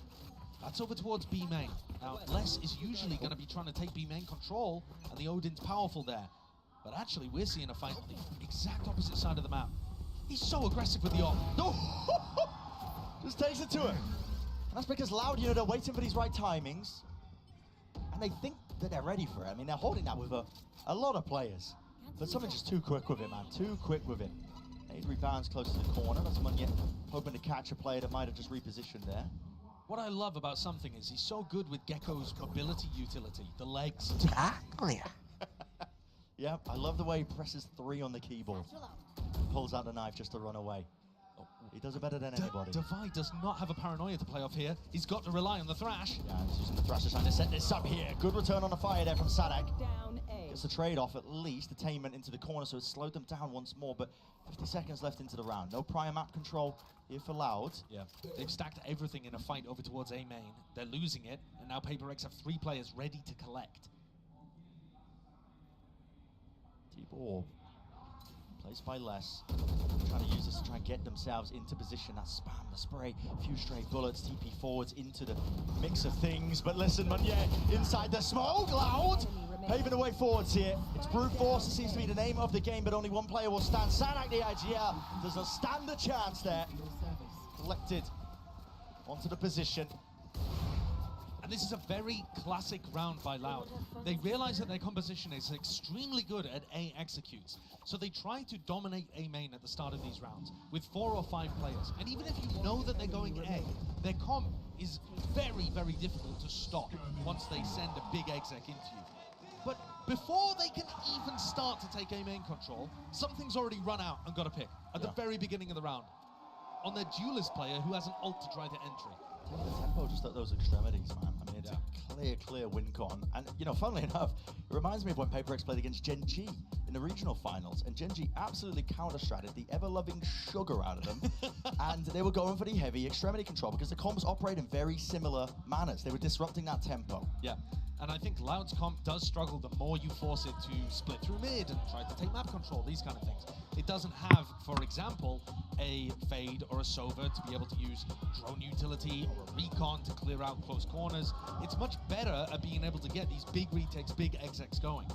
That's over towards B main. Now, Les is usually going to be trying to take B main control, and the Odin's powerful there. But actually, we're seeing a fight on the exact opposite side of the map. He's so aggressive with the op. No! Just takes it to him. And that's because Loud, they're waiting for these right timings. And they think that they're ready for it. I mean, they're holding that with a lot of players. But something just too quick with it, man. Too quick with it. 8 rebounds close to the corner. That's Munye hoping to catch a player that might have just repositioned there. What I love about Something is he's so good with Gecko's mobility utility, the legs. Yeah, I love the way he presses 3 on the keyboard. Pulls out the knife just to run away. He does it better than anybody. Divide does not have a paranoia to play off here. He's got to rely on the Thrash. Yeah, he's using the Thrash to try to set this up here. Good return on the fire there from Sadak. Gets the trade-off at least, attainment into the corner, so it's slowed them down once more, but 50 seconds left into the round. No prior map control here for Loud. Yeah, they've stacked everything in a fight over towards A main. They're losing it, and now PaperX have 3 players ready to collect. T-Ball placed by Les. Trying to use this to try and get themselves into position. That spam, the spray, a few stray bullets, TP forwards into the mix of things. But listen, Munye inside the smoke. Loud paving the way forwards here. It's brute force. It seems to be the name of the game, but only one player will stand. Sanak, the IGL, doesn't stand a chance there. Collected onto the position. And this is a very classic round by Loud. They realize that their composition is extremely good at A executes. So they try to dominate A main at the start of these rounds with 4 or 5 players. And even if you know that they're going A, their comp is very, very difficult to stop once they send a big exec into you. But before they can even start to take A main control, something's already run out and got a pick at the very beginning of the round on their duelist player who has an ult to try to entry. Take the tempo just at those extremities, man. I mean, it's a clear win con. And, funnily enough, it reminds me of when PaperX played against GENG in the regional finals. And GENG absolutely counter-stratted the ever-loving sugar out of them. And they were going for the heavy extremity control because the comps operate in very similar manners. They were disrupting that tempo. Yeah. And I think Loud's comp does struggle the more you force it to split through mid and try to take map control, these kind of things. It doesn't have, for example, a Fade or a Sova to be able to use drone utility or a recon to clear out close corners. It's much better at being able to get these big retakes, big execs going.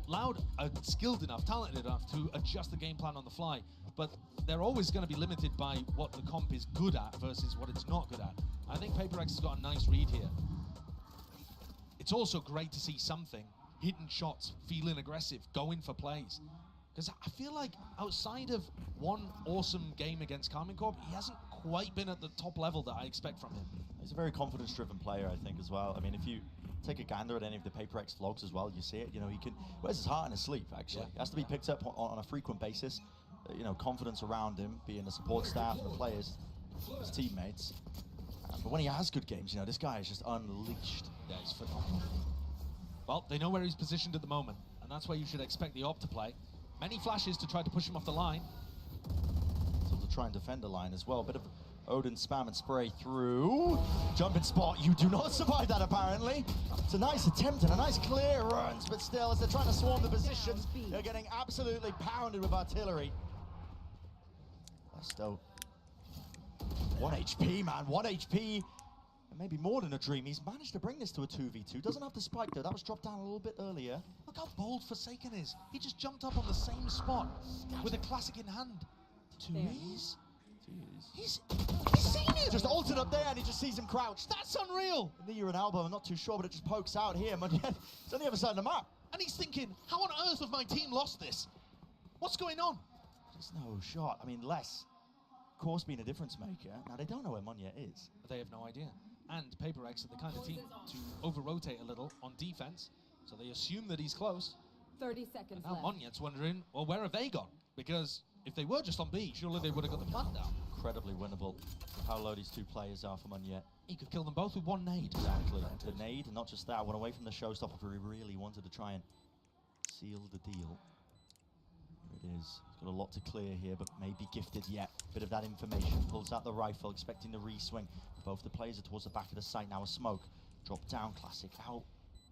Loud are skilled enough, talented enough to adjust the game plan on the fly, but they're always going to be limited by what the comp is good at versus what it's not good at. I think PaperX has got a nice read here. It's also great to see Something hitting shots, feeling aggressive, going for plays. Because I feel like outside of one awesome game against Karmine Corp, he hasn't quite been at the top level that I expect from him. He's a very confidence-driven player, I think, as well. I mean, if you take a gander at any of the PaperX vlogs as well, you see it. He wears his heart on his sleeve, actually. He has to be picked up on a frequent basis. Confidence around him, being the support staff and the players, his teammates. But when he has good games, this guy is just unleashed. Yeah, he's phenomenal. Well, they know where he's positioned at the moment, and that's where you should expect the op to play. Many flashes to try to push him off the line. So to try and defend the line as well. A bit of Odin spam and spray through. Jumping spot, you do not survive that apparently. It's a nice attempt and a nice clear runs, but still as they're trying to swarm the positions, they're getting absolutely pounded with artillery. Still 1 HP, man, 1 HP. And maybe more than a dream. He's managed to bring this to a 2v2. Doesn't have the spike though, that was dropped down a little bit earlier. Look how bold Forsaken is. He just jumped up on the same spot with a classic in hand. 2Es? He's seen it! Just ulted up there and he just sees him crouched. That's unreal! Knee or an elbow, I'm not too sure, but it just pokes out here. But yet, it's on the other side of the map. And he's thinking, how on earth have my team lost this? What's going on? Just no shot. I mean, Les, of course, being a difference maker. Now, they don't know where Munye is. They have no idea. And PaperX are the kind of team to over-rotate a little on defense, so they assume that he's close. 30 seconds and now left. Monye's wondering, well, where have they gone? Because if they were just on B, surely they would have got the plant down. Incredibly winnable with how low these two players are for Munyet. He could kill them both with one nade. Exactly. The nade, and not just that, went away from the showstopper for he really wanted to try and seal the deal. Here it is. He's got a lot to clear here, but maybe gifted yet. Bit of that information. Pulls out the rifle, expecting the re-swing. Both the players are towards the back of the site now. A smoke. Drop down, Classic out.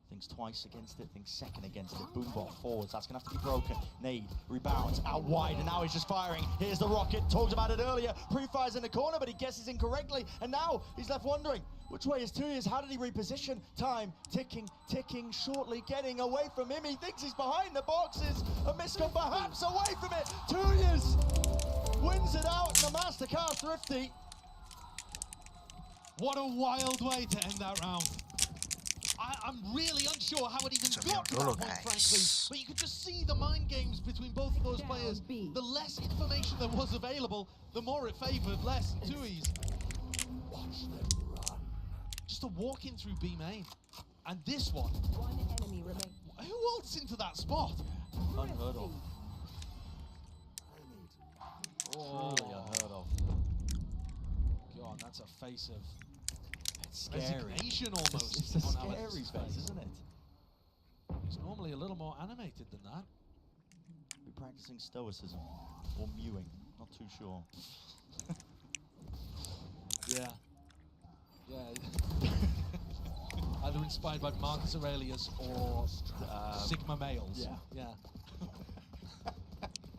Thinks twice against it, thinks second against it. Boombot forwards, that's gonna have to be broken. Nade, rebounds, out wide, and now he's just firing. Here's the rocket, talked about it earlier. Pre-fires in the corner, but he guesses incorrectly. And now he's left wondering, which way is 2 years? How did he reposition? Time, ticking, shortly getting away from him. He thinks he's behind the boxes. A miscom perhaps away from it. 2 years wins it out, and the MasterCard Thrifty. What a wild way to end that round. I'm really unsure how it even got to that point, frankly. But you could just see the mind games between both of those players. The less information there was available, the more it favored Les and Tui's. Watch them run. Just a walk in through B main. And this one. One enemy remains. Who ults into that spot? Unheard of. Truly unheard of. God, that's a face of scary. resignation almost. It's a on scary Alex's face, isn't it? He's normally a little more animated than that. Be practicing stoicism or mewing, not too sure. Yeah. Either inspired by Marcus Aurelius or Sigma males. Yeah.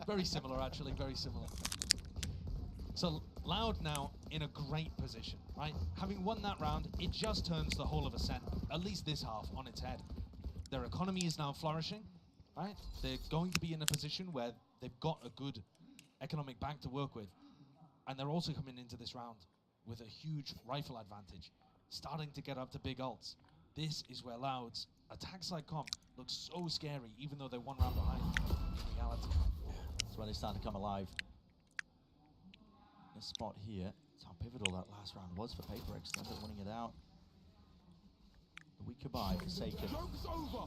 Very similar, actually, very similar. So Loud now in a great position, right? Having won that round, it just turns the whole of Ascent, at least this half, on its head. Their economy is now flourishing, right? They're going to be in a position where they've got a good economic bank to work with. And they're also coming into this round with a huge rifle advantage, starting to get up to big ults. This is where Loud's attack side comp looks so scary, even though they're one round behind in reality. That's when they start to come alive. This spot here, that's how pivotal that last round was for PaperX. They ended up winning it out. The weaker buy, Forsaken. How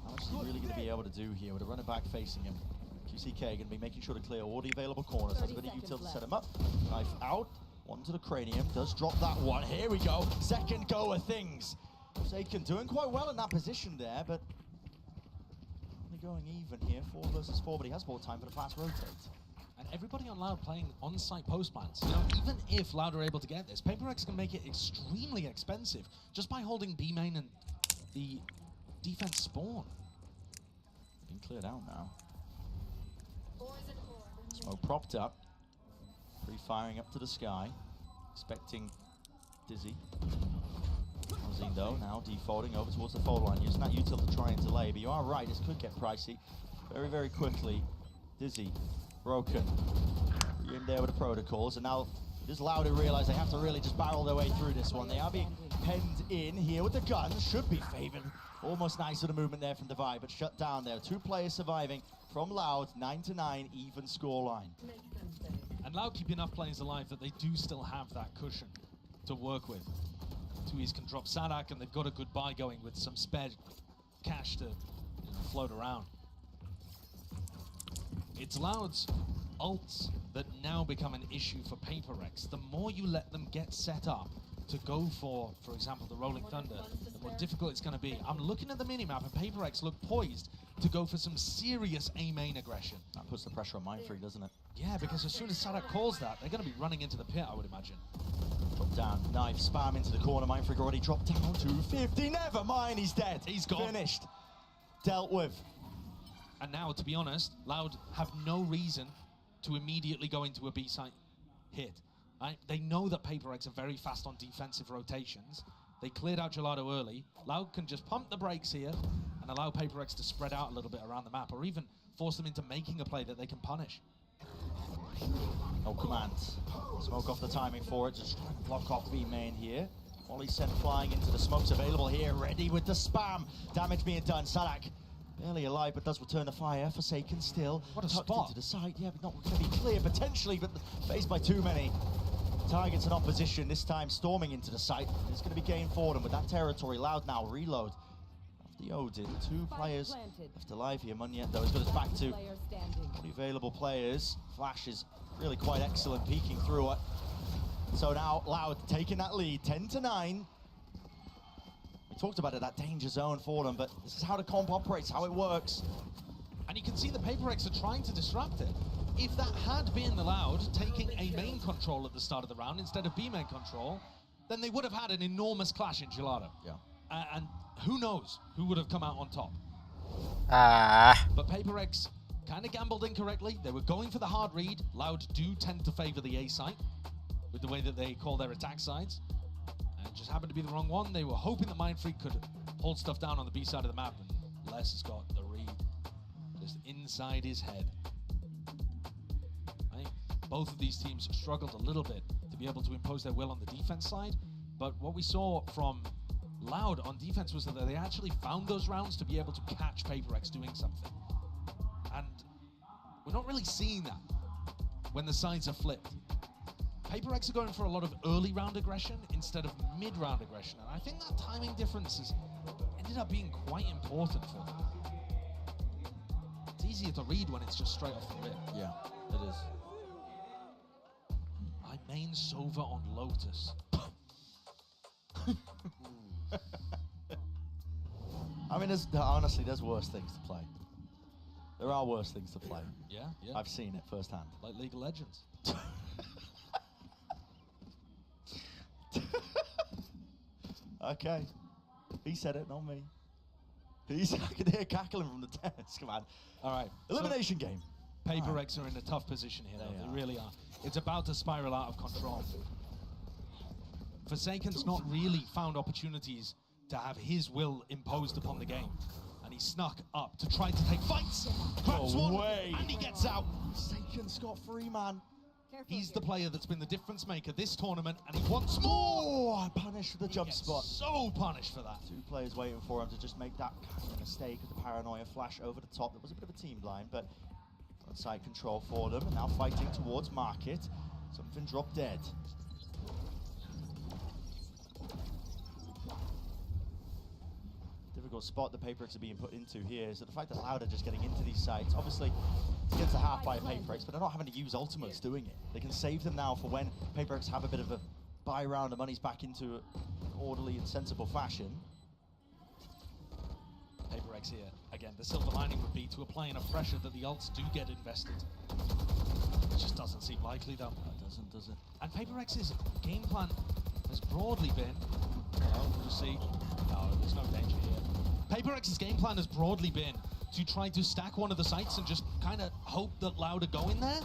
much is he really going to be able to do here with a runner back facing him? QCK going to be making sure to clear all the available corners. Has a bit of util to set him up. Knife out. One to the cranium. Does drop that one. Here we go. Second go of things. Forsaken doing quite well in that position there, but only going even here. 4 versus 4, but he has more time for the fast rotate. And everybody on Loud playing on-site postmans. You know, even if Loud are able to get this, PaperX can make it extremely expensive just by holding B main and the defense spawn. Being cleared out now. Smoke propped up. Pre-firing up to the sky. Expecting Dizzy. Ozine though, now defaulting over towards the fold line, using that util to try and delay. But you are right, this could get pricey very, very quickly. Dizzy, broken. You're in there with the protocols, and now it is Loud to realize they have to really just barrel their way through this one. They are being penned in here with the guns, should be favored. Almost nice with the movement there from Divide, but shut down there. 2 players surviving from Loud, 9-9, even scoreline. And Loud keep enough players alive that they do still have that cushion to work with. Tui's can drop Sadak, and they've got a good buy going with some spare cash to float around. It's Loud's ults that now become an issue for PaperX. The more you let them get set up to go for example, the Rolling Thunder, the more difficult it's going to be. I'm looking at the minimap, and PaperX look poised to go for some serious A-main aggression. That puts the pressure on Mindfreak, doesn't it? Yeah, because as soon as Sadak calls that, they're going to be running into the pit, I would imagine. Drop down, knife, spam into the corner. Mindfreak already dropped down to 50. Never mind, he's dead. He's gone. Finished. Dealt with. And now, to be honest, Loud have no reason to immediately go into a B-site hit. Right? They know that PaperX are very fast on defensive rotations. They cleared out Gelato early. Loud can just pump the brakes here and allow PaperX to spread out a little bit around the map, or even force them into making a play that they can punish. No command. Smoke off the timing for it. Just trying to block off B main here. Molly sent flying into the smokes available here. Ready with the spam. Damage being done. Sadak barely alive, but does return the fire. Forsaken still. What a tucked spot. into the side. Yeah, but not going to be clear potentially, but faced by too many targets in opposition. This time storming into the site. It's going to be gained for them with that territory. Loud now. Reload. the Odin. 2 players left alive here. Munyet, though, has got us back to the available players. Flash is really quite excellent, peeking through it. So now Loud taking that lead, 10-9. We talked about it, that danger zone for them, but this is how the comp operates, how it works. And you can see the Paper X are trying to disrupt it. If that had been Loud taking a main control at the start of the round instead of B main control, then they would have had an enormous clash in Gelato. Yeah. And who knows who would have come out on top. But Paper X kind of gambled incorrectly. They were going for the hard read. Loud do tend to favor the A side with the way that they call their attack sides. And just happened to be the wrong one. They were hoping that Mindfreak could hold stuff down on the B side of the map. And Les has got the read just inside his head. I think both of these teams struggled a little bit to be able to impose their will on the defense side. But what we saw from Loud on defense was that they actually found those rounds to be able to catch Paper X doing something. And we're not really seeing that when the sides are flipped. Paper X are going for a lot of early round aggression instead of mid-round aggression. And I think that timing difference has ended up being quite important for them. It's easier to read when it's just straight off the rip. Yeah, it is. I main Sova on Lotus. I mean, honestly, there's worse things to play. There are worse things to play. Yeah, yeah. I've seen it firsthand. Like League of Legends. Okay. He said it, not me. I can hear cackling from the desk, man. All right. Elimination game. Paper X are in a tough position here, though. They really are. It's about to spiral out of control. Forsaken's not really found opportunities to have his will imposed upon the game. And he snuck up to try to take fights. Grabs one, and he gets out. Forsaken scot-free, man. He's the player that's been the difference maker this tournament, and he wants more. Oh, punished for the jump spot. So punished for that. 2 players waiting for him to just make that kind of mistake with the paranoia flash over the top. There was a bit of a team blind, but on-site control for them. And now fighting towards Market. Something dropped dead. Difficult spot the Paper X are being put into here is that the fact that Loud are just getting into these sites. Obviously, it gets a half by a Paper X, but they're not having to use ultimates doing it. They can save them now for when Paper X have a bit of a buy round and money's back into an orderly and sensible fashion. Paper X here. Again, the silver lining would be to apply enough pressure that the ults do get invested. It just doesn't seem likely, though. It doesn't, does it? And Paper X's game plan has broadly been... we'll just see. No, there's no danger here. Paper X's game plan has broadly been to try to stack one of the sites and just kind of hope that Loud are going there.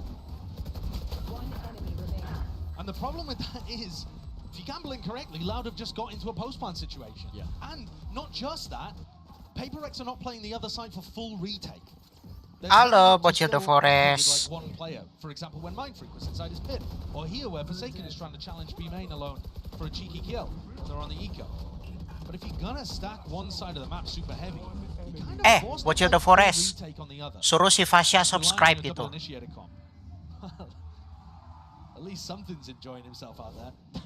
One enemy remaining. And the problem with that is, if you gamble incorrectly, Loud have just got into a post-plant situation. Yeah. And not just that, Paper X are not playing the other side for full retake. Halo, bocil the forest. Like one player, for example, when Mindfreak was inside his pit, or here where Forsaken is trying to challenge B main alone for a cheeky kill when they're on the eco. But if you're gonna stack one side of the map super heavy, you kind of force bocil the the forest. retake on the other. Suruh si Fasya subscribe itu. At least something's enjoying himself out there.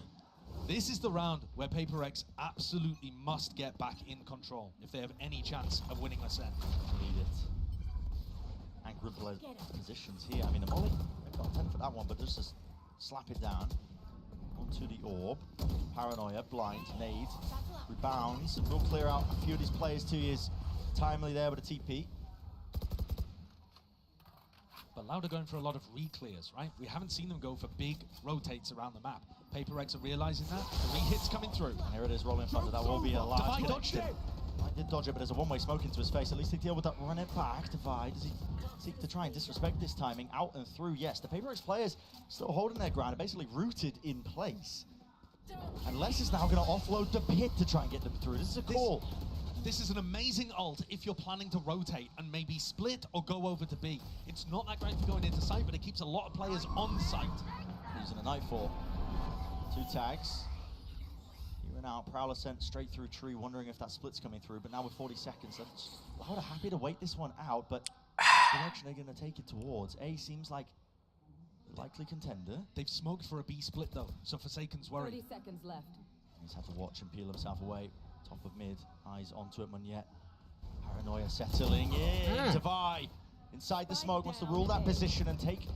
This is the round where Paper X absolutely must get back in control if they have any chance of winning a set. Need it. And good positions here. I mean, the Molly, they've got 10 for that one, but just to slap it down onto the orb. Paranoia, blind, nade, rebounds, and we'll clear out a few of these players too. He is timely there with a TP. But Loud are going for a lot of re-clears, right? We haven't seen them go for big rotates around the map. Paper X are realizing that. The re-hits coming through. And here it is, rolling in front of that will be a large Divide dodged it. I did dodge it, but there's a one-way smoke into his face. At least they deal with that, run it back. Divide, does he seek to try and disrespect this timing? Out and through, yes. The Paper X players still holding their ground and basically rooted in place. And Les is now going to offload the pit to try and get them through. This is a call. This is an amazing ult if you're planning to rotate and maybe split or go over to B. It's not that great for going into sight, but it keeps a lot of players on site. Using a Nightfall. 2 tags. Here and out. Prowler sent straight through tree, wondering if that split's coming through. But now with 40 seconds, Loud are happy to wait this one out, but the direction they're going to take it towards. A seems like a likely contender. They've smoked for a B split though, so Forsaken's worried. 30 seconds left. He's had to watch and peel himself away. Top of mid, eyes onto it, Munyet. Paranoia settling in. Divide inside the smoke wants to rule that position and take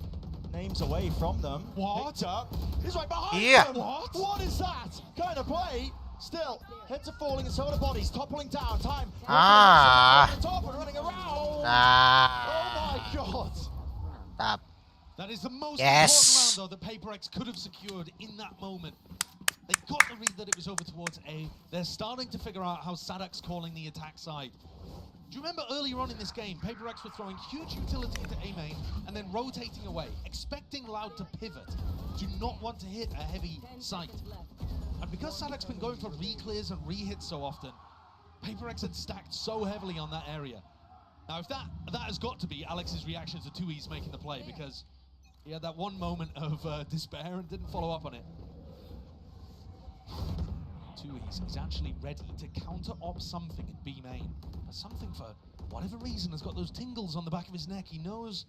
names away from them. What? Up. He's right behind them. What is that kind of play? Still, heads are falling and so are the bodies. Toppling down. Time. Top and running around. Oh my god. Tap. That is the most important round, though, that Paper X could have secured in that moment. They got the read that it was over towards A. They're starting to figure out how Sadak's calling the attack side. Do you remember earlier on in this game, Paper X were throwing huge utility into A main and then rotating away, expecting Loud to pivot. Do not want to hit a heavy site. And because Sadak's been going for re-clears and re-hits so often, Paper X had stacked so heavily on that area. Now, if that has got to be Alex's reaction to 2Es making the play, because he had that one moment of despair and didn't follow up on it. 2Es is actually ready to counter-op something in B main. But something, for whatever reason, has got those tingles on the back of his neck. He knows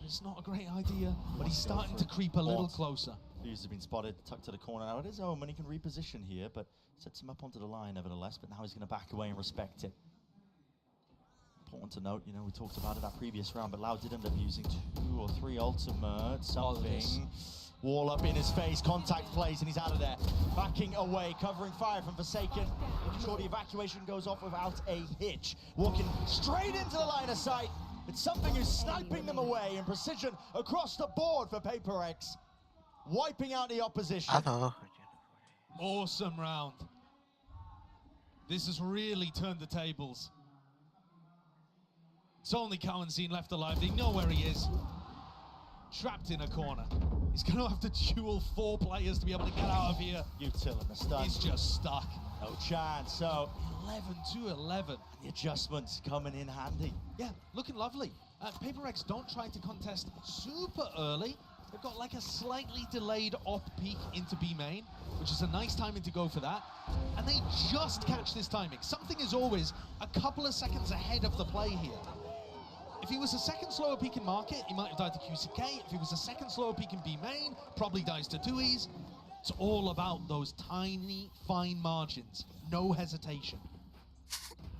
it's not a great idea, but he's starting to creep a little closer. Fuse has been spotted, tucked to the corner now. It is home and he can reposition here, but sets him up onto the line nevertheless, but now he's going to back away and respect it. Important to note, you know, we talked about it that previous round, but Loud did end up using 2 or 3 ultimates, something. Wall up in his face, contact plays, and he's out of there. Backing away, covering fire from Forsaken. Making sure the evacuation goes off without a hitch. Walking straight into the line of sight. It's something who's sniping them away in precision across the board for Paper X. Wiping out the opposition. Awesome round. This has really turned the tables. It's only Cowanzine left alive. They know where he is. Trapped in a corner. He's going to have to duel 4 players to be able to get out of here. Util in the stun. He's just stuck. No chance. So 11 to 11. The adjustments coming in handy. Yeah, looking lovely. Paper X don't try to contest super early. They've got like a slightly delayed op peak into B main, which is a nice timing to go for that. And they just catch this timing. Something is always a couple of seconds ahead of the play here. If he was a second slower peak in market, he might have died to QCK. If he was a second slower peak in B main, probably dies to 2Es. It's all about those tiny, fine margins. No hesitation.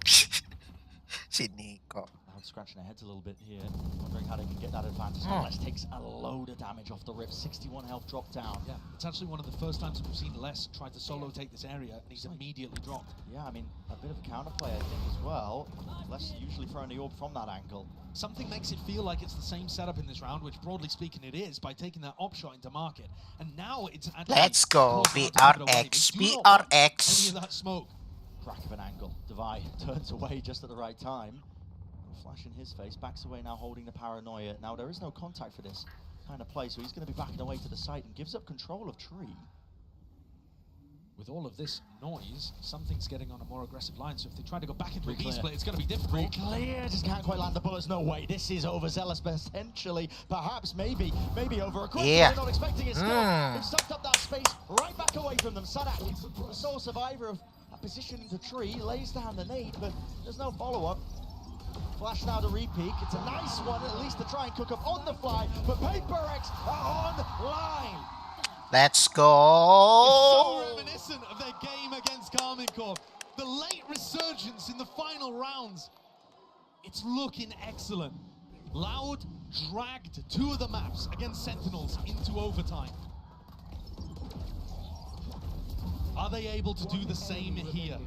Si Nico. Scratching their heads a little bit here, wondering how they can get that advantage. Les takes a load of damage off the rip, 61 health drop down. Yeah, it's actually one of the first times we've seen Les try to solo take this area, and he's immediately dropped. Yeah, I mean, a bit of a counterplay, I think, as well. Les usually throwing the orb from that angle. Something makes it feel like it's the same setup in this round, which broadly speaking it is, by taking that op shot into market. And now it's actually... Let's go, BRX, BRX. Any of that smoke. Crack of an angle. Divide turns away just at the right time. Flash in his face, backs away now holding the paranoia. Now there is no contact for this kind of play, so he's going to be backing away to the site and gives up control of tree. With all of this noise, something's getting on a more aggressive line, so if they try to go back into a B-split, it's going to be difficult. Clear, just can't quite land the bullets. No way, this is overzealous potentially. Perhaps, maybe over-equipped. They're not expecting it still. They've sucked up that space right back away from them. Sadak, the sole survivor of that position into tree, lays down the nade, but there's no follow-up. Flash now to re-peek. It's a nice one, at least to try and cook up on the fly, but Paper X are online. Let's go. It's so reminiscent of their game against Karmine Corp. The late resurgence in the final rounds. It's looking excellent. Loud dragged 2 of the maps against Sentinels into overtime. Are they able to do the same here?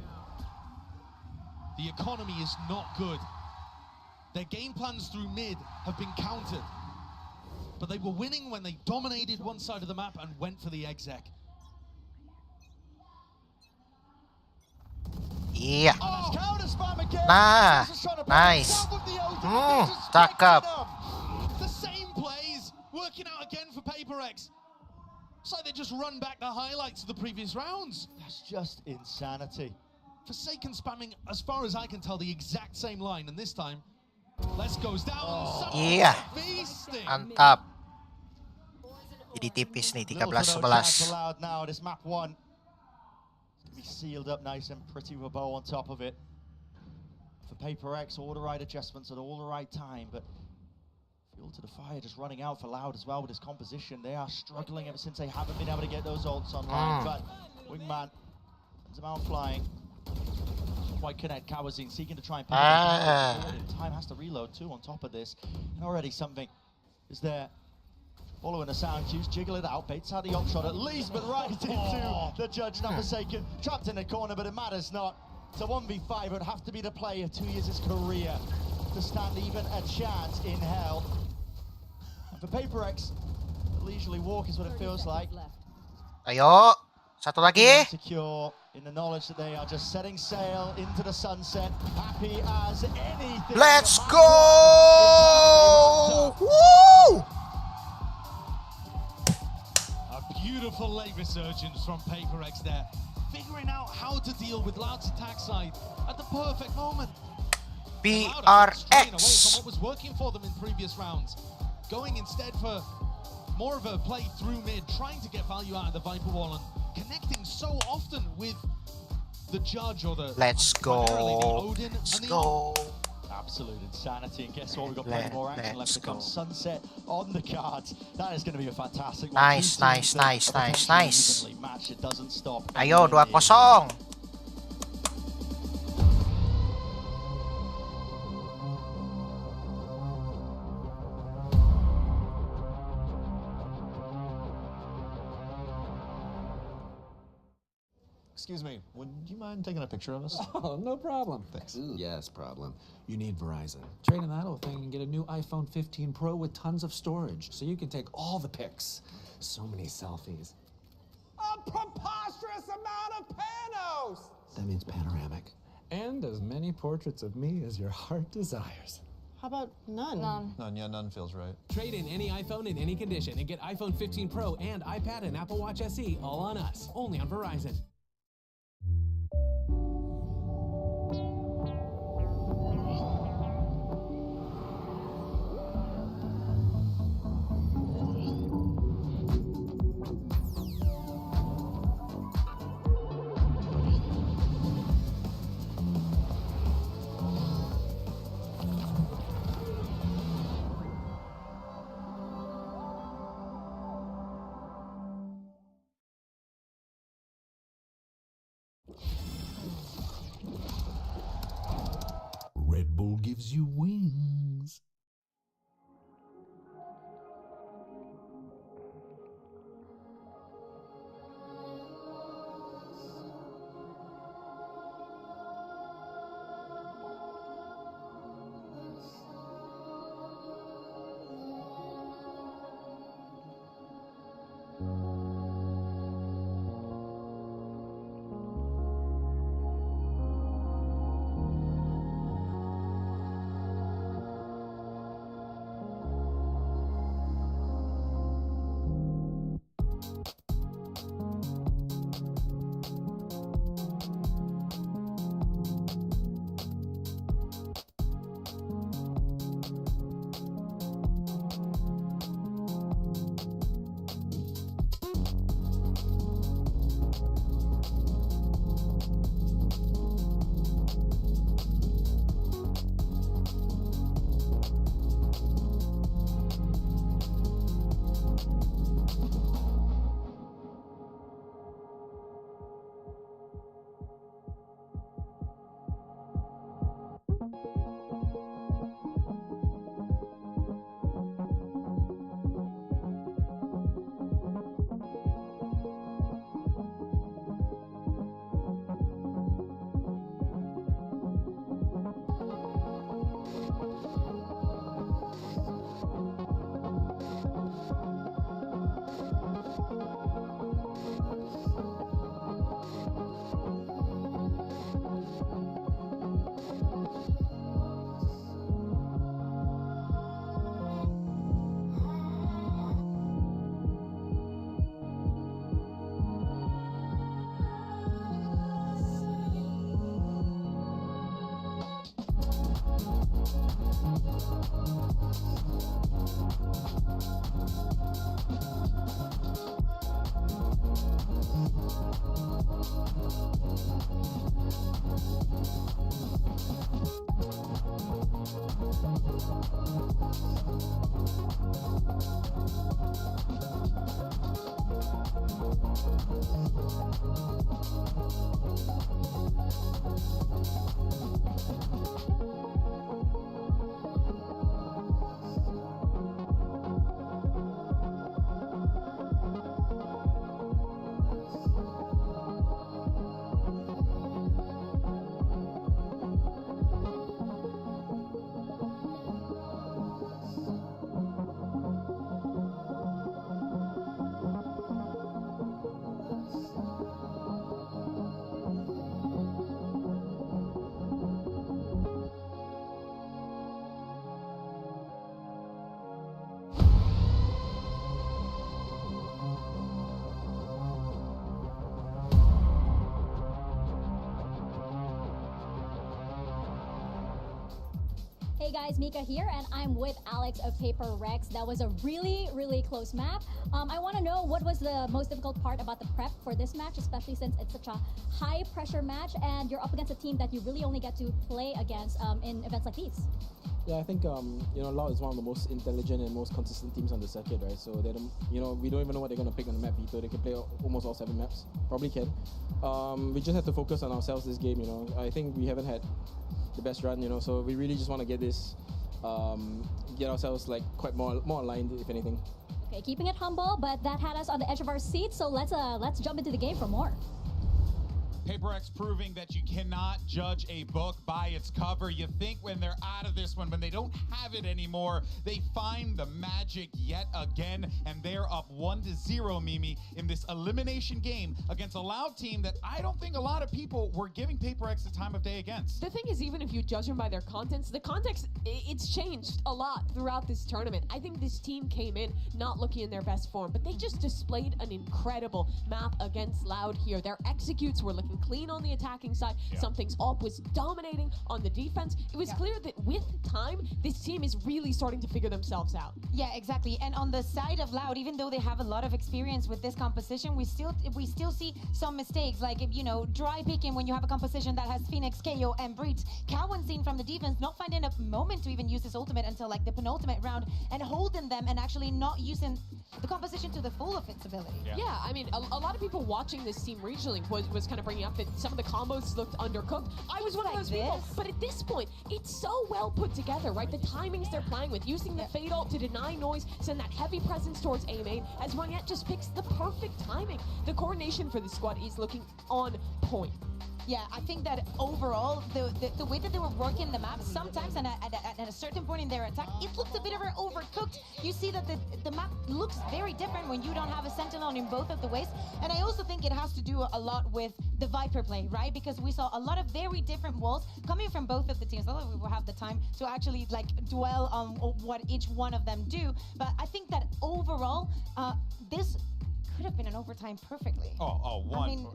The economy is not good. Their game plans through mid have been countered. But they were winning when they dominated one side of the map and went for the exec. Yeah. Nice. Stuck up. The same plays working out again for Paper X. It's like they just run back the highlights of the previous rounds. That's just insanity. Forsaken spamming, as far as I can tell, the exact same line, and this time, Les goes down. Iya. Mantap. Jadi tipis nih, 13-11. Loud now, this map 1. It's gonna be sealed up nice and pretty with a bow on top of it. For Paper X, all the right adjustments at all the right time, but fuel to the fire just running out for Loud as well with his composition. They are struggling ever since they haven't been able to get those ults online, but Wingman sends them out flying. quite connect. Kawazin seeking to try and pick up the in time, has to reload too on top of this. And already something is there. Following the sound cues, jiggle it out, baits out the op shot at least, but right into the judge, not forsaken. Trapped in the corner, but it matters not. It's a 1v5, it would have to be the player 2 years his career to stand even a chance in hell. And for Paper X, a leisurely walk is what it feels like. Ayo, satu lagi. Secure in the knowledge that they are just setting sail into the sunset, happy as anything. Let's go! Woo! Beautiful late resurgence from Paper X there, figuring out how to deal with Loud's attack side at the perfect moment. PRX away from what was working for them in previous rounds, going instead for more of a play through mid, trying to get value out of the Viper wall and connecting so often with the judge or the Let's go. Odin Let's and the go. Absolute insanity, and guess what? We've got plenty more action left to come. Sunset on the cards. That is going to be a fantastic one. Nice, nice, nice, nice, nice. Match. It doesn't stop. Ayo, 2-0. Excuse me, would you mind taking a picture of us? Oh, no problem. Thanks. Yes, problem. You need Verizon. Trade in that old thing and get a new iPhone 15 Pro with tons of storage, so you can take all the pics. So many selfies. A preposterous amount of panos! That means panoramic. And as many portraits of me as your heart desires. How about none? None, yeah, none feels right. Trade in any iPhone in any condition and get iPhone 15 Pro and iPad and Apple Watch SE all on us. Only on Verizon. Red Bull gives you wings. Hey guys, Mika here, and I'm with Alex of Paper Rex. That was a really, really close map. I want to know what was the most difficult part about the prep for this match, especially since it's such a high pressure match and you're up against a team that you really only get to play against in events like these. Yeah, I think Loud is one of the most intelligent and most consistent teams on the circuit, right? So they don't, we don't even know what they're going to pick on the map either. They can play almost all 7 maps, probably can. We just have to focus on ourselves this game. I think we haven't had the best run, so we really just want to get this, get ourselves like quite more aligned, if anything. Okay, keeping it humble, but that had us on the edge of our seats. So let's jump into the game for more. PaperX proving that you cannot judge a book by its cover. You think when they're out of this one, when they don't have it anymore, they find the magic yet again, and they're up 1-0, Mimi, in this elimination game against a Loud team that I don't think a lot of people were giving PaperX the time of day against. The thing is, even if you judge them by their contents, the context, it's changed a lot throughout this tournament. I think this team came in not looking in their best form, but they just displayed an incredible map against Loud here. Their executes were looking clean on the attacking side. Yeah. Something's up was dominating on the defense. It was clear that with time, this team is really starting to figure themselves out. Yeah, exactly. And on the side of Loud, even though they have a lot of experience with this composition, we still see some mistakes, like dry picking when you have a composition that has Phoenix, KO, and Breach. Cowan seen from the defense not finding a moment to even use his ultimate until like the penultimate round, and holding them and actually not using the composition to the full of its ability. Yeah, I mean, a lot of people watching this team regionally was kind of bringing up that some of the combos looked undercooked. I was one of those people, but at this point, it's so well put together, right? The timings they're playing with, using the Fade ult to deny noise, send that heavy presence towards A main, as Monette just picks the perfect timing. The coordination for the squad is looking on point. Yeah, I think that overall, the way that they were working the map, sometimes and at a certain point in their attack, it looked a bit of overcooked. You see that the map looks very different when you don't have a Sentinel in both of the ways. And I also think it has to do a lot with the Viper play, right? Because we saw a lot of very different walls coming from both of the teams. I don't know if we will have the time to actually like dwell on what each one of them do. But I think that overall, this could have been an overtime perfectly. One. I mean,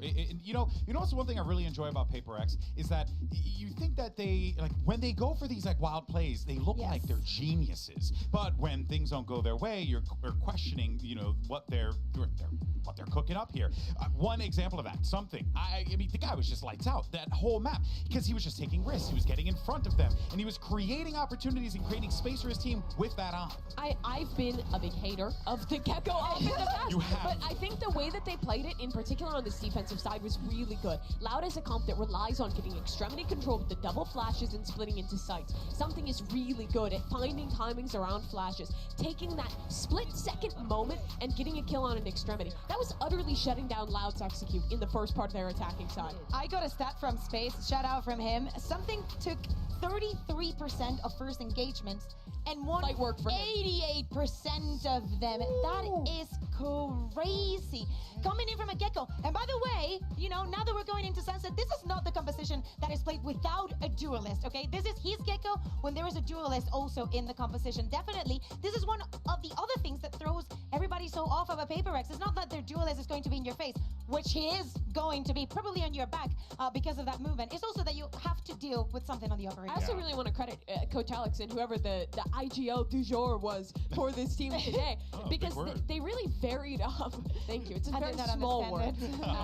you know what's one thing I really enjoy about PaperX is that you think that they, like, when they go for these like wild plays, they look like they're geniuses. But when things don't go their way, you're questioning, what they're cooking up here. One example of that, I mean, the guy was just lights out that whole map because he was just taking risks. He was getting in front of them, and he was creating opportunities and creating space for his team with that on. I've been a big hater of the Gecko off in the past. You have. But I think the way that they played it, in particular on this defensive side, was really good. Loud as a comp that relies on getting extremity control with the double flashes and splitting into sites. Something is really good at finding timings around flashes, taking that split-second moment and getting a kill on an extremity. That was utterly shutting down Loud's execute in the first part of their attacking side. I got a stat from Space, shout out from him. Something took 33% of first engagements and won 88% of them. That is crazy. Coming in from a Gecko. And by the way, now that we're going into Sunset, this is not the composition that is played without a duelist, okay? This is his Gecko when there is a duelist also in the composition. Definitely, this is one of the other things that throws everybody so off of a PaperX. It's not that their duelist is going to be in your face, which he is going to be, probably on your back because of that movement. It's also that you have to deal with something on the operator. I also really want to credit Coach Alex and whoever the IGL du jour was for this team today, because they really varied up. Thank you. It's a very small word,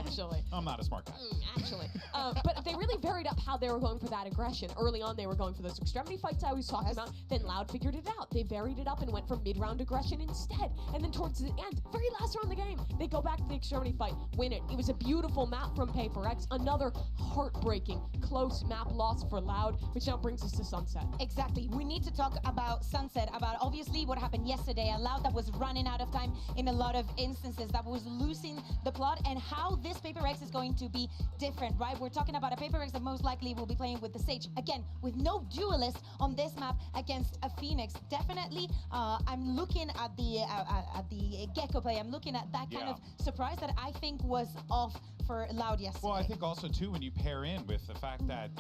actually. I'm not a smart guy. Actually. But they really varied up how they were going for that aggression. Early on, they were going for those extremity fights I was talking about. Then Loud figured it out. They varied it up and went for mid-round aggression instead. And then towards the end, very last round of the game, they go back to the extremity fight, win it. It was a beautiful map from PaperX. Another heartbreaking, close map loss for Loud, which now brings us to Sunset. Exactly. We need to talk about Sunset, about obviously what happened yesterday. A Loud that was running out of time in a lot of instances, that was losing the plot, and how this PaperX is going to be different, right? We're talking about a PaperX that most likely will be playing with the Sage. Again, with no duelist on this map against a Phoenix. Definitely, I'm looking at the Gecko play. I'm looking at that kind of surprise that I think was off for Loud yesterday. Well, I think also, too, when you pair in with the fact that,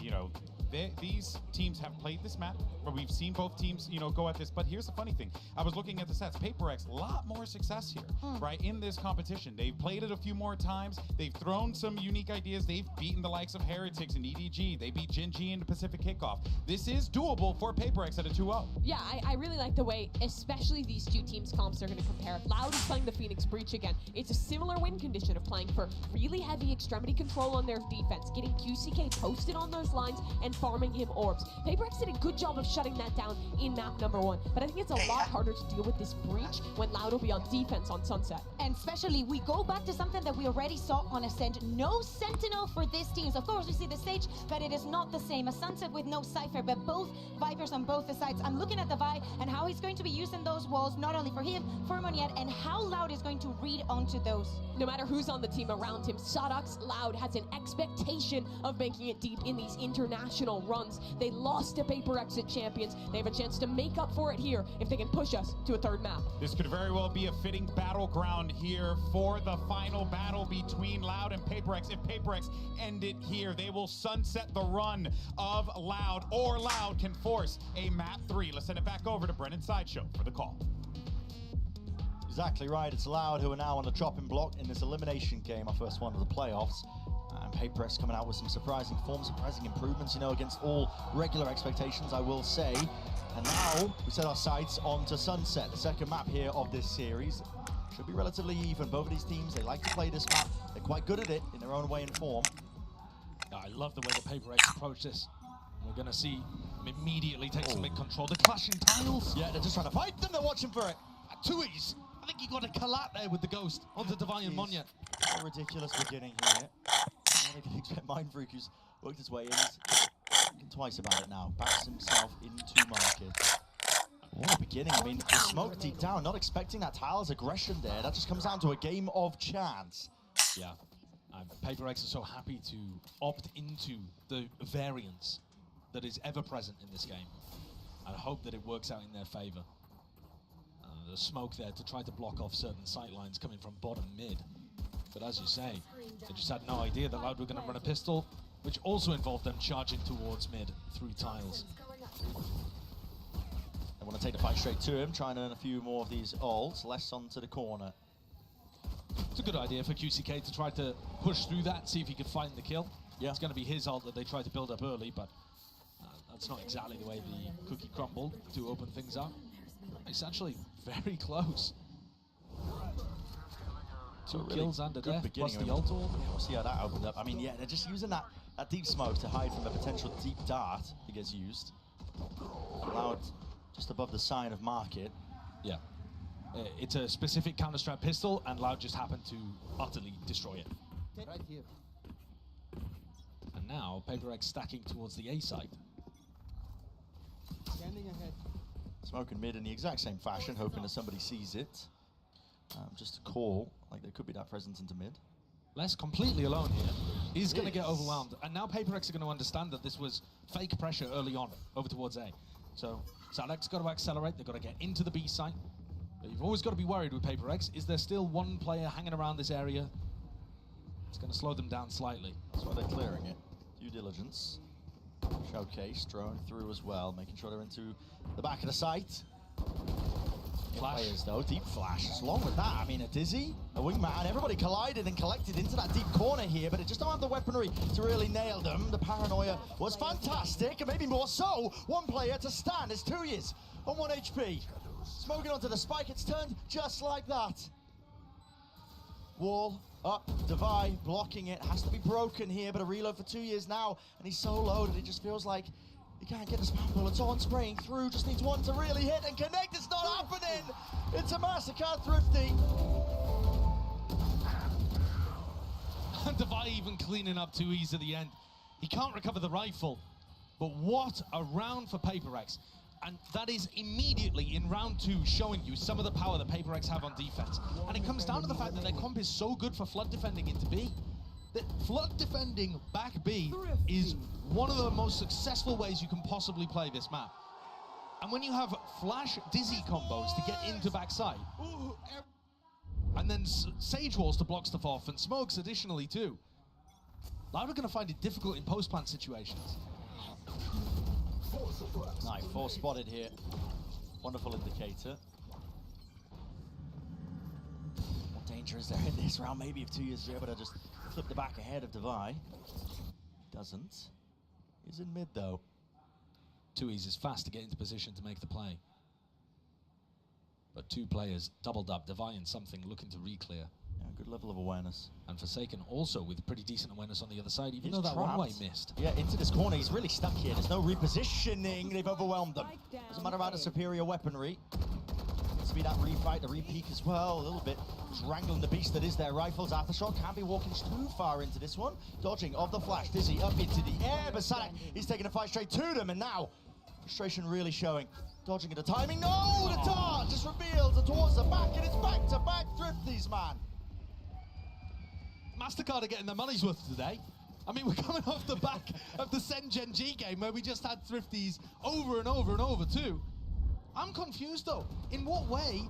these teams have played this map, where we've seen both teams, you know, go at this. But here's the funny thing. I was looking at the stats. PaperX, a lot more success here, right, in this competition. They've played it a few more times. They've thrown some unique ideas. They've beaten the likes of Heretics and EDG. They beat GENG in the Pacific Kickoff. This is doable for PaperX at a 2-0. Yeah, I really like the way, especially these two teams' comps are going to compare. Loud is playing the Phoenix Breach again. It's a similar win condition of playing for really heavy extremity control on their defense, getting QCK posted on those lines and farming him orbs. PaperX did a good job of shutting that down in map number 1, but I think it's a lot harder to deal with this breach when Loud will be on defense on Sunset. And especially, we go back to something that we already saw on Ascent. No Sentinel for this team. So of course, we see the Sage, but it is not the same. A Sunset with no Cypher, but both Vipers on both the sides. I'm looking at the Vi and how he's going to be using those walls, not only for him, for Moniette, and how Loud is going to read onto those. No matter who's on the team around him, Sodox Loud has an expectation of making it deep in these international runs. They lost to PaperX at Champions. They have a chance to make up for it here if they can push us to a third map. This could very well be a fitting battleground here for the final battle between Loud and PaperX. If PaperX end it here, they will sunset the run of Loud, or Loud can force a map 3. Let's send it back over to Brennan Sideshow for the call. Exactly right. It's Loud who are now on the chopping block in this elimination game, our first one of the playoffs. And PaperX coming out with some surprising form, surprising improvements, you know, against all regular expectations, I will say. And now we set our sights onto Sunset, the second map here of this series. Should be relatively even. Both of these teams, they like to play this map. They're quite good at it in their own way and form. I love the way the PaperX approach this. We're going to see them immediately take some mid-control. They're clashing tiles. Yeah, they're just trying to fight them. They're watching for it. Too easy. I think he got a collat there with the Ghost onto Divine and Monya. A ridiculous beginning here. I can expect Mindfreak, who's worked his way in. He's thinking twice about it now. Backs himself into market. What a beginning. I mean, the smoke deep down, not expecting that Tile's aggression there. That just comes down to a game of chance. Yeah. PaperX is so happy to opt into the variance that is ever present in this game. And I hope that it works out in their favor. There's smoke there to try to block off certain sight lines coming from bottom mid. But as you say, they just had no idea that Loud were going to run a pistol, which also involved them charging towards mid through tiles. They want to take the fight straight to him, try and earn a few more of these ults, less onto the corner. It's a good idea for QCK to try to push through that, see if he could find the kill. Yeah. It's going to be his ult that they try to build up early, but that's not exactly the way the cookie crumbled to open things up. It's actually very close. Two kills and a death, plus the ult. We'll see how that opened up. I mean, yeah, they're just using that deep smoke to hide from the potential deep dart that gets used. Loud just above the sign of market. Yeah. It's a specific counter-strike pistol, and Loud just happened to utterly destroy it. Right here. And now, PaperX stacking towards the A site. Standing ahead. Smoking mid in the exact same fashion, hoping that somebody sees it. Just a call, like there could be that presence into mid. Les completely alone here. He's going to get overwhelmed. And now PaperX are going to understand that this was fake pressure early on, over towards A. So, Salek's got to accelerate, they've got to get into the B site. But you've always got to be worried with PaperX. Is there still one player hanging around this area? It's going to slow them down slightly. That's why they're clearing it. Due diligence. Showcase, drone through as well, making sure they're into the back of the site. Flash. Players though, deep flash. Along with that, I mean, a Dizzy, a wingman, everybody collided and collected into that deep corner here, but it just don't have the weaponry to really nail them. The paranoia was fantastic, and maybe more so. One player to stand. It's 2 years on 1 HP. Smoking onto the spike, it's turned just like that. Wall up, Devi blocking it, has to be broken here, but a reload for 2 years now, and he's so loaded, it just feels like he can't get the spam bullets on, spraying through, just needs one to really hit and connect. It's not happening. It's a massacre, Thrifty. And Devi even cleaning up 2Es at the end. He can't recover the rifle, but what a round for PaperX. And that is immediately in round 2 showing you some of the power that PaperX have on defense. And it comes down to the fact that their comp is so good for flood defending into B. That flood defending back B is one of the most successful ways you can possibly play this map. And when you have flash Dizzy combos to get into backside, and then Sage Walls to block stuff off, and smokes additionally too, Loud are going to find it difficult in post-plant situations. Right, 4 spotted here. Wonderful indicator. What danger is there in this round? Maybe if 2 years are able to just flip the back ahead of Devi. Doesn't. He's in mid though. 2E's is fast to get into position to make the play. But 2 players doubled up, Devi and something looking to re-clear. Yeah, good level of awareness. And Forsaken also with pretty decent awareness on the other side, even though that one-way missed. Yeah, into this corner, he's really stuck here. There's no repositioning, they've overwhelmed them. Doesn't matter about the superior weaponry. Needs to be that refight, the re-peek as well, a little bit. Strangling the beast that is their rifles. Aftershock can't be walking too far into this one. Dodging of the flash, Dizzy up into the air, but Sadak, he's taking a fight straight to them, and now frustration really showing. Dodging at the timing, no! The dart just reveals it towards the back, and it's back-to-back Thrifties, man. MasterCard are getting their money's worth today. I mean, we're coming off the back of the GENG game where we just had Thrifties over and over and over too. I'm confused though. In what way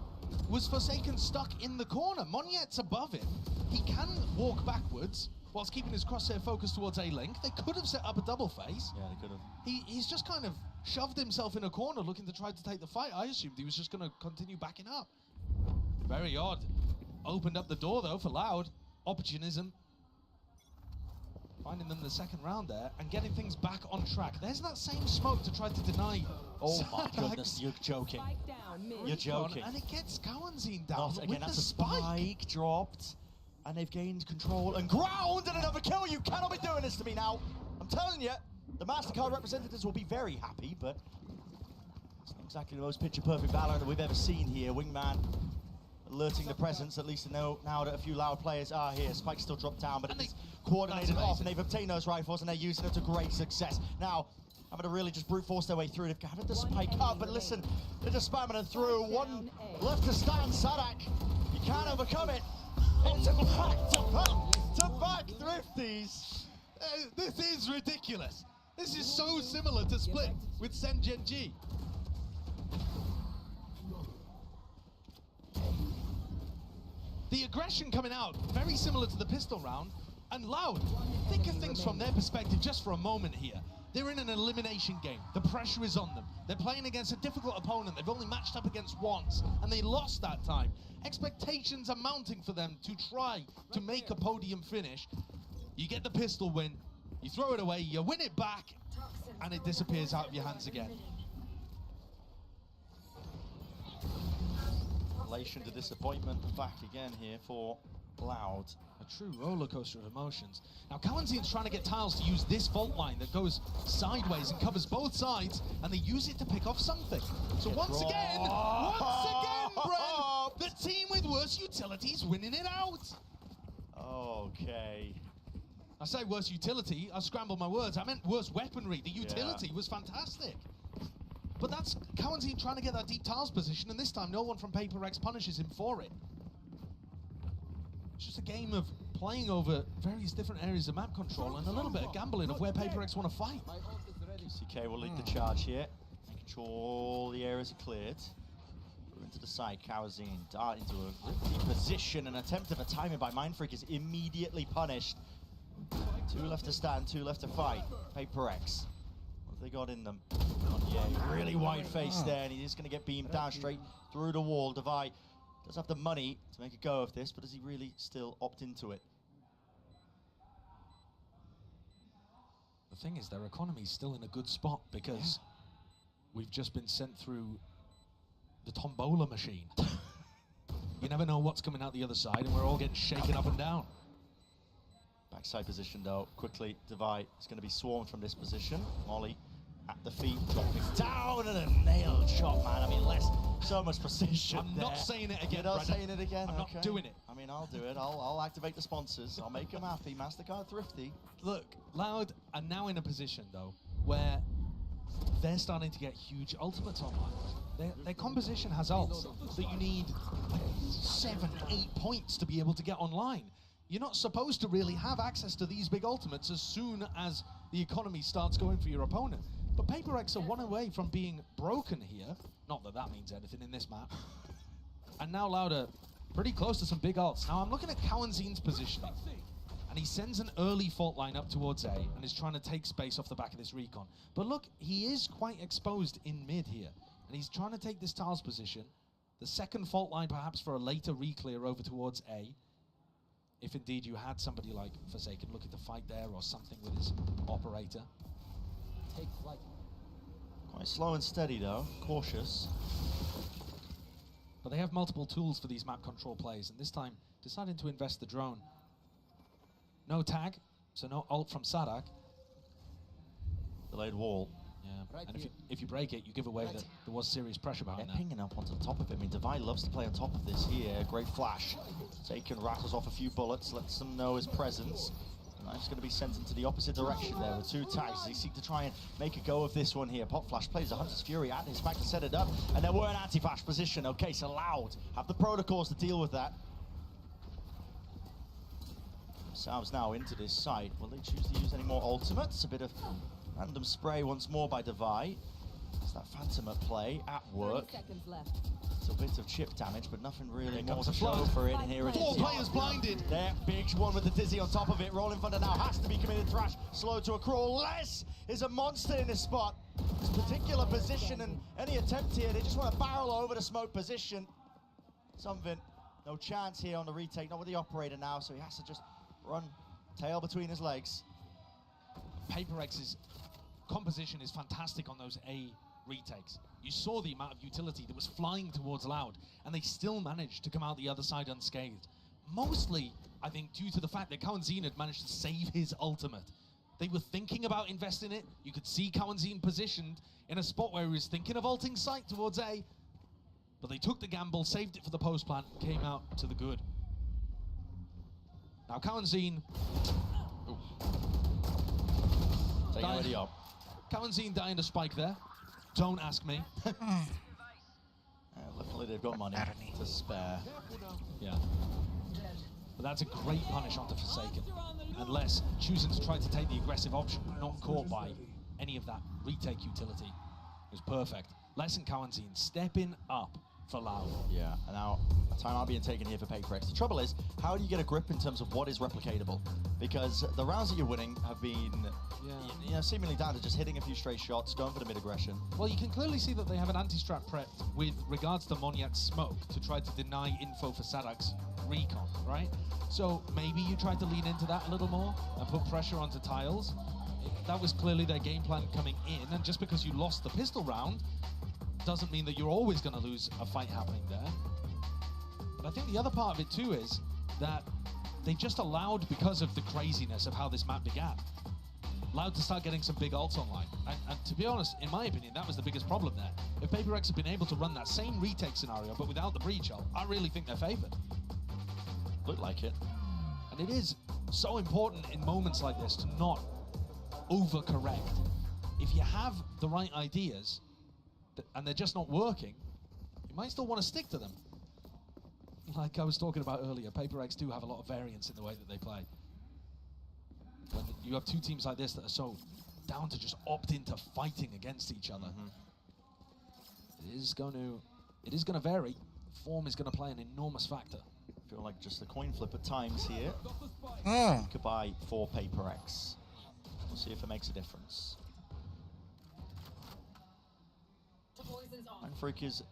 was Forsaken stuck in the corner? Monyet's above him. He can walk backwards whilst keeping his crosshair focused towards A-Link. They could have set up a double face. Yeah, they could have. He's just kind of shoved himself in a corner looking to try to take the fight. I assumed he was just going to continue backing up. Very odd. Opened up the door though for Loud. Opportunism. Finding them the second round there and getting things back on track. There's that same smoke to try to deny. Oh my goodness, you're joking. You're joking. And it gets Kawanzin down. Not again, with that's the a spike dropped. And they've gained control and ground and another kill. You cannot be doing this to me now. I'm telling you, the MasterCard representatives will be very happy, but it's not exactly the most picture-perfect Valorant that we've ever seen here. Wingman alerting the presence, at least to know now that a few Loud players are here. Spike's still dropped down, but it's coordinated off, and they've obtained those rifles, and they're using it to great success. Now, having to really just brute force their way through. They've gathered the Spike up, but listen, they're just spamming it through. One left to stand, Sadak. You can't overcome it. It's a back-to-back Thrifties. This is ridiculous. This is so similar to Split with GENG. The aggression coming out, very similar to the pistol round. And Loud, think of things from their perspective just for a moment here. They're in an elimination game. The pressure is on them. They're playing against a difficult opponent. They've only matched up against once, and they lost that time. Expectations are mounting for them to try to make a podium finish. You get the pistol win, you throw it away, you win it back, and it disappears out of your hands again. Relation to disappointment, back again here for Loud. A true roller coaster of emotions. Now, Kawanzin's trying to get Tiles to use this fault line that goes sideways and covers both sides, and they use it to pick off something. So once again, Bren, the team with worse utilities winning it out. Okay. I say worse utility, I scrambled my words. I meant worse weaponry. The utility was fantastic. But that's Kawanzin trying to get that deep Tiles position, and this time no one from Paper Rex punishes him for it. It's just a game of playing over various different areas of map control and a little bit of gambling of where Paper Rex want to fight. QCK will lead the charge here, making sure all the areas are cleared. Into the side, Kawanzin dart into a risky position. An attempt of a timing by Mindfreak is immediately punished. 2 left to stand, 2 left to fight. Paper X. What have they got in them? Yeah, really wide face there, and he's going to get beamed down straight through the wall. Devi does have the money to make a go of this, but does he really still opt into it? The thing is, their economy's still in a good spot because we've just been sent through the tombola machine. You never know what's coming out the other side, and we're all getting shaken up and down. Backside position though, quickly, Devi is going to be swarmed from this position. Molly at the feet, dropping down, and a nailed shot, man. I mean, so much precision. I'm not saying it again, You're not saying it again? I'm not doing it. I mean, I'll do it. I'll activate the sponsors. I'll make them happy. MasterCard Thrifty. Look, Loud are now in a position, though, where they're starting to get huge ultimates online. Their composition has ults that you need like 7, 8 points to be able to get online. You're not supposed to really have access to these big ultimates as soon as the economy starts going for your opponent. But Paper X are one away from being broken here. Not that that means anything in this map. And now Loud are pretty close to some big ults. Now I'm looking at Kawanzin's positioning. And And he sends an early fault line up towards A and is trying to take space off the back of this recon. But look, he is quite exposed in mid here. And he's trying to take this tiles position. The second fault line perhaps for a later re-clear over towards A. If indeed you had somebody like Forsaken looking to fight there or something with his operator. Take flight. Quite slow and steady though, cautious. But they have multiple tools for these map control plays, and this time deciding to invest the drone. No tag, so no ult from Sadak. Delayed wall. Yeah, and if you break it, you give away that there was serious pressure behind that. Pinging up onto the top of it. I mean, Divide loves to play on top of this here. Great flash. Taken, rattles off a few bullets, lets them know his presence. Knife's going to be sent into the opposite direction there with 2 tags. They seek to try and make a go of this one here. Pop Flash plays the Hunter's Fury at his back to set it up, and then we're in anti-flash position. Okay, so Loud have the protocols to deal with that. Themselves now into this site. Will they choose to use any more ultimates? A bit of random spray once more by Divide. It's that Phantom at play, at work. 30 seconds left. It's a bit of chip damage, but nothing really more to show for it. And here it is. 4 players blinded. There, big one with the Dizzy on top of it. Rolling Thunder now has to be committed. Thrash slow to a crawl. Les is a monster in this spot. This particular position and any attempt here, they just want to barrel over the smoke position. Something, no chance here on the retake. Not with the operator now, so he has to just run tail between his legs. Paper X's composition is fantastic on those A retakes. You saw the amount of utility that was flying towards Loud, and they still managed to come out the other side unscathed. Mostly, I think, due to the fact that Kawanzin had managed to save his ultimate. They were thinking about investing it. You could see Kawanzin positioned in a spot where he was thinking of ulting sight towards A, but they took the gamble, saved it for the post plant, and came out to the good. Now Kawanzin... Kawanzin dying to spike there. Don't ask me. Luckily they've got money to spare. Yeah. But that's a great punish onto Forsaken. Unless choosing to try to take the aggressive option, not caught by any of that retake utility. It was perfect. Les and Kawanzin stepping up for Loud. Yeah, and now timeout being taken here for Paper X. The trouble is, how do you get a grip in terms of what is replicatable? Because the rounds that you're winning have been you know, seemingly down to just hitting a few straight shots, going for the mid-aggression. Well, you can clearly see that they have an anti-strat prepped with regards to Monyak's smoke to try to deny info for Sadak's recon, right? So maybe you try to lean into that a little more and put pressure onto tiles. That was clearly their game plan coming in, and just because you lost the pistol round doesn't mean that you're always going to lose a fight happening there. But I think the other part of it too is that they just allowed, because of the craziness of how this map began, allowed to start getting some big ults online. And to be honest, in my opinion, that was the biggest problem there. If Paper X had been able to run that same retake scenario, but without the breach ult, I really think they're favored. Looked like it. And it is so important in moments like this to not overcorrect. If you have the right ideas, and they're just not working, you might still want to stick to them. Like I was talking about earlier, Paper X do have a lot of variance in the way that they play. When you have 2 teams like this that are so down to just opt into fighting against each other, it is going to vary. Form is going to play an enormous factor. I feel like just a coin flip at times here. Goodbye for Paper X. We'll see if it makes a difference. Freak is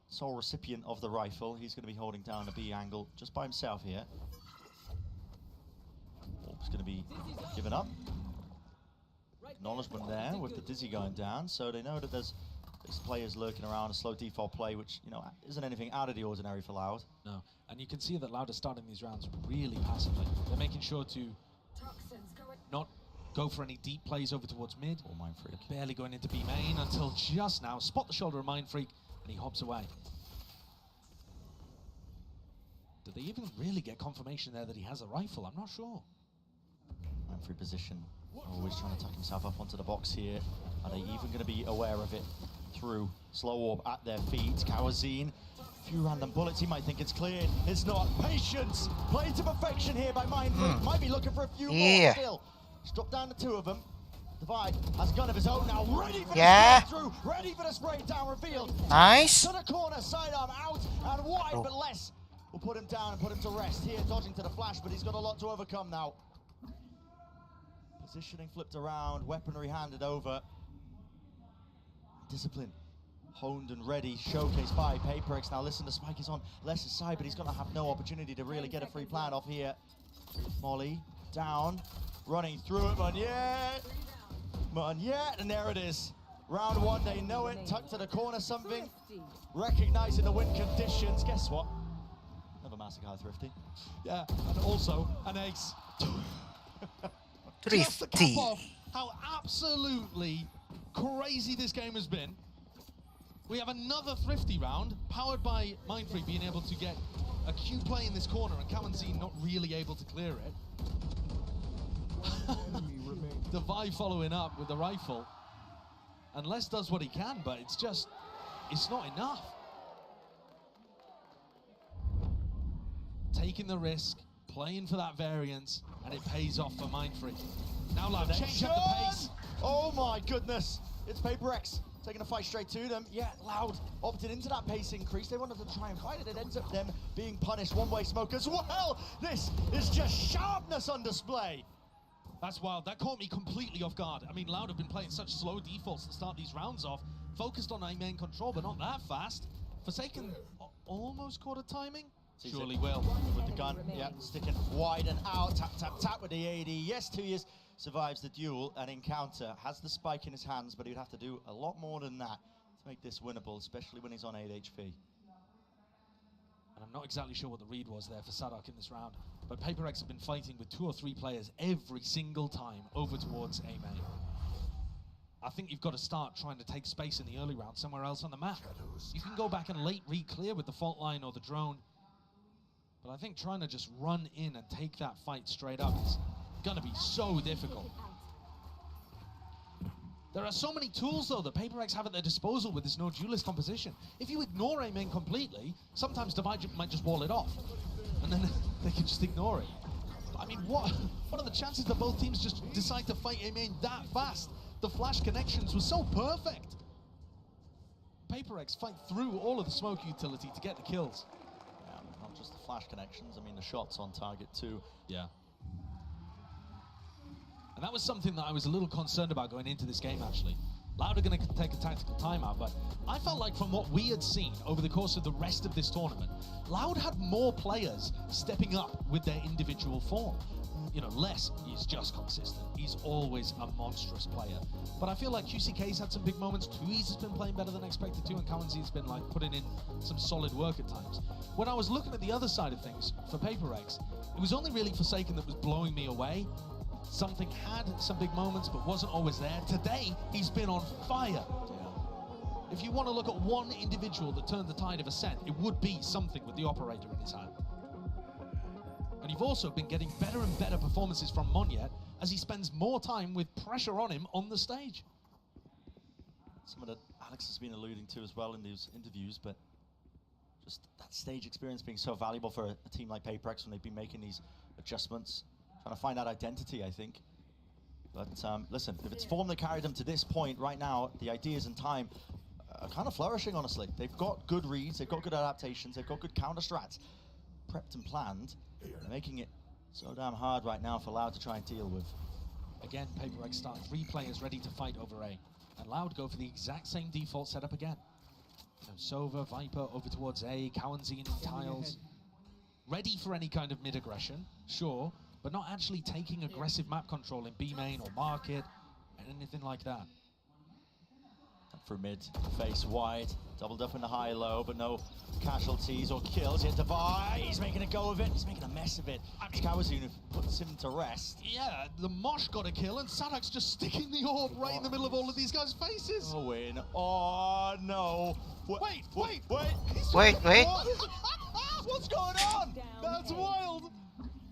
sole recipient of the rifle. He's going to be holding down a B angle just by himself here. Orb's going to be given up. Acknowledgement there with the Dizzy going down, so they know that there's players lurking around, a slow default play, which, you know, isn't anything out of the ordinary for Loud. No, and you can see that Loud is starting these rounds really passively. They're making sure to not go for any deep plays over towards mid. Or Mind Freak. Barely going into B main until just now. Spot the shoulder of Mind Freak, and he hops away. Did they even really get confirmation there that he has a rifle? I'm not sure. Mind Freak position. Always trying to tuck himself up onto the box here. Are they even going to be aware of it through Slow Orb at their feet? Kawanzin, a few random bullets. He might think it's cleared. It's not. Patience. Played to perfection here by Mind Freak. Might be looking for a few more still. Drop down to 2 of them. Divide has a gun of his own now, ready for the through, ready for the spray down revealed. Nice. To the corner, sidearm out and wide, but less will put him down and put him to rest here, dodging to the flash, but he's got a lot to overcome now. Positioning flipped around, weaponry handed over. Discipline honed and ready, showcased by PaperX. Now listen, the spike is on Les's side, but he's going to have no opportunity to really get a free plan off here. Molly down, running through it, Monyet, and there it is. Round one, they know it, tucked to the corner, something, recognizing the win conditions. Guess what? Another Massacre Thrifty. Yeah, and also an ace. Thrifty. Just to cap off how absolutely crazy this game has been. We have another Thrifty round, powered by Mindfree being able to get a Q play in this corner and kalian not really able to clear it. Devi following up with the rifle. And Les does what he can, but it's not enough. Taking the risk, playing for that variance, and it pays off for Mindfree. Now Loud, change up the pace. Oh my goodness, it's PaperX taking a fight straight to them. Yeah, Loud opted into that pace increase. They wanted to try and fight it. It ends up them being punished. One-way smoke as well. This is just sharpness on display. That's wild. That caught me completely off guard. I mean, Loud have been playing such slow defaults to start these rounds off, focused on A-main control, but not that fast. Forsaken almost caught a timing. Surely will. With the gun, yeah, sticking wide and out. Tap, tap, tap with the AD. Yes, 2 years survives the duel and encounter. Has the spike in his hands, but he'd have to do a lot more than that to make this winnable, especially when he's on 8 HP. And I'm not exactly sure what the read was there for Sadak in this round, but PaperX have been fighting with 2 or 3 players every single time over towards A-main. I think you've got to start trying to take space in the early round somewhere else on the map. You can go back and late re-clear with the fault line or the drone, but I think trying to just run in and take that fight straight up is gonna be so difficult. There are so many tools, though, that PaperX have at their disposal with this no duelist composition. If you ignore A-main completely, sometimes Devi might just wall it off, and then they can just ignore it. I mean, what are the chances that both teams just decide to fight A-main that fast? The flash connections were so perfect. PaperX fight through all of the smoke utility to get the kills. Yeah, not just the flash connections, I mean the shots on target too. Yeah. And that was something that I was a little concerned about going into this game, actually. Loud are going to take a tactical timeout, but I felt like from what we had seen over the course of the rest of this tournament, Loud had more players stepping up with their individual form. You know, Les is just consistent. He's always a monstrous player. But I feel like QCK's had some big moments. Tui's has been playing better than expected too, and kalian's been like putting in some solid work at times. When I was looking at the other side of things for PaperX, it was only really Forsaken that was blowing me away. Something had some big moments, but wasn't always there. Today, he's been on fire. If you want to look at one individual that turned the tide of Ascent, it would be something with the operator in his hand. And you've also been getting better and better performances from Monyet as he spends more time with pressure on him on the stage. Some of that Alex has been alluding to as well in these interviews, but just that stage experience being so valuable for a team like PaperX when they've been making these adjustments, trying to find that identity, I think. But listen, if it's form that carried them to this point right now, the ideas and time are kind of flourishing, honestly. They've got good reads, they've got good adaptations, they've got good counter strats prepped and planned. They're making it so damn hard right now for Loud to try and deal with. Again, PaperX start 3 players ready to fight over A. And Loud go for the exact same default setup again. So Sova, Viper over towards A, kalian in tiles. Ready for any kind of mid-aggression, sure, but not actually taking aggressive map control in B main or market, and anything like that. For mid, face wide, doubled up in the high-low, but no casualties or kills. Yet Devi, he's making a go of it, he's making a mess of it. kalian puts him to rest. Yeah, the Mosh got a kill, and Sadak's just sticking the orb right in the middle of all of these guys' faces. Oh, win. Oh, no. Wait. Wait. What's going on? That's wild.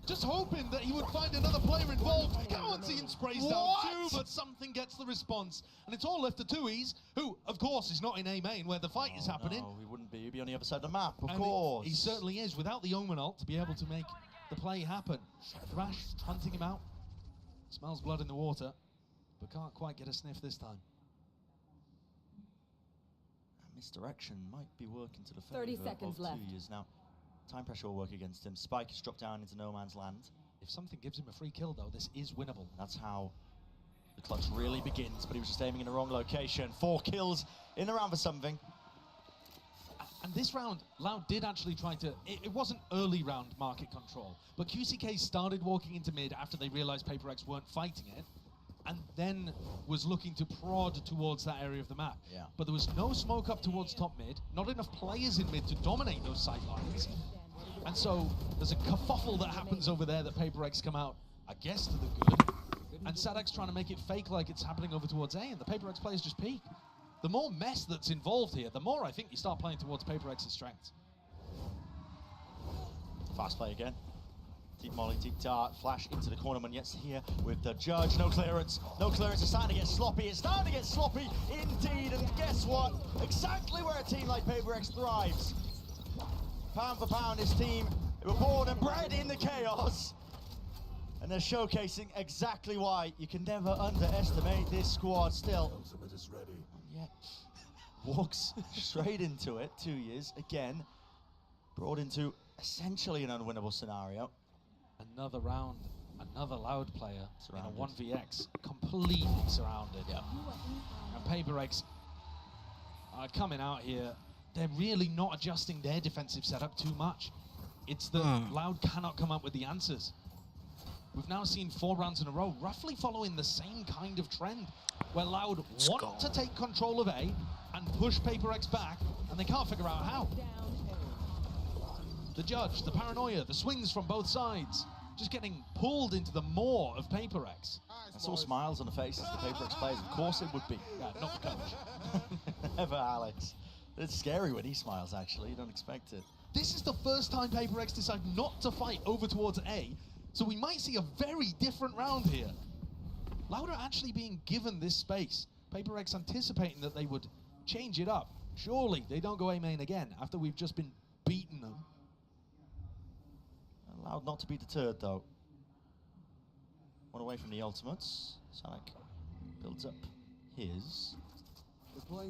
Just hoping that he would find another player involved. kalian sprays down too, but something gets the response. And it's all left to Tui's, who, of course, is not in A main where the fight is happening. No, he wouldn't be. He'd be on the other side of the map, of and course. He certainly is, without the Omen ult to be able to make the play happen. Thrash hunting him out. Smells blood in the water, but can't quite get a sniff this time. Misdirection might be working to the favor 30 seconds of left. 2 years now. Time pressure will work against him. Spike has dropped down into no man's land. If something gives him a free kill, though, this is winnable. That's how the clutch really begins, but he was just aiming in the wrong location. 4 kills in the round for something. And this round, Loud did actually try to... It wasn't early round market control, but QCK started walking into mid after they realized Paper Rex weren't fighting it, and then was looking to prod towards that area of the map. Yeah. But there was no smoke up towards top mid, not enough players in mid to dominate those sight lines. And so there's a kerfuffle that happens over there that Paper Rex come out, I guess, to the good. And Sadak's trying to make it fake like it's happening over towards A, and the Paper Rex players just peek. The more mess that's involved here, the more I think you start playing towards Paper X's strengths. Fast play again. Deep molly, deep dart, flash into the corner. Munyet's here with the judge. No clearance. No clearance. It's starting to get sloppy. It's starting to get sloppy indeed. And guess what? Exactly where a team like Paper X thrives. Pound for pound, this team, they were born and bred in the chaos. And they're showcasing exactly why you can never underestimate this squad still. Yeah. Walks straight into it. 2 years again. Brought into essentially an unwinnable scenario. Another round, another Loud player Surrounded. in a 1vx, completely surrounded. Yeah. And Paper X are coming out here. They're really not adjusting their defensive setup too much. It's that Loud cannot come up with the answers. We've now seen 4 rounds in a row, roughly following the same kind of trend, where Loud want to take control of A and push Paper X back, and they can't figure out how. The judge, the paranoia, the swings from both sides, just getting pulled into the maw of Paper X. I saw smiles on the faces of the Paper X players. Of course it would be. Yeah, not the coach. Never Alex. It's scary when he smiles, actually. You don't expect it. This is the first time Paper X decide not to fight over towards A, so we might see a very different round here. Loud are actually being given this space. Paper X anticipating that they would change it up. Surely they don't go A main again after we've just been beating them. Allowed not to be deterred, though. One away from the ultimates. Sonic builds up his.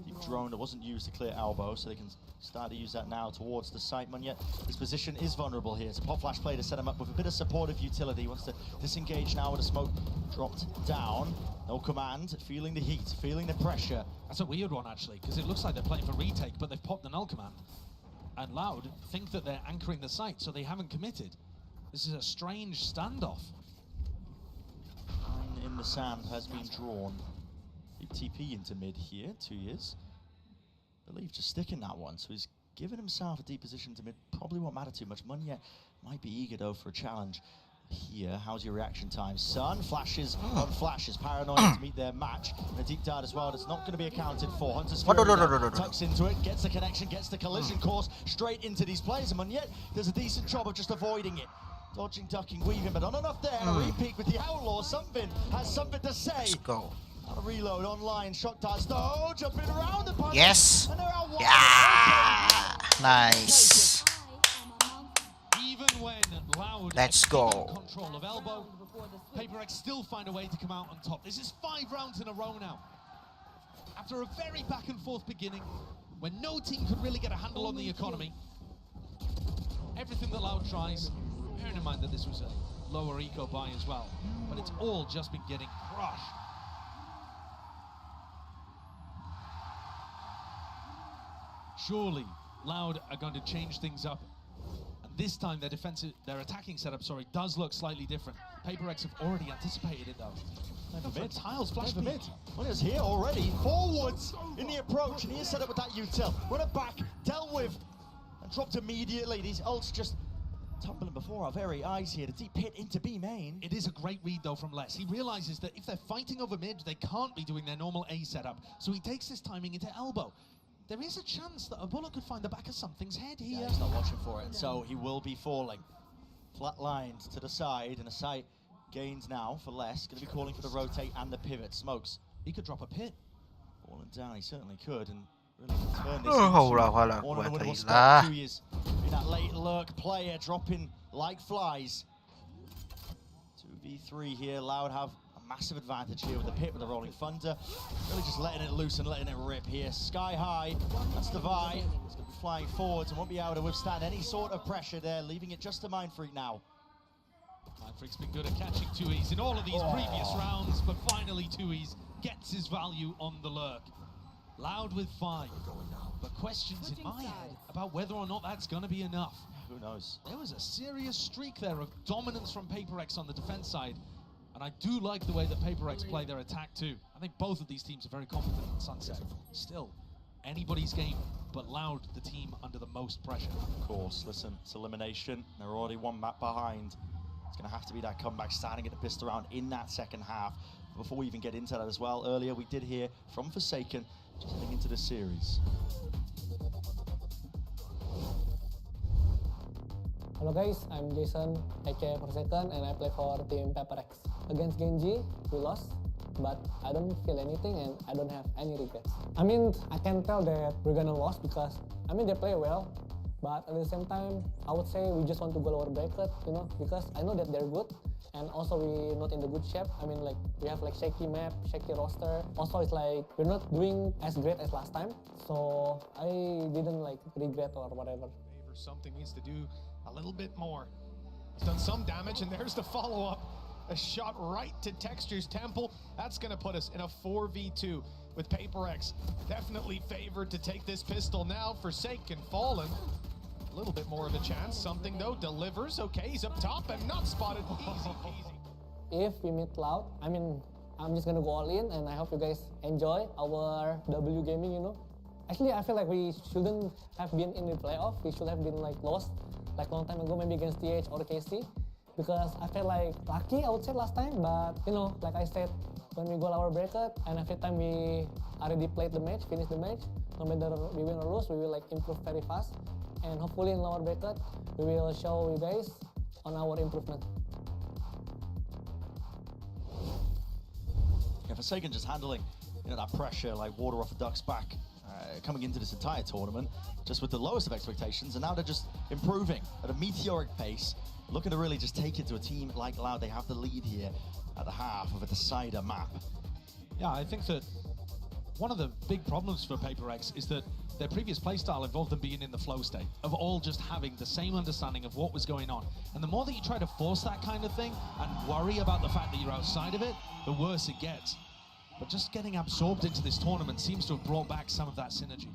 Deep drone that wasn't used to clear elbow, so they can start to use that now towards the site. Munyet, his position is vulnerable here. It's a pop flash play to set him up with a bit of supportive utility. He wants to disengage now with a smoke dropped down. No command, feeling the heat, feeling the pressure. That's a weird one, actually, because it looks like they're playing for retake, but they've popped the null command. And Loud think that they're anchoring the site, so they haven't committed. This is a strange standoff. Line in the sand has been drawn. Deep TP into mid here, 2 years. I believe just sticking that one, so he's given himself a deep position to mid. Probably won't matter too much. Munyet might be eager though for a challenge here. How's your reaction time, son? Flashes on flashes. Paranoia to meet their match. And a deep dart as well. That's not going to be accounted for. Hunter's Fury tucks into it, gets the connection, gets the collision course straight into these players. And Munyet does a decent job of just avoiding it. Dodging, ducking, weaving, but not enough there. And a repeat with the Outlaw. Something has something to say. Let's go. A reload online. Shock darts. No, jumping around the punch. Yes. And they're out wide. Yeah. Nice. Even when Loud Let's go. control of elbow, Paper X still find a way to come out on top. This is 5 rounds in a row now. After a very back and forth beginning, when no team could really get a handle on the economy, everything that Loud tries, bearing in mind that this was a lower eco buy as well, but it's all just been getting crushed. Surely Loud are going to change things up, and this time their attacking setup, does look slightly different. Paper X have already anticipated it though. Tiles flash mid. One is here already, forwards in the approach, and he is set up with that util. Run it back, dealt with, and dropped immediately. These ults just tumbling before our very eyes here. The deep hit into B main. It is a great read though from Les. He realizes that if they're fighting over mid, they can't be doing their normal A setup, so he takes this timing into elbow. There is a chance that a bullet could find the back of something's head here. Yeah, he's not watching for it, so he will be falling. Flatlined to the side, and a sight gains now for Les. Going to be calling for the rotate and the pivot. Smokes. He could drop a pit. Falling down, he certainly could, and really turn this into one of the winnable spot. 2 years in that late lurk player, dropping like flies. 2v3 here. Loud have a massive advantage here with the pit, with the rolling thunder. Really just letting it loose and letting it rip here. Sky high, that's the vibe. It's going to be flying forwards and won't be able to withstand any sort of pressure there, leaving it just to Mind Freak now. Fric's been good at catching 2Es in all of these previous rounds, but finally 2Es gets his value on the lurk. Loud with 5, but questions in my head about whether or not that's going to be enough. Who knows? There was a serious streak there of dominance from PaperX on the defense side, and I do like the way that PaperX play their attack too. I think both of these teams are very confident in Sunset. Still, anybody's game, but Loud, the team under the most pressure. Of course, listen, it's elimination. They're already one map behind. It's going to have to be that comeback, starting to get the pistol round in that second half. Before we even get into that as well, earlier we did hear from Forsaken, just heading into the series. Hello guys, I'm Jason, a.k.a. Forsaken, and I play for Team PaperX. Against GENG, we lost, but I don't feel anything and I don't have any regrets. I mean, I can tell that we're gonna lose because, I mean, they play well, but at the same time, I would say we just want to go our bracket, you know, because I know that they're good, and also we're not in the good shape. I mean, like, we have like shaky map, shaky roster. Also, it's like, we're not doing as great as last time, so I didn't like regret or whatever. Something needs to do a little bit more. He's done some damage, and there's the follow-up. A shot right to Texture's temple. That's going to put us in a 4v2 with PaperX. Definitely favored to take this pistol now. Forsaken fallen. A little bit more of a chance. Something, though, delivers. Okay, he's up top and not spotted. Easy peasy. If we meet Loud, I mean, I'm just going to go all in, and I hope you guys enjoy our W gaming, you know. Actually, I feel like we shouldn't have been in the playoff. We should have been like lost like long time ago, maybe against TH or KC. Because I feel like lucky, I would say, last time. But, you know, like I said, when we go our bracket, and every time we already played the match, finished the match, no matter we win or lose, we will like improve very fast. And hopefully in our bracket, we will show you guys on our improvement. Yeah, Forsaken just handling, you know, that pressure like water off a duck's back. Coming into this entire tournament, just with the lowest of expectations, and now they're just improving at a meteoric pace, looking to really just take it to a team like Loud. They have the lead here at the half of a decider map. Yeah, I think that one of the big problems for PaperX is that their previous playstyle involved them being in the flow state, of all just having the same understanding of what was going on. And the more that you try to force that kind of thing and worry about the fact that you're outside of it, the worse it gets. But just getting absorbed into this tournament seems to have brought back some of that synergy.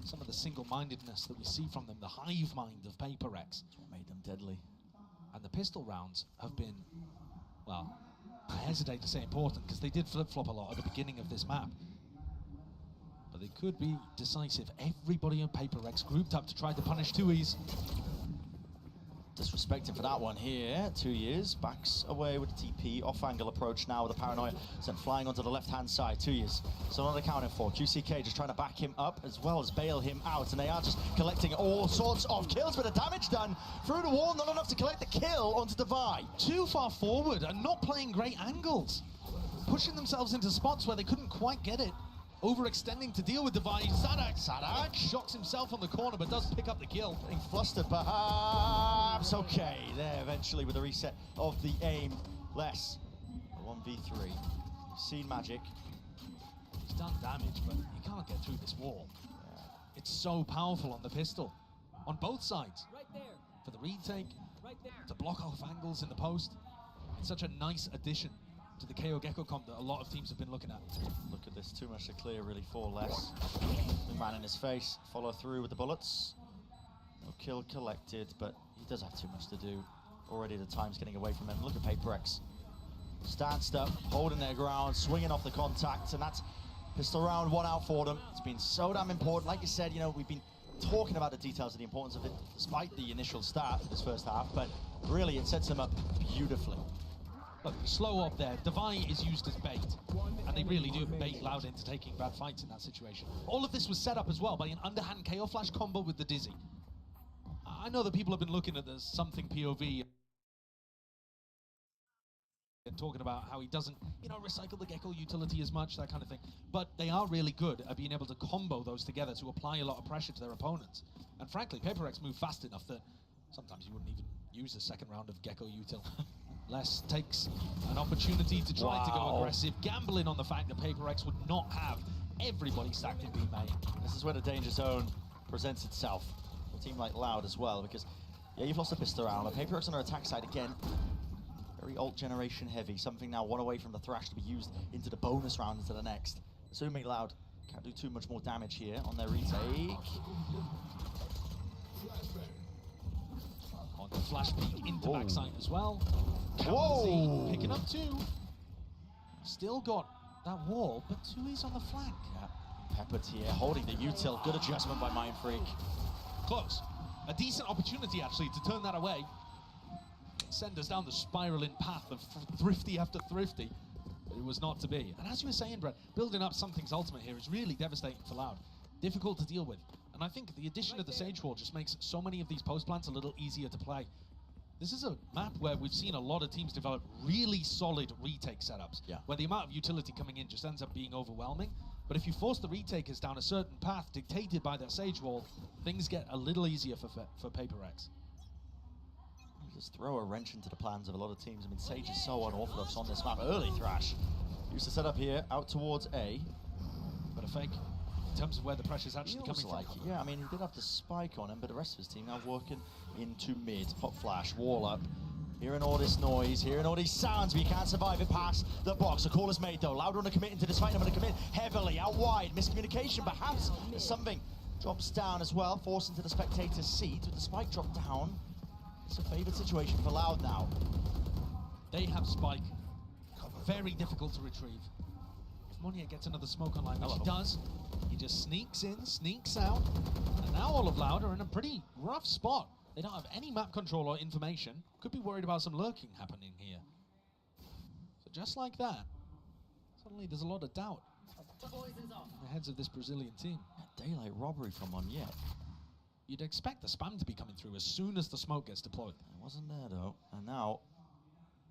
Some of the single-mindedness that we see from them, the hive mind of PaperX. That's what made them deadly. And the pistol rounds have been, well, I hesitate to say important because they did flip-flop a lot at the beginning of this map. But they could be decisive. Everybody on PaperX grouped up to try to punish 2Es. Disrespected for that one here. 2 years, backs away with the TP, off-angle approach now with the paranoia, sent flying onto the left-hand side. 2 years, so not accounted for. QCK just trying to back him up as well as bail him out, and they are just collecting all sorts of kills, but the damage done through the wall, not enough to collect the kill onto Divide. Too far forward and not playing great angles. Pushing themselves into spots where they couldn't quite get it. Overextending to deal with Divide. Sadak shocks himself on the corner, but does pick up the kill. Getting flustered, perhaps. Okay, there eventually with the reset of the aim. Less. 1v3. We've seen magic. He's done damage, but he can't get through this wall. Yeah. It's so powerful on the pistol. On both sides. Right there. For the retake. Right there. To block off angles in the post. It's such a nice addition to the KO Gecko comp that a lot of teams have been looking at. Look at this, too much to clear, really, 4 less. The man in his face, follow through with the bullets. No kill collected, but he does have too much to do. Already the time's getting away from him. Look at PaperX. Stanced up, holding their ground, swinging off the contact, and that's pistol round 1 out for them. It's been so damn important. Like you said, you know, we've been talking about the details of the importance of it, despite the initial start of this first half, but really it sets them up beautifully. Look, slow up there. Divine is used as bait, and they really do bait Loud into taking bad fights in that situation. All of this was set up as well by an underhand KO flash combo with the Dizzy. I know that people have been looking at the something POV and talking about how he doesn't, you know, recycle the Gecko utility as much, that kind of thing. But they are really good at being able to combo those together to apply a lot of pressure to their opponents. And frankly, PaperX move fast enough that sometimes you wouldn't even use the second round of Gecko util. Les takes an opportunity to try to go aggressive, gambling on the fact that PaperX would not have everybody stacked in B main. This is where the danger zone presents itself. A team like Loud as well, because Yeah, you've lost a pistol round. Paper.X on our attack side again. Very ult generation heavy. Something now one away from the Thrash to be used into the bonus round into the next. Assuming Loud can't do too much more damage here on their retake. On the flash peek into backside as well. Whoa! Picking up 2. Still got that wall, but 2 is on the flank. Yeah. Peppered here, holding the util. Good adjustment by Mindfreak. Close. A decent opportunity, actually, to turn that away. Send us down the spiraling path of thrifty after thrifty. But it was not to be. And as you were saying, Brett, building up something's ultimate here is really devastating for Loud. Difficult to deal with. And I think the addition of the Sage Wall just makes so many of these post plants a little easier to play. This is a map where we've seen a lot of teams develop really solid retake setups, where the amount of utility coming in just ends up being overwhelming. But if you force the retakers down a certain path dictated by that Sage Wall, things get a little easier for Paper.X. Just throw a wrench into the plans of a lot of teams. I mean, Sage is so unorthodox on this map. Early Thrash. Used to set up here, out towards A. But a fake in terms of where the pressure's actually coming from. Yeah, I mean, he did have the spike on him, but the rest of his team now working into mid. Pop flash, wall up. Hearing all this noise, hearing all these sounds, but you can't survive it past the box. The call is made though. Loud want to commit into this fight. I'm going to commit heavily, out wide. Miscommunication, perhaps. Something drops down as well, forced into the spectator's seat with the spike drop down. It's a favoured situation for Loud now. They have spike. Very difficult to retrieve. If Monier gets another smoke online, which he does, he just sneaks in, sneaks out, and now all of Loud are in a pretty rough spot. They don't have any map control or information. Could be worried about some lurking happening here. So just like that, suddenly there's a lot of doubt in the heads of this Brazilian team. Daylight robbery from Monier. You'd expect the spam to be coming through as soon as the smoke gets deployed. It wasn't there though, and now,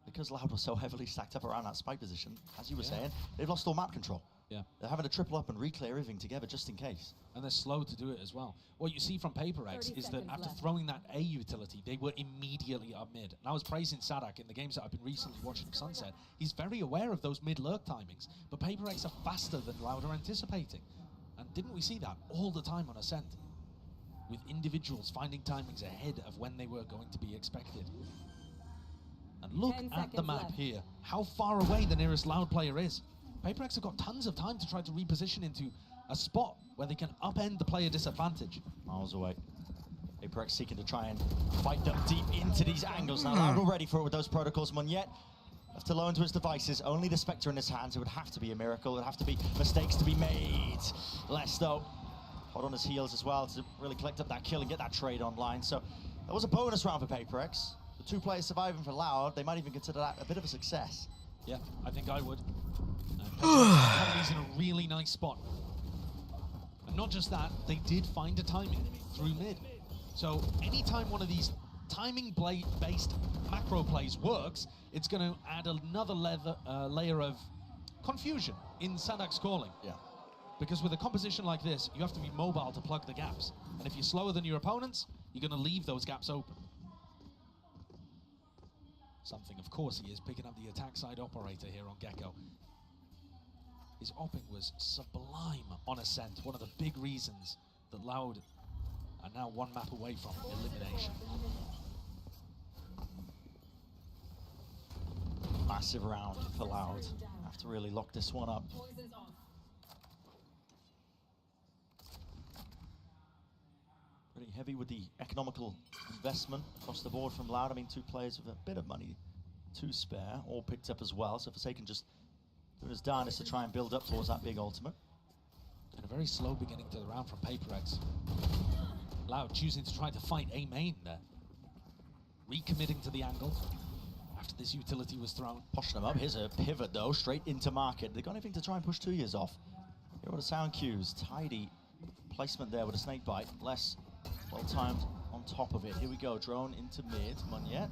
because Loud was so heavily stacked up around that spike position, as you were saying, they've lost all map control. Yeah. They're having to triple up and re-clear everything together just in case. And they're slow to do it as well. What you see from Paper.X is that after throwing that A utility, they were immediately up mid. And I was praising Sadak in the games that I've been recently watching of Sunset. He's very aware of those mid lurk timings, but Paper.X are faster than Loud are anticipating. And didn't we see that all the time on Ascent? With individuals finding timings ahead of when they were going to be expected. And look at the map here, how far away the nearest Loud player is. Paper.X have got tons of time to try to reposition into a spot where they can upend the player disadvantage. Miles away. Paper.X seeking to try and fight them deep into these angles. Now Loud ready for it with those protocols. Monier left alone to his devices. Only the Spectre in his hands. It would have to be a miracle. It would have to be mistakes to be made. Less though. Hot on his heels as well to really collect up that kill and get that trade online. So that was a bonus round for Paper.X. The 2 players surviving for Loud, they might even consider that a bit of a success. Yeah, I think I would. He's in a really nice spot. And not just that, they did find a timing through mid. So anytime one of these timing-based macro plays works, it's going to add another layer of confusion in Sadak's calling. Yeah. Because with a composition like this, you have to be mobile to plug the gaps. And if you're slower than your opponents, you're going to leave those gaps open. Something, of course, he is picking up the attack side operator here on Gecko. His opping was sublime on Ascent, one of the big reasons that Loud are now 1 map away from elimination. Massive round for Loud. Have to really lock this one up. Pretty heavy with the economical investment across the board from Loud. I mean, 2 players with a bit of money to spare, all picked up as well. So Forsaken just doing his darndest to try and build up towards that big ultimate. And a very slow beginning to the round from Paper.X. Loud choosing to try to fight a main there. Recommitting to the angle after this utility was thrown. Pushing them up. Here's a pivot though, straight into market. They got anything to try and push 2 years off. Here are the sound cues. Tidy placement there with a snake bite. Less well timed on top of it. Here we go. Drone into mid. Monier.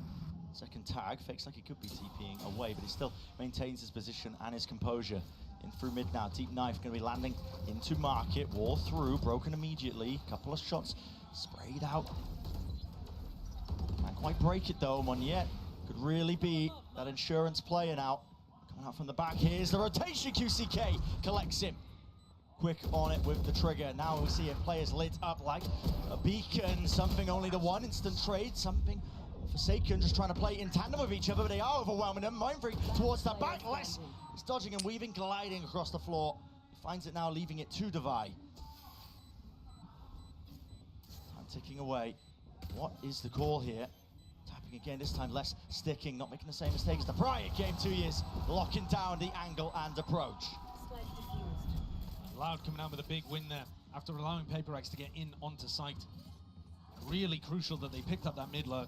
Second tag. Fakes like he could be TPing away, but he still maintains his position and his composure. In through mid now. Deep knife going to be landing into market. Wall through. Broken immediately. Couple of shots sprayed out. Can't quite break it though. Monier could really be that insurance player now. Coming out from the back. Here's the rotation. QCK collects him. quick on it with the trigger. Now we see players lit up like a beacon. Something only the one instant trade. Something Forsaken just trying to play in tandem with each other, but they are overwhelming them. Mindfreak towards the back. Less is dodging and weaving, gliding across the floor. Finds it now, leaving it to Devi. Time ticking away. What is the call here? Tapping again, this time less sticking, not making the same mistake as the prior game 2 years. Locking down the angle and approach. Loud coming out with a big win there after allowing PaperX to get in onto site. Really crucial that they picked up that mid lurk.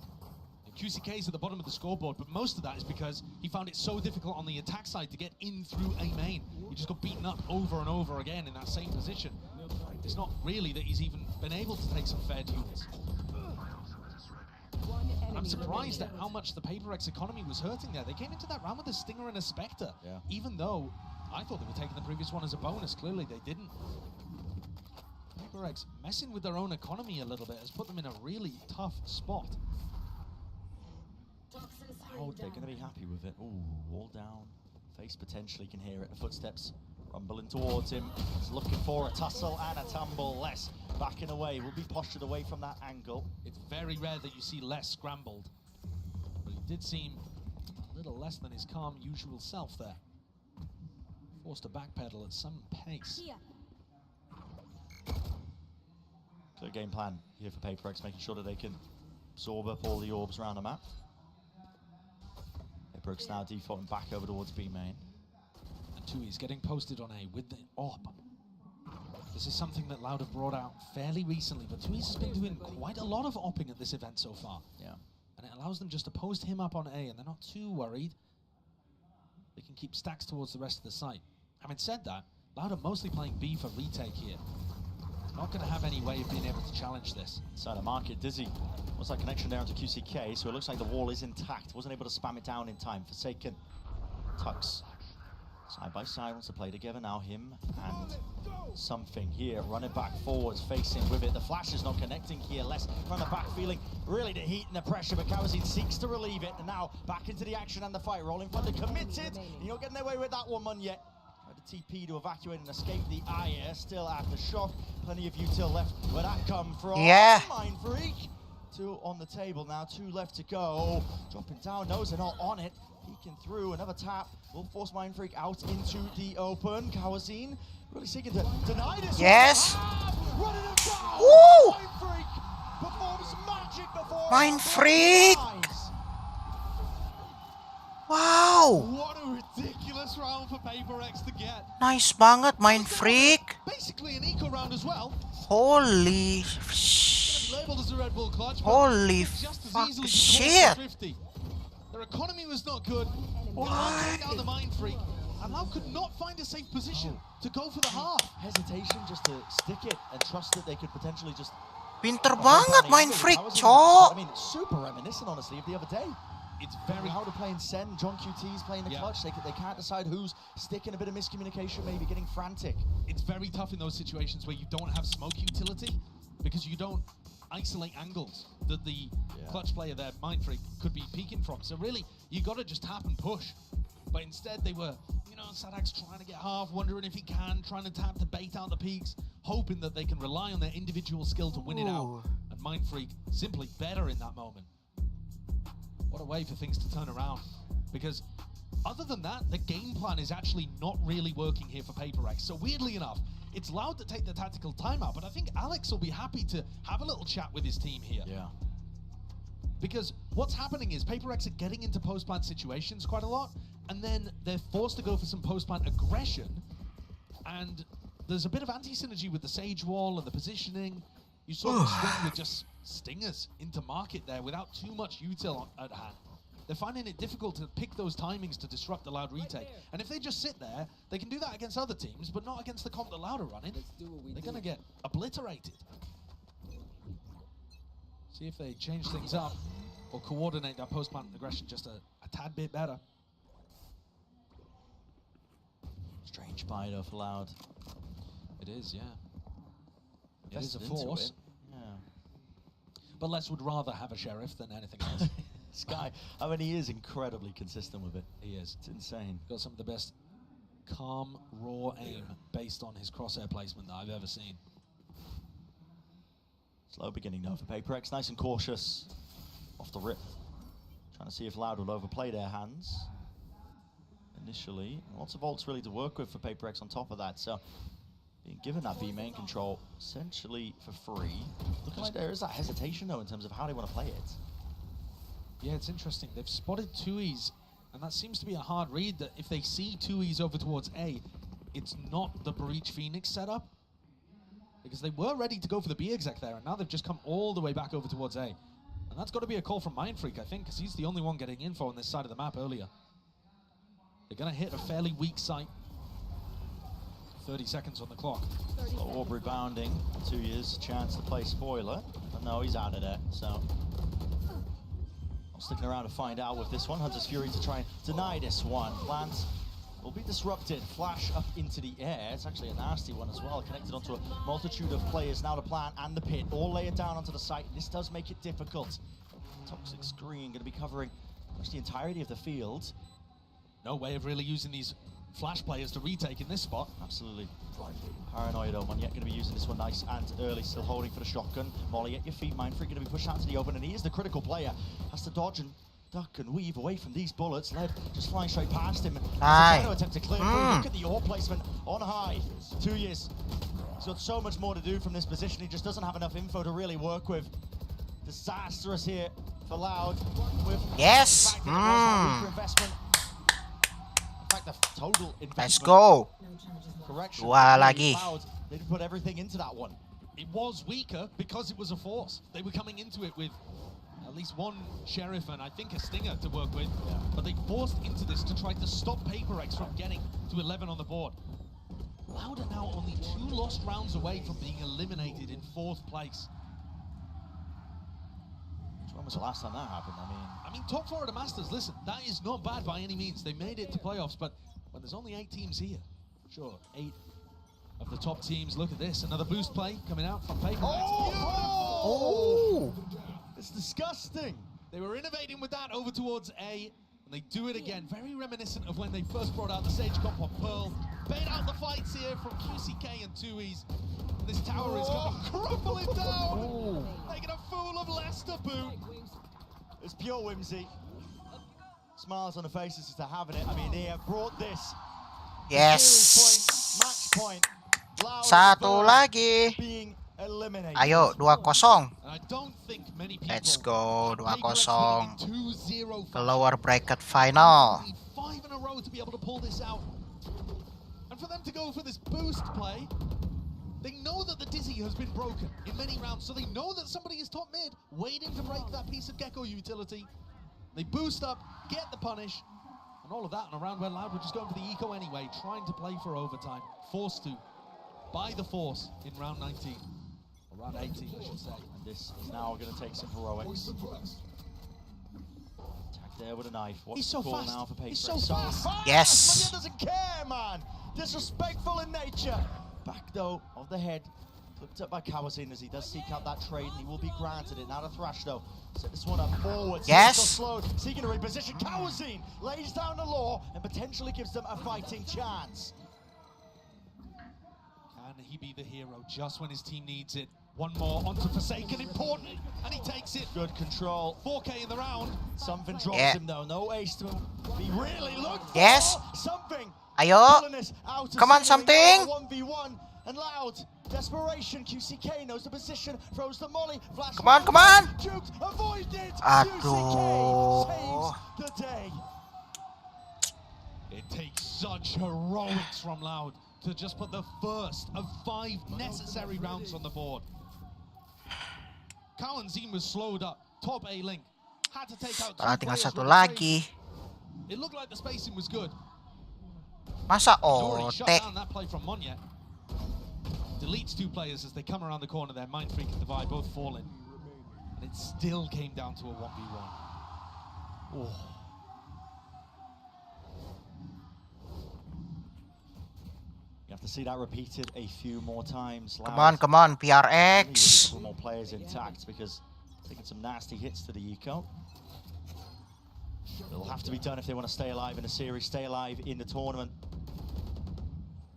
QCK is at the bottom of the scoreboard, but most of that is because he found it so difficult on the attack side to get in through A main. He just got beaten up over and over again in that same position. It's not really that he's even been able to take some fair duels. I'm surprised at how much the PaperX economy was hurting there. They came into that round with a Stinger and a Spectre, even though I thought they were taking the previous one as a bonus. Clearly they didn't. PaperX messing with their own economy a little bit has put them in a really tough spot. Oh, they're going to be happy with it. Ooh, wall down. Face potentially can hear it. The footsteps rumbling towards him. He's looking for a tussle and a tumble. Less backing away. Will be postured away from that angle. It's very rare that you see Less scrambled, but he did seem a little less than his calm usual self there. Forced to backpedal at some pace. Clear game plan here for PaperX, making sure that they can absorb up all the orbs around the map. PaperX now defaulting back over towards B main. And Tui's getting posted on A with the AWP. This is something that Loud have brought out fairly recently, but Tui's has been doing quite a lot of AWPing at this event so far. Yeah. And it allows them just to post him up on A, and they're not too worried. They can keep stacks towards the rest of the site. Having said that, Loud are mostly playing B for retake here. Not going to have any way of being able to challenge this. Inside the market, Dizzy. What's that connection there onto QCK? So it looks like the wall is intact. Wasn't able to spam it down in time. Forsaken. Tux. Side by side wants to play together now. Him and something here. Running back forwards, facing with it. The flash is not connecting here. Less from the back, feeling really the heat and the pressure. But Kawazin seeks to relieve it. And now back into the action and the fight. Rolling further, committed. You're not getting away with that one yet. TP to evacuate and escape the ire. Still after shock. Plenty of util left. Where that come from? Yeah. Mindfreak. 2 on the table now. 2 left to go. Dropping down. Knows they're not on it. Peeking through. Another tap. Will force Mindfreak out into the open. Kawazin really seeking to deny this. Yes. Running him down. Woo. Mindfreak performs magic before. Mindfreak. Wow. What a ridiculous round for PaperX to get. Nice banget, Mindfreak. Basically an eco round as well. Holy Labeled as a Red Bull clutch. Holy fuck shit. Their economy was not good. Why? Down the Mindfreak. And now could not find a safe position to go for the half. Hesitation just to stick it and trust that they could potentially just. Pinter banget Mindfreak, cok. I mean, super reminiscent, honestly, of the other day. It's very how to play in Sen. John QT's playing the clutch. They can't decide who's sticking. A bit of miscommunication, maybe getting frantic. It's very tough in those situations where you don't have smoke utility because you don't isolate angles that the clutch player there, Mindfreak, could be peeking from. So really, you got to just tap and push. But instead, they were, you know, Sadak's trying to get half, wondering if he can, trying to tap to bait out the peaks, hoping that they can rely on their individual skill to win it out. And Mindfreak simply better in that moment. What a way for things to turn around. Because other than that, the game plan is actually not really working here for PaperX. So weirdly enough, it's Loud to take the tactical timeout, but I think Alex will be happy to have a little chat with his team here. Yeah. Because what's happening is PaperX are getting into post-plant situations quite a lot, and then they're forced to go for some post-plant aggression, and there's a bit of anti-synergy with the Sage Wall and the positioning. You saw them swing with just stingers into market there without too much util at hand. They're finding it difficult to pick those timings to disrupt the Loud retake. And if they just sit there, they can do that against other teams, but not against the comp that Loud are running. They're going to get obliterated. See if they change things up or coordinate that post-plant aggression just a tad bit better. Strange buy though for Loud. It is, yeah. It is a Invested into force. it. Yeah. But Les would rather have a sheriff than anything else. This guy, I mean, he is incredibly consistent with it. He is. It's insane. Got some of the best calm, raw aim based on his crosshair placement that I've ever seen. Slow beginning though for PaperX, nice and cautious off the rip. Trying to see if Loud will overplay their hands. Initially, lots of ults really to work with for PaperX on top of that, so being given that B main control essentially for free. Looking like there is that hesitation though in terms of how they want to play it. Yeah, it's interesting. They've spotted 2Es, and that seems to be a hard read, that if they see 2Es over towards A, it's not the Breach Phoenix setup, because they were ready to go for the B exec there, and now they've just come all the way back over towards A. And that's got to be a call from Mindfreak, I think, because he's the only one getting info on this side of the map earlier. They're going to hit a fairly weak site. 30 seconds on the clock. Orb rebounding, 2 years chance to play spoiler, but no, he's out of there, so I'm sticking around to find out with this one. Hunter's Fury to try and deny this one. Plans will be disrupted. Flash up into the air. It's actually a nasty one as well, connected onto a multitude of players. Now the plant and the pit all layered down onto the site. This does make it difficult. Toxic Screen going to be covering the entirety of the field. No way of really using these Flash players to retake in this spot. Absolutely. Paranoid Omen yet going to be using this one nice and early, still holding for the shotgun. Molly at your feet, Mindfreak going to be pushed out to the open, and he is the critical player. Has to dodge and duck and weave away from these bullets. Led just flying straight past him. Trying to attempt to clear through. Look at the AWP placement on high. 2 years. He's got so much more to do from this position. He just doesn't have enough info to really work with. Disastrous here for Loud. With yes. Investment. In fact, the total investment. Let's go. Correction. Dua lagi. Loud, they put everything into that one. It was weaker because it was a force. They were coming into it with at least one Sheriff and I think a Stinger to work with. Yeah. But they forced into this to try to stop PaperX from getting to 11 on the board. Loud are now only 2 lost rounds away from being eliminated in 4th place. When was the last time that happened? I mean, top 4 of the Masters, listen, that is not bad by any means. They made it to playoffs, but when there's only 8 teams here, sure, 8 of the top teams. Look at this, another boost play coming out from PaperX. Oh! It's disgusting. They were innovating with that over towards A, and they do it again. Very reminiscent of when they first brought out the Sage Comp on Pearl. Bait out the fights here from QCK and 2Es. And this tower is going to crumble it down. Making a fool of Leicester boot. It's pure whimsy. Smiles on the faces as they're having it. I mean, they have brought this. Yes. Match point. Loud Satu lagi. Being eliminated. Ayo, 2-0. I don't think many people. Let's go, 2-0. The lower bracket final. 5 in a row to be able to pull this out. And for them to go for this boost play, they know that the Dizzy has been broken in many rounds, so they know that somebody is top mid, waiting to break that piece of Gecko utility. They boost up, get the punish, and all of that in a round where Loud were just going for the eco anyway, trying to play for overtime, forced to, by the Force in round 19. Or round 18, I should say. And this is now going to take some heroics. Attack there with a knife. What's He's so the call fast. now for PaperX? He's so fast. Yes. Manya doesn't care, man. Disrespectful in nature. Back though of the head, flipped up by Kawazin as he does seek out that trade, and he will be granted it. Now to Thrash though, set this one up forward. Yes. Slowed, seeking to reposition. Kawazin lays down the law and potentially gives them a fighting chance. Can he be the hero just when his team needs it? One more onto Forsaken, important, and he takes it. Good control. 4K in the round. Something drops him though. No ace to be really looked for. Yes. Something. Ayo. Come on, something. 1v1 and Loud. Desperation. QCK knows the position. Throws the molly. Flash. Come on, come on. Juked. Avoided. Aduh. QCK saves the day. It takes such heroics from Loud to just put the first of 5 necessary rounds on the board. Kalian was slowed up. Top A link. Had to take out 2 Tinggal players satu with lagi. It looked like the spacing was good. Masa Already shut OT? down that play from Monya. Deletes 2 players as they come around the corner there. Mindfreak and Divide both falling. And it still came down to a 1v1. Oh. You have to see that repeated a few more times. Come on, come on, PRX. 2 more players intact because taking some nasty hits to the eco. It'll have to be done if they want to stay alive in the series, stay alive in the tournament.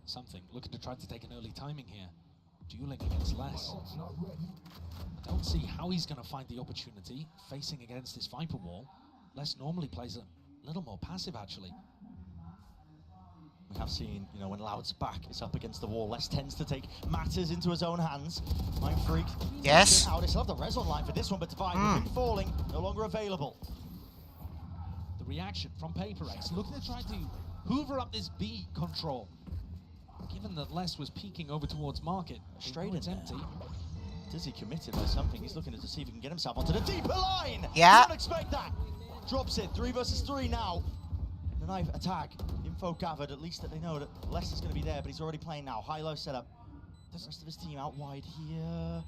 something, looking to try to take an early timing here. Dueling against Les. I don't see how he's going to find the opportunity facing against this Viper wall. Les normally plays a little more passive, actually. We have seen, you know, when Loud's back is up against the wall, Les tends to take matters into his own hands. Mind Freak. Yes. Out. They still have the res online for this one, but Divide has been falling, no longer available. The reaction from PaperX, looking to try to hoover up this B control. Given that Les was peeking over towards Market, Straight in it's there. empty. Is he committed by something? He's looking to see if he can get himself onto the deeper line. Yeah. You don't expect that. Drops it. 3 versus 3 now. The knife attack. Info gathered. At least that they know that Les is going to be there, but he's already playing now. High-low setup. The rest of his team out wide here.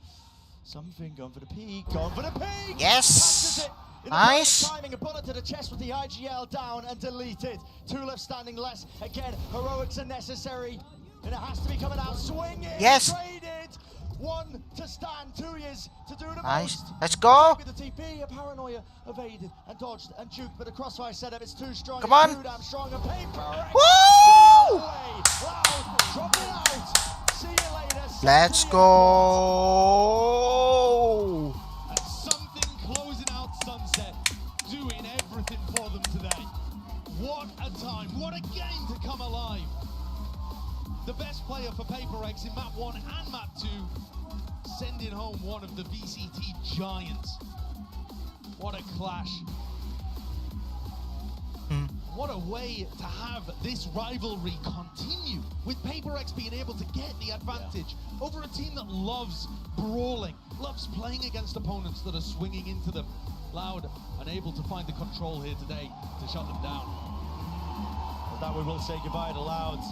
Something going for the peak. Going for the peak. Yes. It in Nice. the timing. A bullet to the chest with the IGL down and deleted. 2 left standing. Les again. Heroics are necessary. And it has to be coming out swinging. Yes. Traded. 1 to stand, 2 years to do the Nice. most. Let's go. With the TP, a paranoia evaded and dodged and juked, but the crossfire setup is too strong. Come on. Too damn strong. A paper. Woo! Loud, drop it out. See you later. Let's go. And something closing out Sunset, doing everything for them today. What a time, what a game to come alive. The best player for PaperX in map 1 and map 2, sending home one of the VCT giants. What a clash. What a way to have this rivalry continue, with PaperX being able to get the advantage over a team that loves brawling, loves playing against opponents that are swinging into them. Loud, unable to find the control here today to shut them down. With that, we will say goodbye to Louds.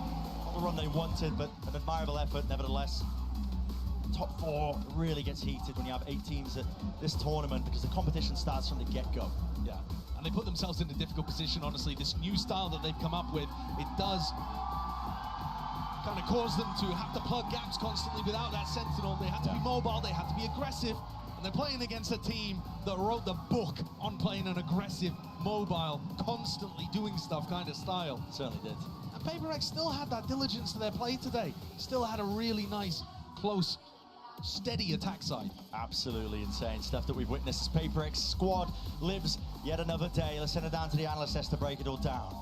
Not the run they wanted, but an admirable effort nevertheless. Top 4 really gets heated when you have 8 teams at this tournament because the competition starts from the get-go. Yeah, and they put themselves in a difficult position, honestly. This new style that they've come up with, it does kind of cause them to have to plug gaps constantly without that Sentinel. They have to be mobile, they have to be aggressive, and they're playing against a team that wrote the book on playing an aggressive, mobile, constantly doing stuff kind of style. Certainly did. And PaperX still had that diligence to their play today. Still had a really nice, close, steady attack side. Absolutely insane stuff that we've witnessed as PaperX squad lives yet another day. Let's send it down to the analyst desk to break it all down.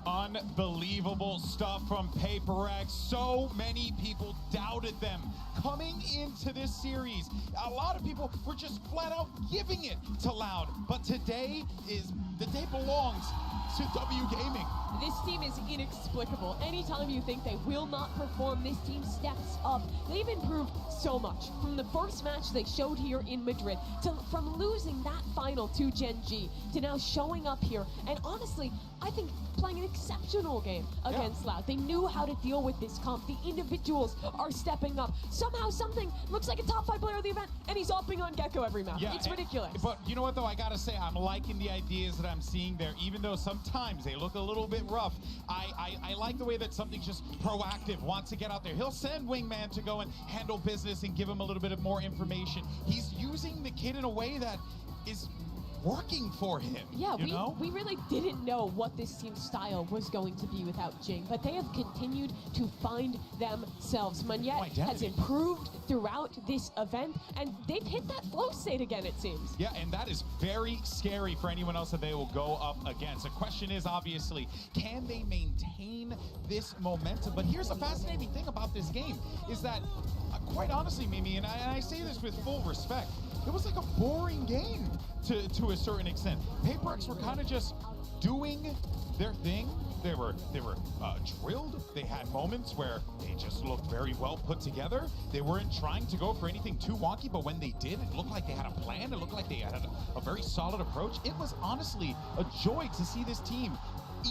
Unbelievable stuff from PaperX. So many people doubted them coming into this series. A lot of people were just flat out giving it to Loud. But today the day belongs to W Gaming. This team is inexplicable. Anytime you think they will not perform, this team steps up. They've improved so much. From the first match they showed here in Madrid, from losing that final to GENG, to now showing up here. And honestly, I think playing an exceptional game against Loud. They knew how to deal with this comp. The individuals are stepping up. Somehow something looks like a top 5 player of the event, and he's opping on Gecko every map. It's ridiculous. But you know what, though? I gotta say, I'm liking the ideas that I'm seeing there, even though sometimes they look a little bit rough. I like the way that something's just proactive, wants to get out there. He'll send Wingman to go and handle business and give him a little bit of more information. He's using the kid in a way that is working for him. Yeah, we really didn't know what this team's style was going to be without Jing, but they have continued to find themselves. Manyet has improved throughout this event, and they've hit that flow state again, it seems. Yeah, and that is very scary for anyone else that they will go up against. The question is, obviously, can they maintain this momentum? But here's the fascinating thing about this game, is that, quite honestly, Mimi, and I say this with full respect, it was like a boring game to a certain extent. PaperX were kind of just doing their thing. They were drilled. They had moments where they just looked very well put together. They weren't trying to go for anything too wonky, but when they did, it looked like they had a plan. It looked like they had a very solid approach. It was honestly a joy to see this team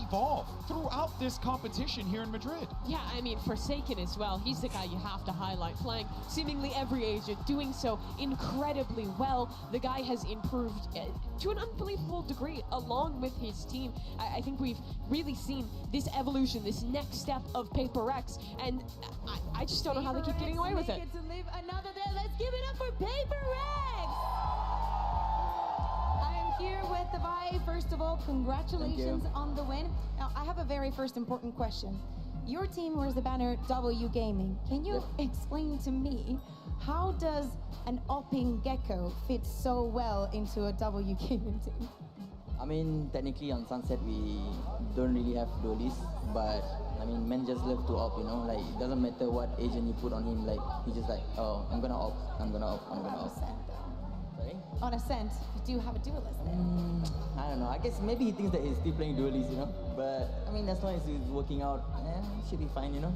evolve throughout this competition here in Madrid. Yeah, I mean, Forsaken as well. He's the guy you have to highlight, playing seemingly every agent, doing so incredibly well. The guy has improved to an unbelievable degree along with his team. I think we've really seen this evolution, this next step of PaperX, and I just don't know how they keep getting away with it. To live another day. Let's give it up for PaperX! I am here with the Bagi. First of all, congratulations on the win. Now, I have a very first important question. Your team wears the banner W Gaming. Can you explain to me how does an Opping Gecko fit so well into a W Gaming team? I mean, technically on Sunset we don't really have duelists, but I mean, men just love to op, you know, like it doesn't matter what agent you put on him, like he's just like, oh, I'm gonna op, I'm gonna op, I'm gonna op. Sorry? On Ascent, you do have a duelist there. I don't know, I guess maybe he thinks that he's still playing duelists, you know, but I mean, as long as he's working out, should be fine, you know.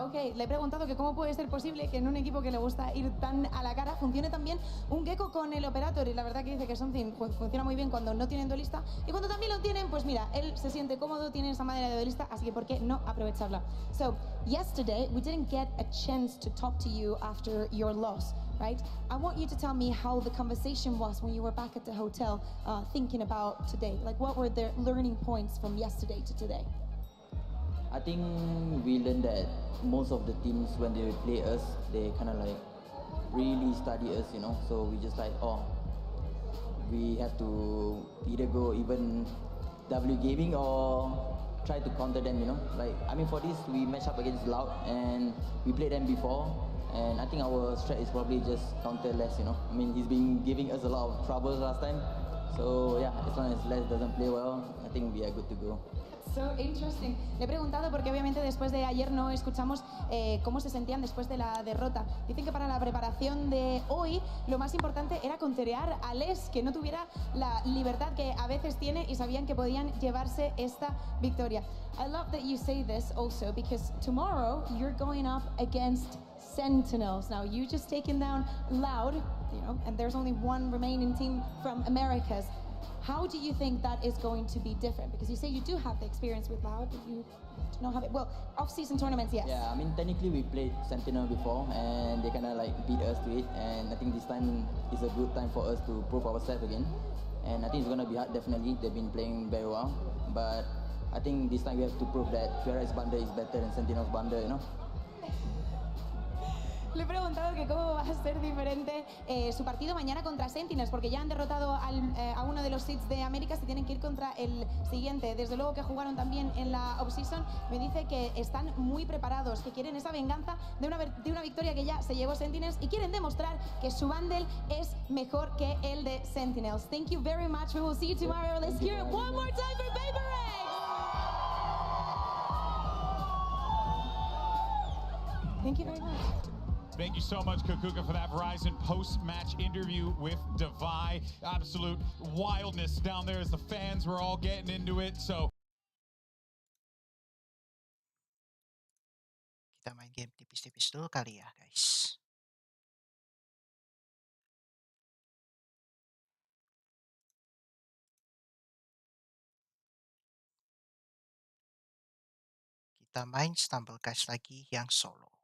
Ok, le he preguntado que cómo puede ser posible que en un equipo que le gusta ir tan a la cara funcione también un Gecko con el Operator, y la verdad que dice que something funciona muy bien cuando no tienen duelista, y cuando también lo tienen, pues mira, él se siente cómodo, tiene esa madera de duelista, así que ¿por qué no aprovecharla? So, yesterday we didn't get a chance to talk to you after your loss, right? I want you to tell me how the conversation was when you were back at the hotel thinking about today. Like, what were the learning points from yesterday to today? I think we learned that most of the teams, when they play us, they kind of like really study us, you know. So we just like, oh, we have to either go even W Gaming or try to counter them, you know. Like, I mean, for this, we match up against Loud and we played them before. And I think our strat is probably just counter less, you know. I mean, he's been giving us a lot of troubles last time. So yeah, as long as Les doesn't play well, I think we are good to go. So interesting. Le he preguntado porque obviamente después de ayer no escuchamos cómo se sentían después de la derrota. Dicen que para la preparación de hoy lo más importante era conterear a Les, que no tuviera la libertad que a veces tiene, y sabían que podían llevarse esta victoria. I love that you say this also because tomorrow you're going up against Sentinels. Now you just taken down Loud, you know, and there's only one remaining team from Americas. How do you think that is going to be different? Because you say you do have the experience with Loud, but you do not have it. Well, off-season tournaments, yes. Yeah, I mean, technically we played Sentinel before and they kind of like beat us to it. And I think this time is a good time for us to prove ourselves again. And I think it's going to be hard, definitely. They've been playing very well. But I think this time we have to prove that Ferre's bundle is better than Sentinel's bundle, you know? Le he preguntado que cómo va a ser diferente su partido mañana contra Sentinels, porque ya han derrotado a uno de los seeds de América, se tienen que ir contra el siguiente. Desde luego que jugaron también en la off-season. Me dice que están muy preparados, que quieren esa venganza de una victoria que ya se llevó Sentinels, y quieren demostrar que su bundle es mejor que el de Sentinels. Thank you very much. We will see you tomorrow. Let's hear it one more time for Paper Eggs. Thank you very much. Thank you so much, Kukuka, for that Verizon post-match interview with Divide. Absolute wildness down there as the fans were all getting into it. So kita main game tipis-tipis dulu kali ya, guys. Kita main Stumble Guys lagi yang solo.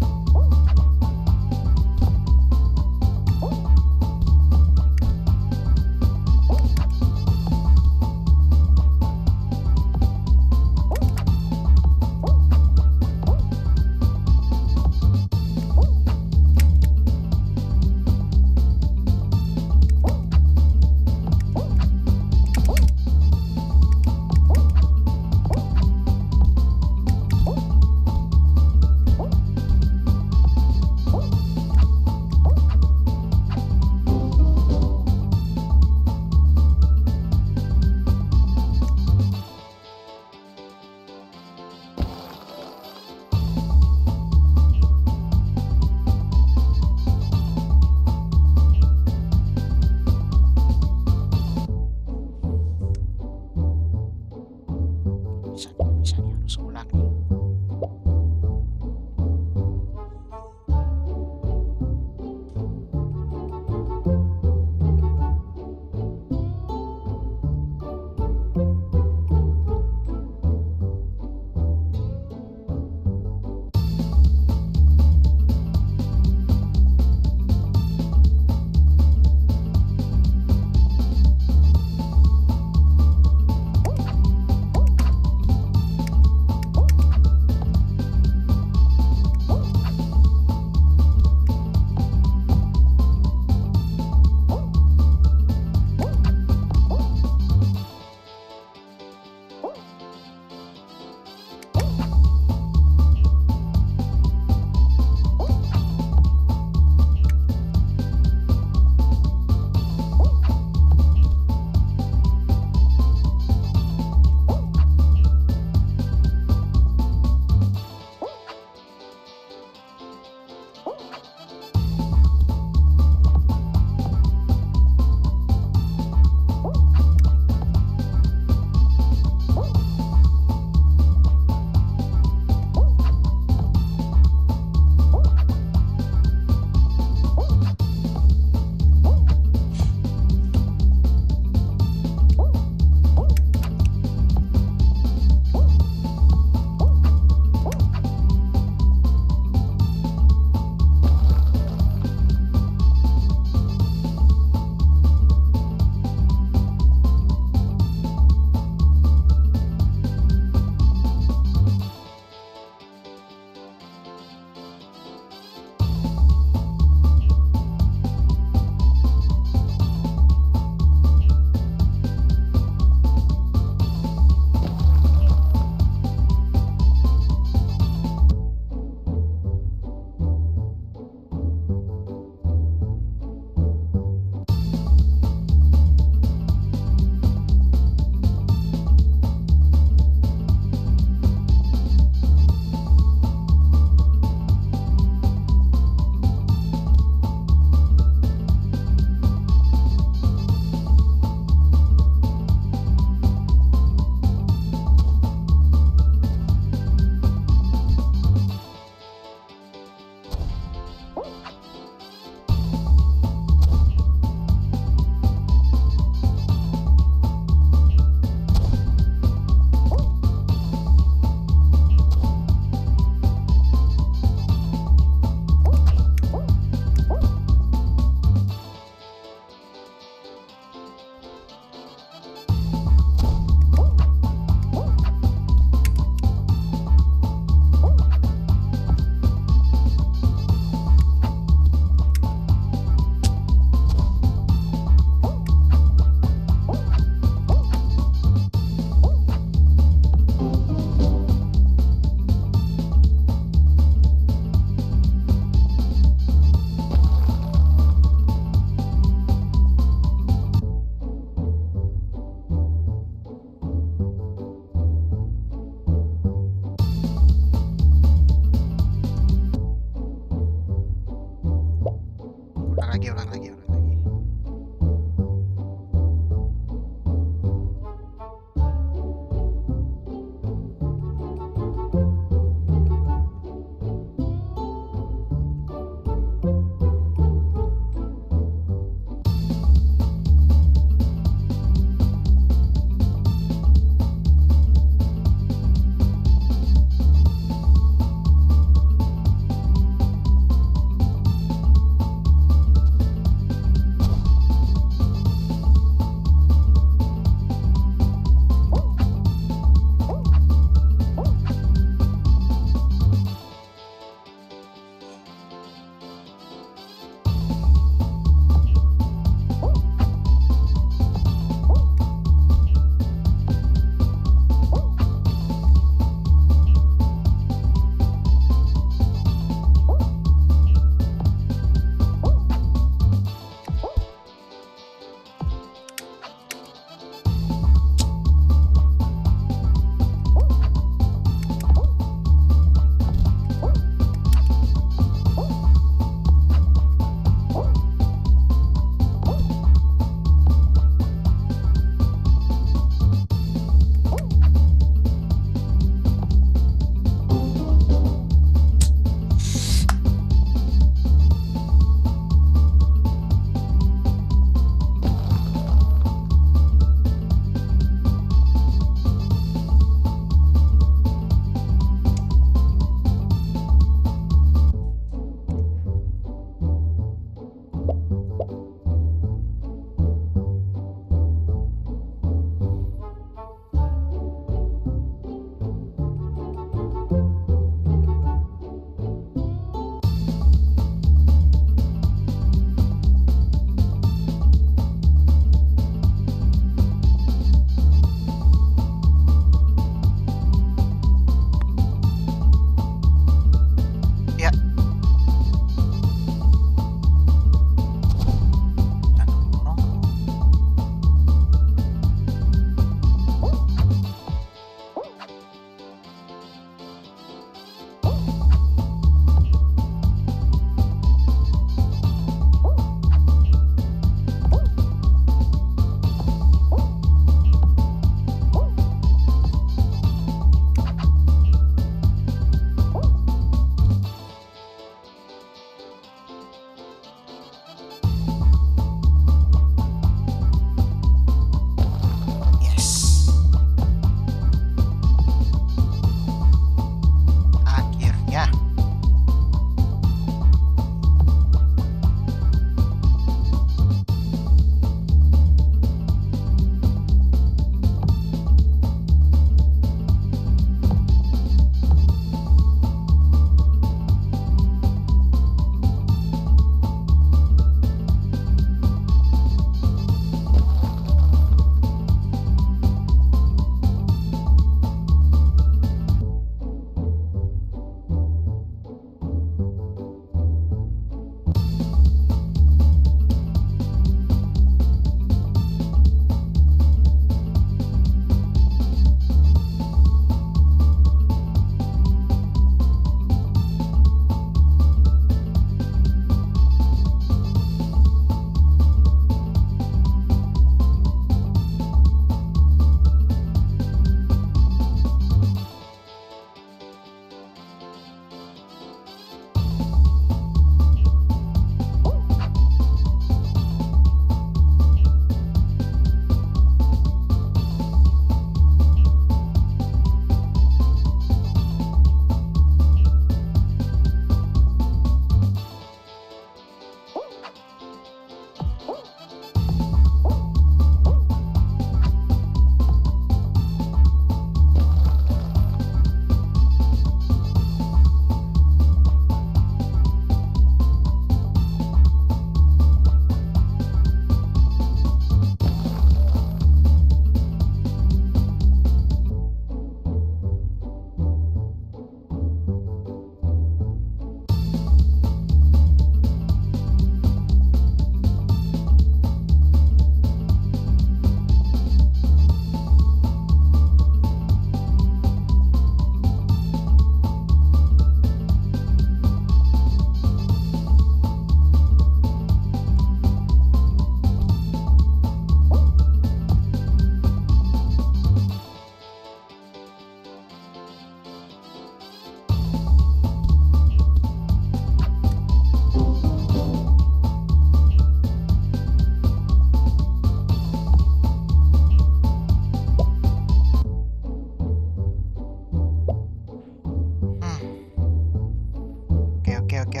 Oke.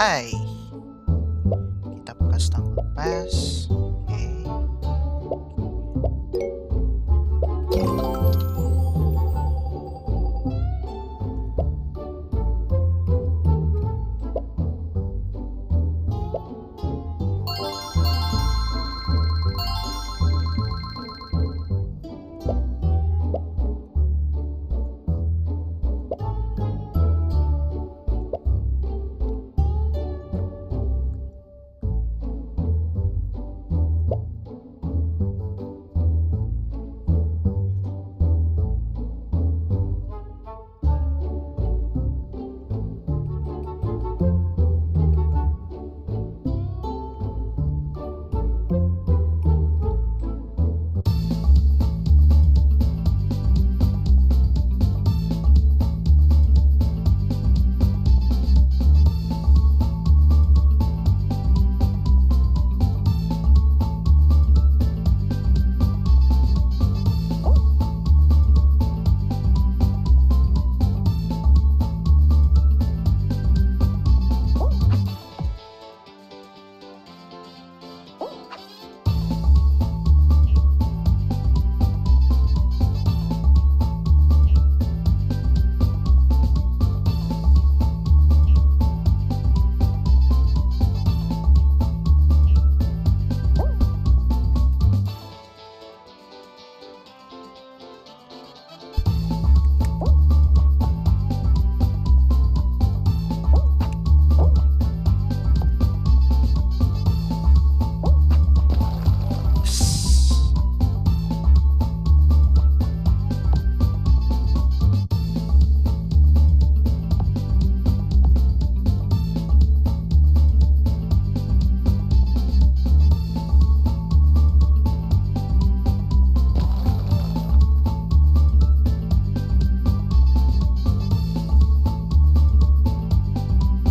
Hai, kita buka stumble pass.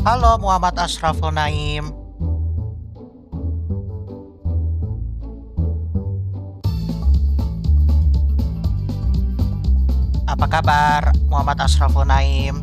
Halo Muhammad Ashraful Naim. Apa kabar Muhammad Ashraful Naim?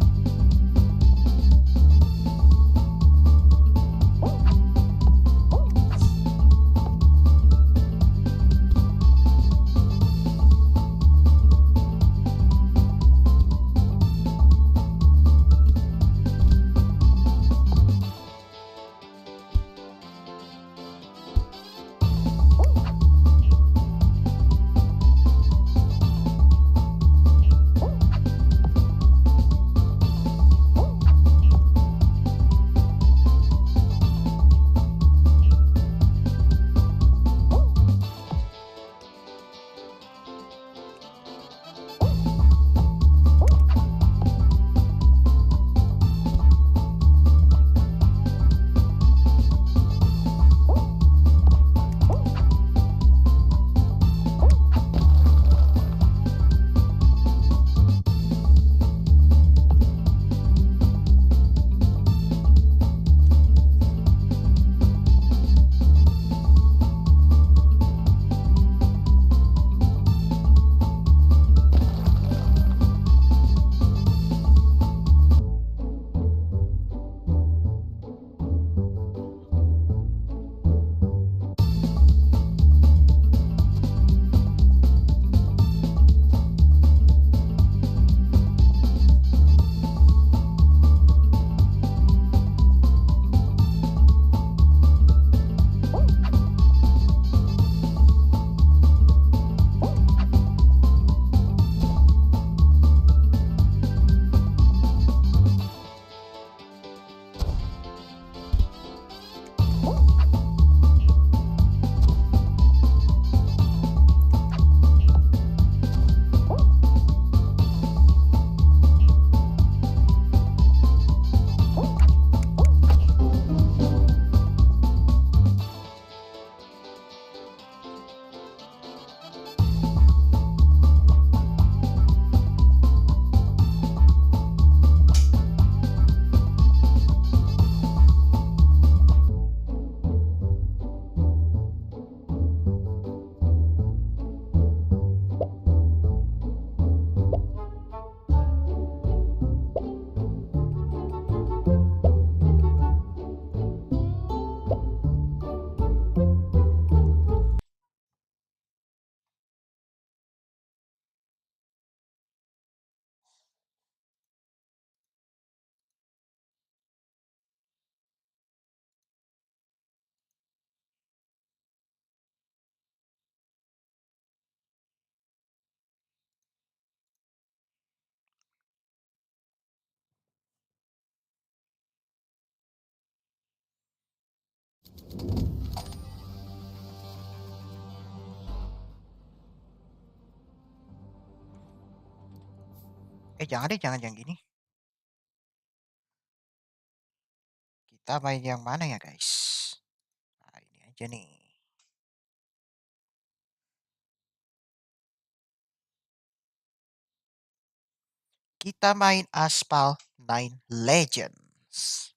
Jangan deh, jangan gini. Kita main yang mana ya guys? Nah, ini aja nih. Kita main Aspal 9 Legends.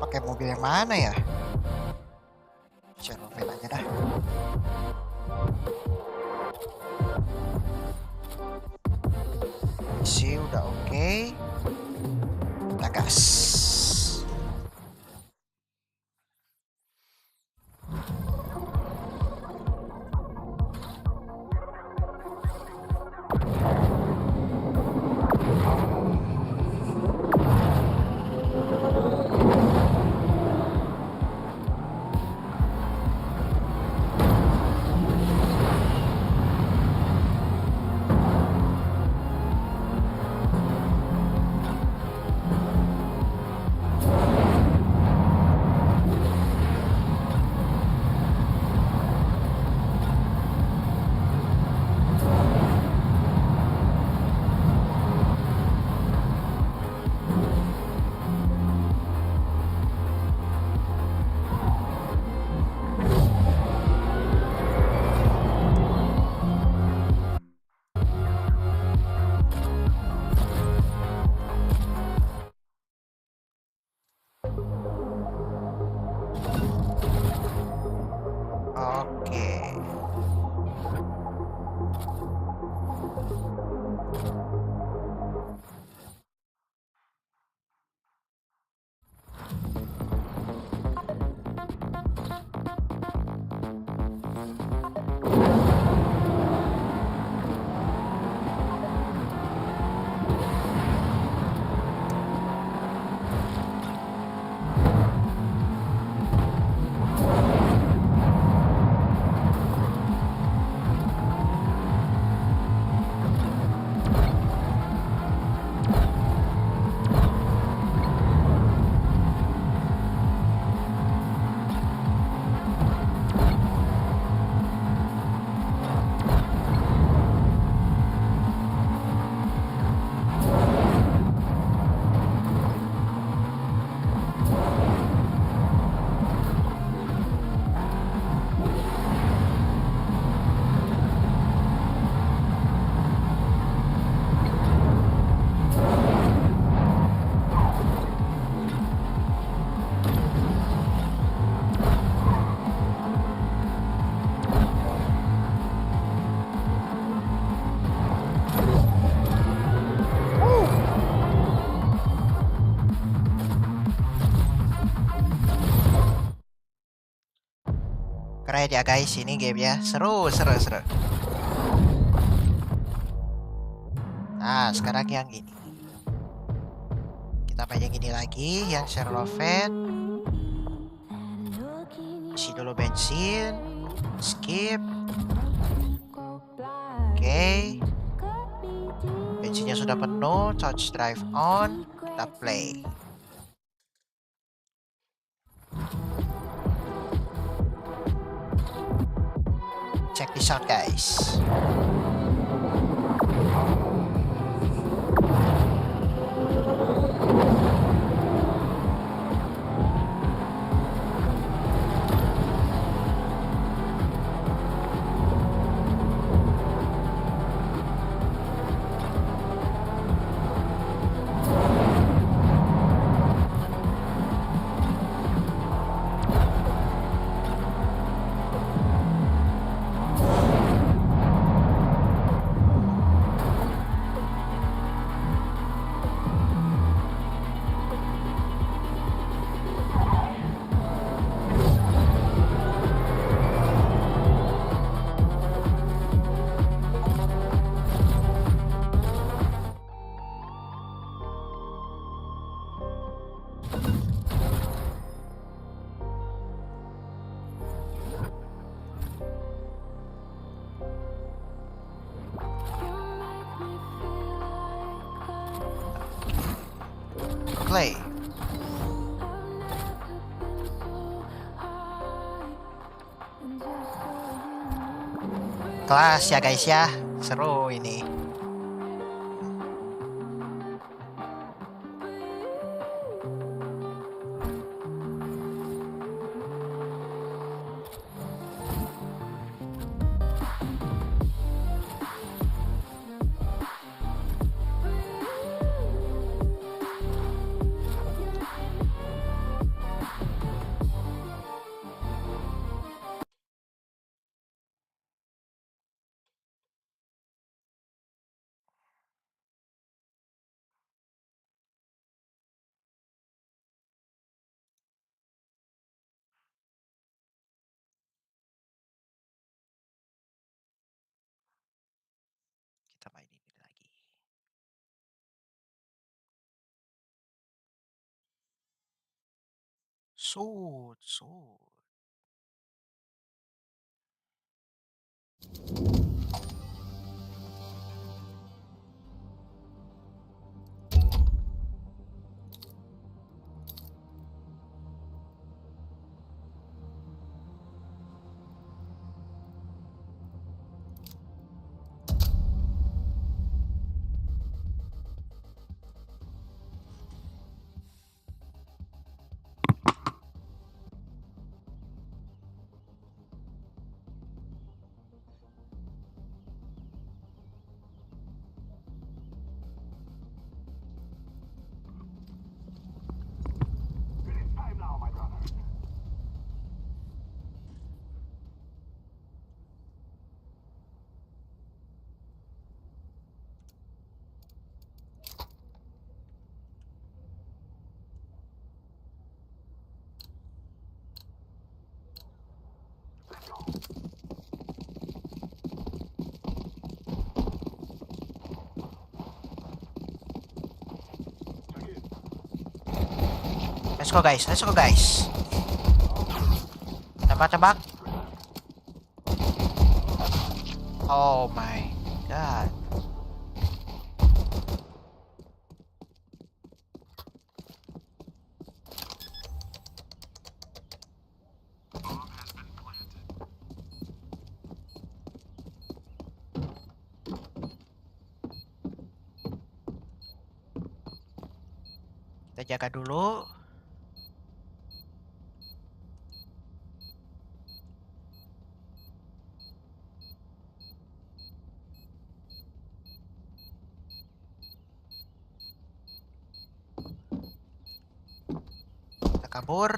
Pakai mobil yang mana ya? Share mobil aja dah. Isi udah oke. Kita gas. Keren ya guys, ini gamenya seru. Nah, sekarang yang ini. Kita main yang ini lagi, yang Sherlovet. Isi dulu bensin. Skip. Oke. Bensinnya sudah penuh, charge drive on. Kita play. Check this out, guys. Play. Kelas ya guys ya, seru ini. Kita mainin ini lagi. Shoot. Let's go guys. Tembak. Oh my god. Kita jaga dulu. Kita kabur.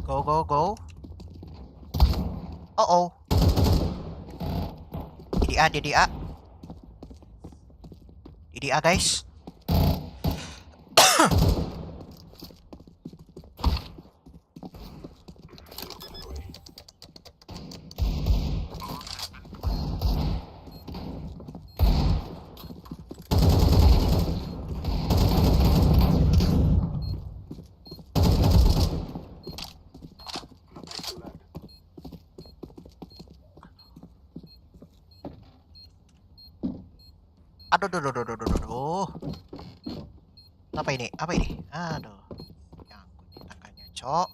Go, go, go. Uh-oh. DDA, DDA. DDA, guys. Aduh, aduh, aduh, aduh, aduh, aduh. Apa ini? Apa ini? Aduh. Nyangkut di tangannya, cok.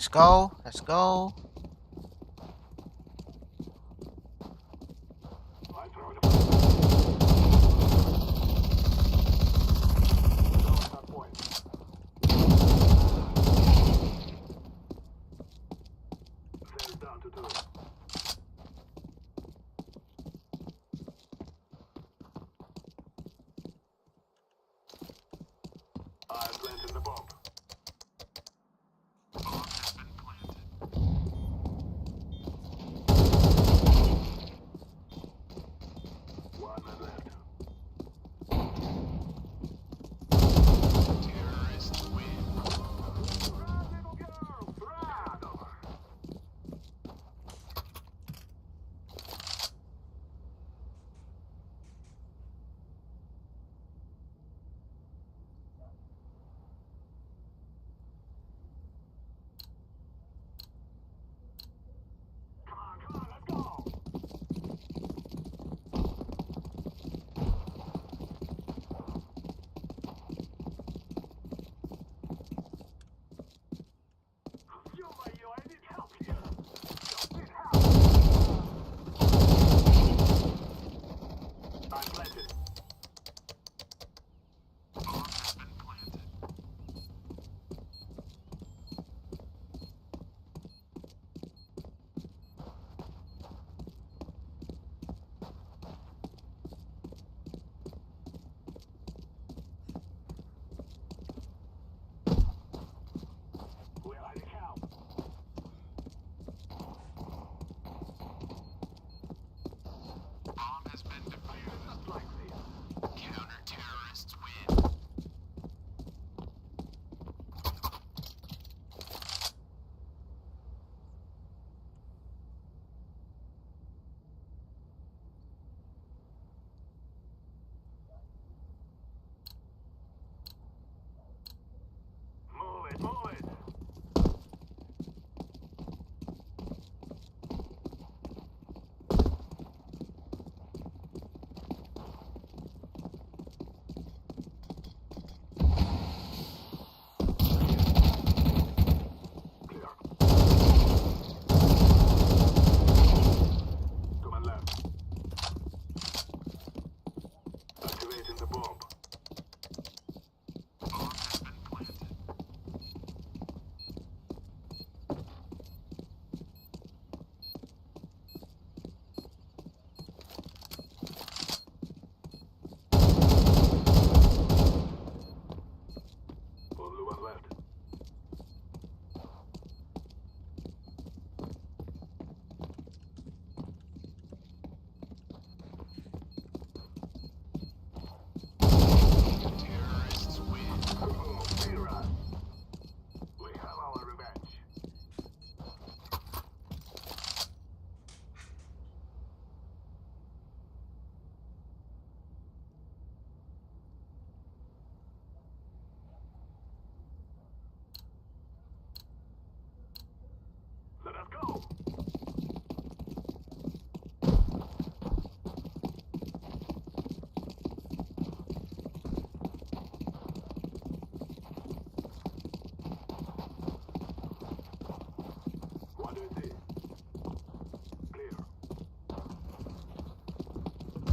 Let's go. Let's go.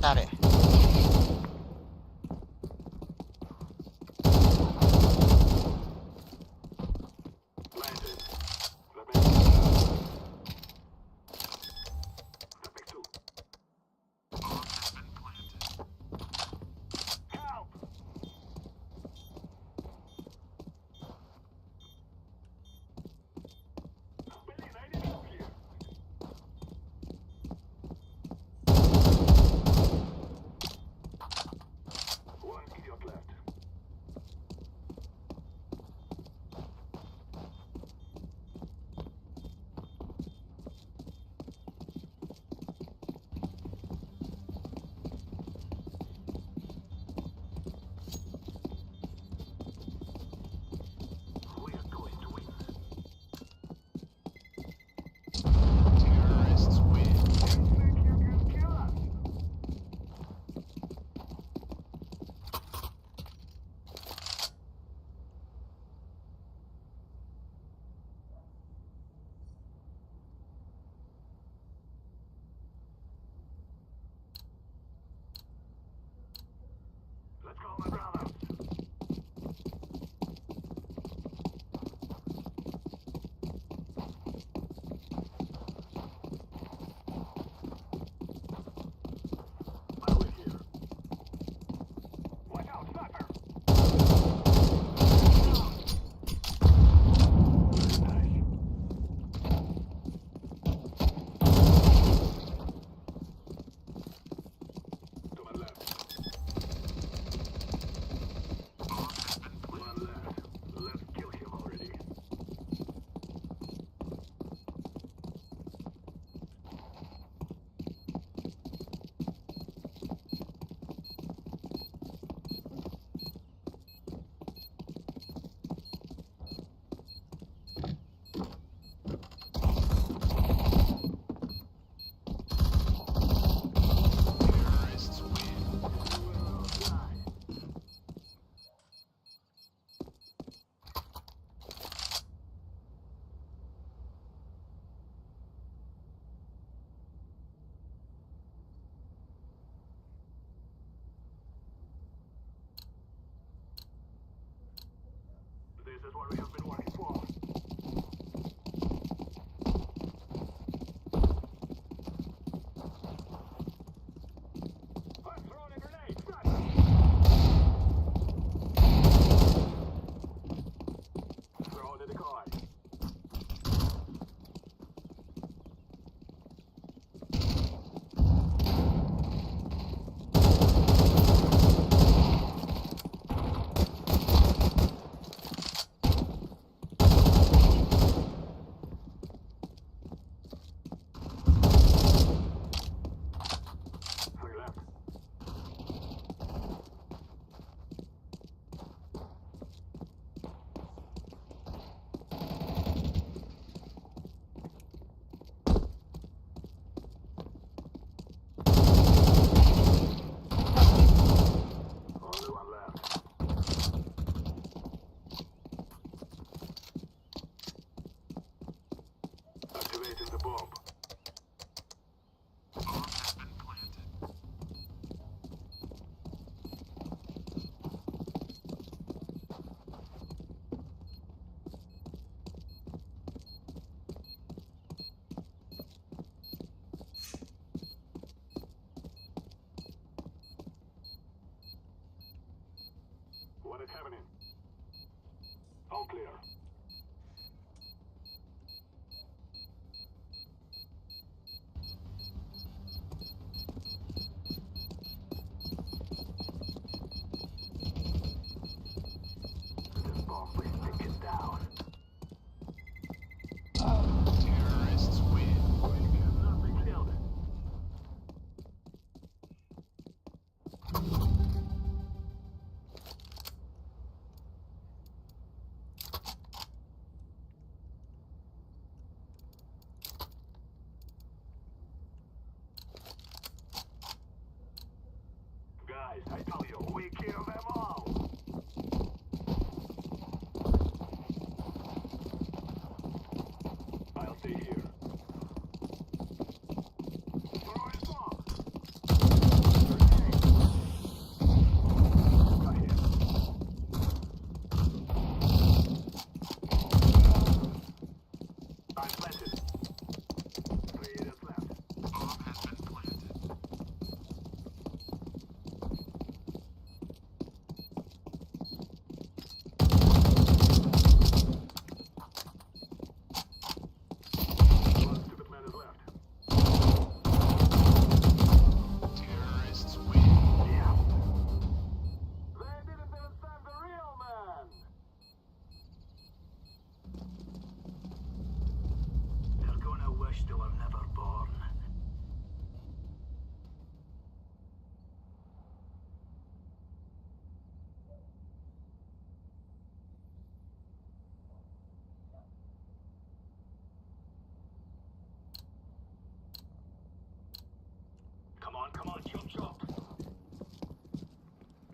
Bentar ya. What is happening? All clear. This bomb was taken down. Terrorists win. We cannot be killed.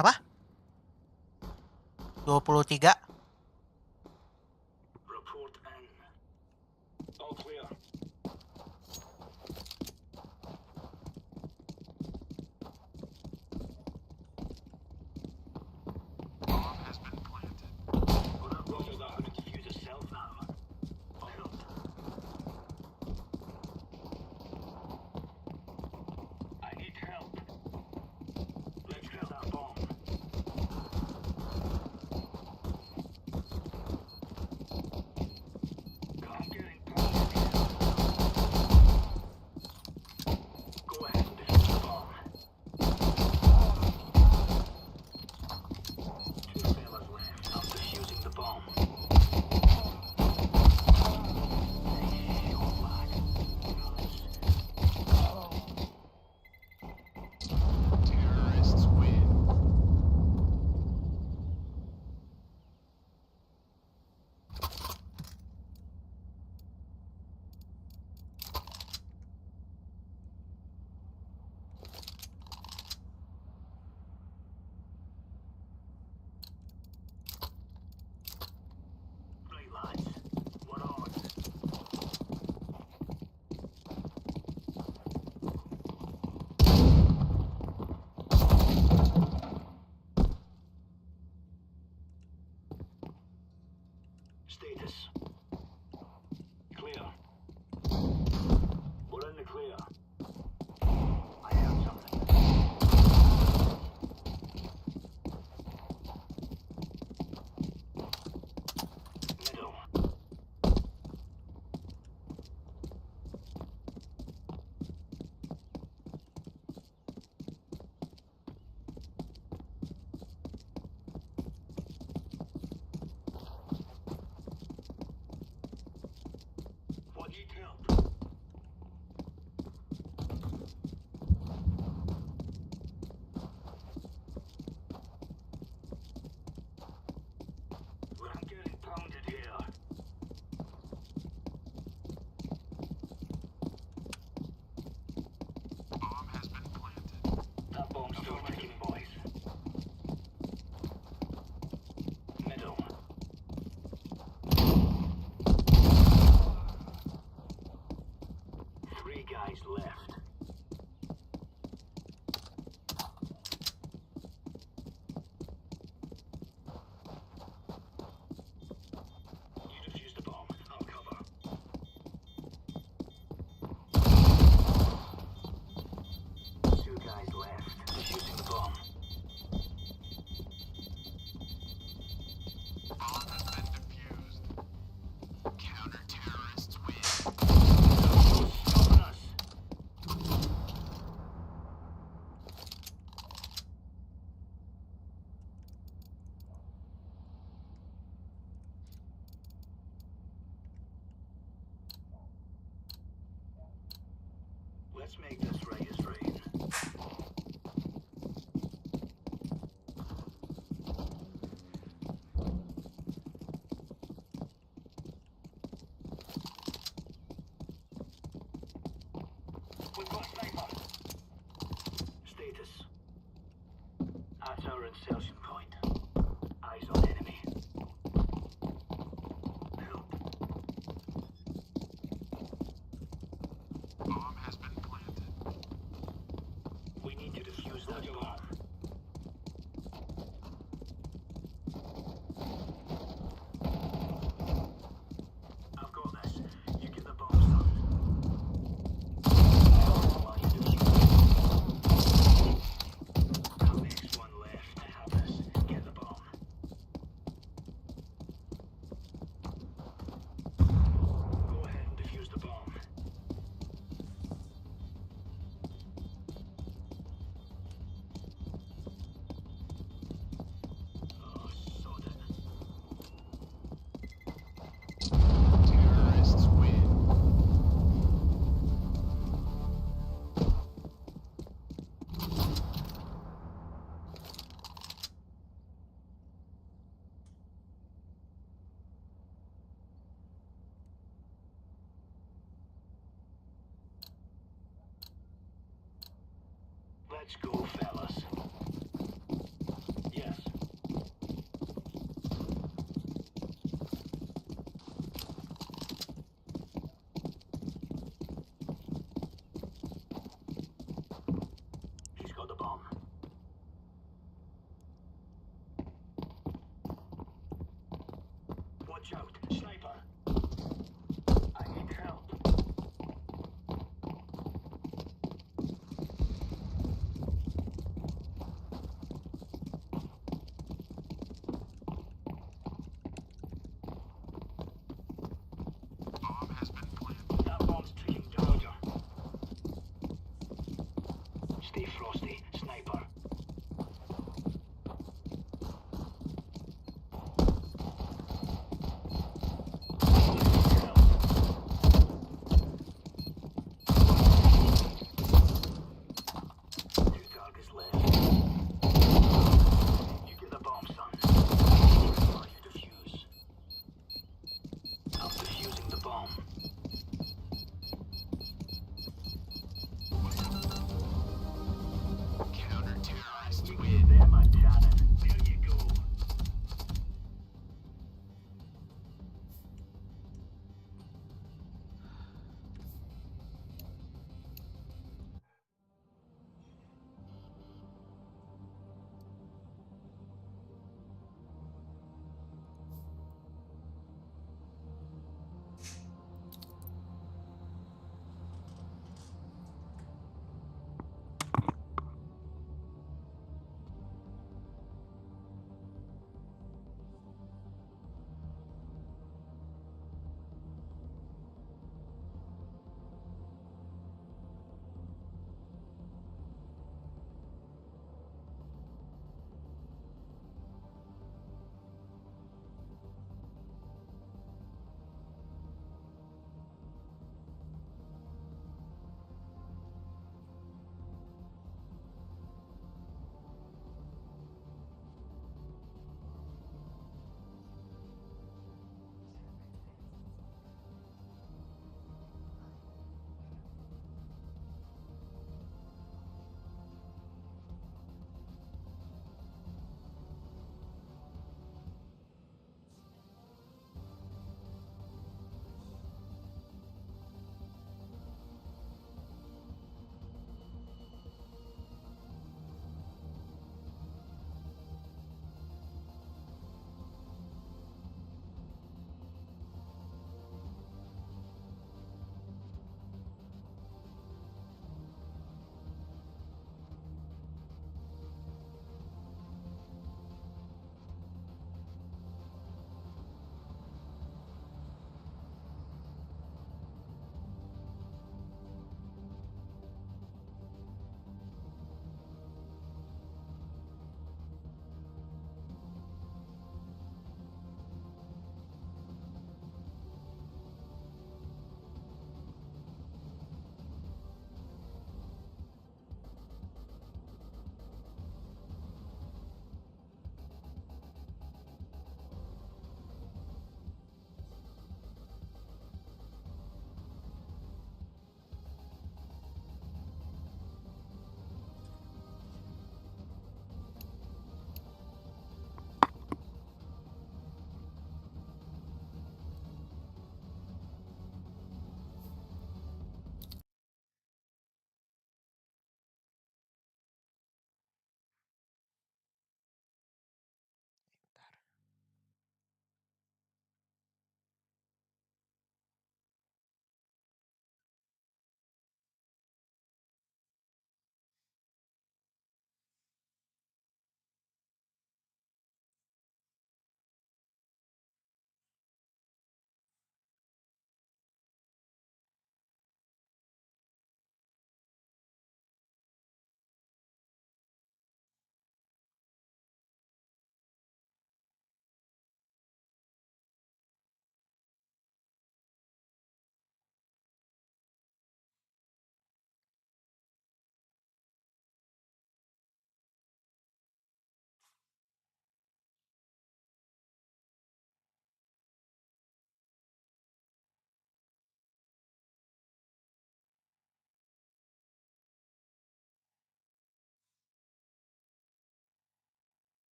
Kenapa? 23. Report in. All clear. Bomb has been planted. Roger that. I'm gonna defuse a cell now. I'll help. I need help. Let's kill that bomb. I'm getting pounded here. Go ahead and defuse the bomb. Two fellas left. I'm defusing the bomb. Terrorists win. Right, lads. We're on. Status. Clear. We're in the clear. I heard something. Middle. What need help? Well, I'm getting pounded here. Bomb has been planted. That bomb's still ticking, boys. Middle. Three guys left. You defuse the bomb. I'll cover. Two guys left. Defusing the bomb. Bomb has been defused. Counter-terrorists win. Stopping us. Let's make this right as rain. We've got a sniper. Status. That's our insertion point. Eyes on enemy. Help. Bomb has been planted. We need to defuse that bomb. I've got this. You get the bomb, son. Next one left. Have this. Get the bomb. Go ahead and defuse the bomb. Oh, sod it. Terrorists win. Let's go, fellas. Watch out, sniper. I need help. Bomb has been planted. That bomb's ticking down. Roger. Stay frosty, sniper.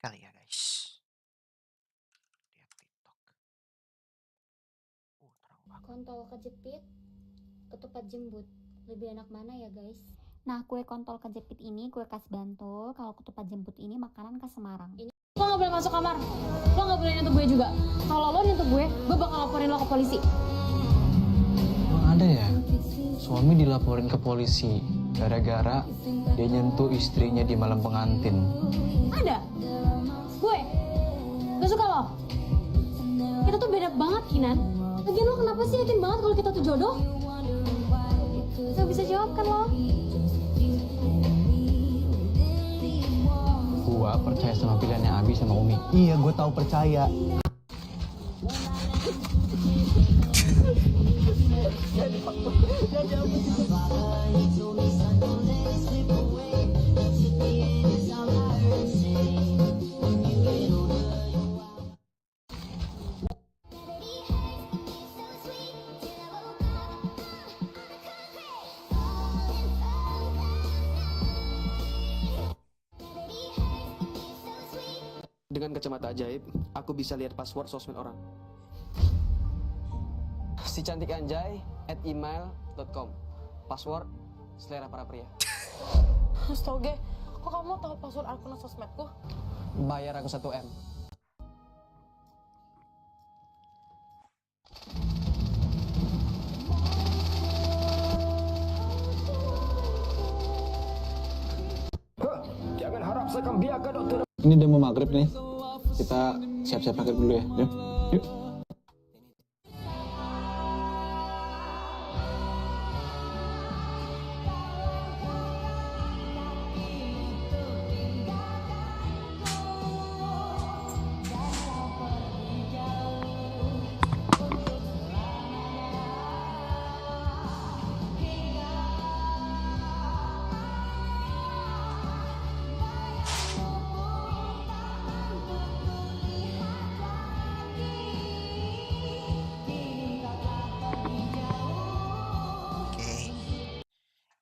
kali ya guys. Lihat TikTok. Kontol kejepit, ketupat jembut. Lebih enak mana ya guys? Nah, kue kontol kejepit ini kue khas Bantul. Kalau ketupat jembut ini makanan khas Semarang. Lo gak boleh masuk kamar. Lo gak boleh nyentuh gue juga. Kalau lo nyentuh gue bakal laporin lo ke polisi. Emang ada ya? Suami dilaporin ke polisi gara-gara dia nyentuh istrinya di malam pengantin. Ada? Gue? Gak suka lo? Kita tuh beda banget, Kinan. Lagian lo kenapa sih yakin banget kalau kita tuh jodoh? Gak bisa jawab kan lo? Gua percaya sama pilihannya Abi sama Umi. Iya, gue tahu percaya. Dengan kacamata ajaib, aku bisa lihat password sosmed orang. Si cantik anjay @email.com. Password selera para pria. Astaga, kok kamu tahu password akun sosmedku? Bayar aku 1 M. Jangan harap saya akan biarkan dokter. Ini udah mau maghrib nih. Kita siap-siap maghrib dulu ya. Yuk. Yuk.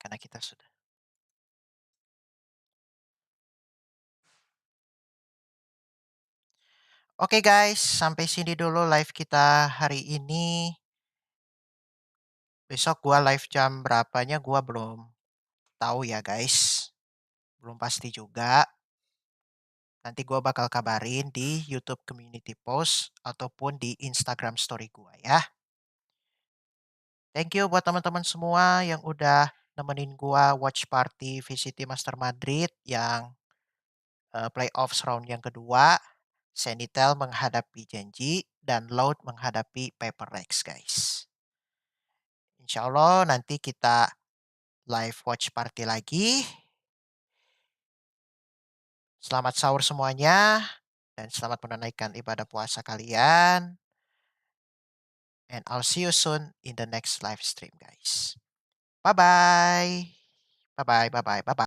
Karena kita sudah. Oke guys, sampai sini dulu live kita hari ini. Besok gua live jam berapanya gua belum tahu ya guys. Belum pasti juga. Nanti gua bakal kabarin di YouTube community post ataupun di Instagram story gua ya. Thank you buat teman-teman semua yang udah nemenin gua watch party VCT Master Madrid yang playoffs round yang kedua. Senitel menghadapi Genji dan Loud menghadapi Paper Rex guys. Insya Allah nanti kita live watch party lagi. Selamat sahur semuanya dan selamat menunaikan ibadah puasa kalian. And I'll see you soon in the next live stream guys. Bye-bye. Bye-bye, bye-bye, bye-bye.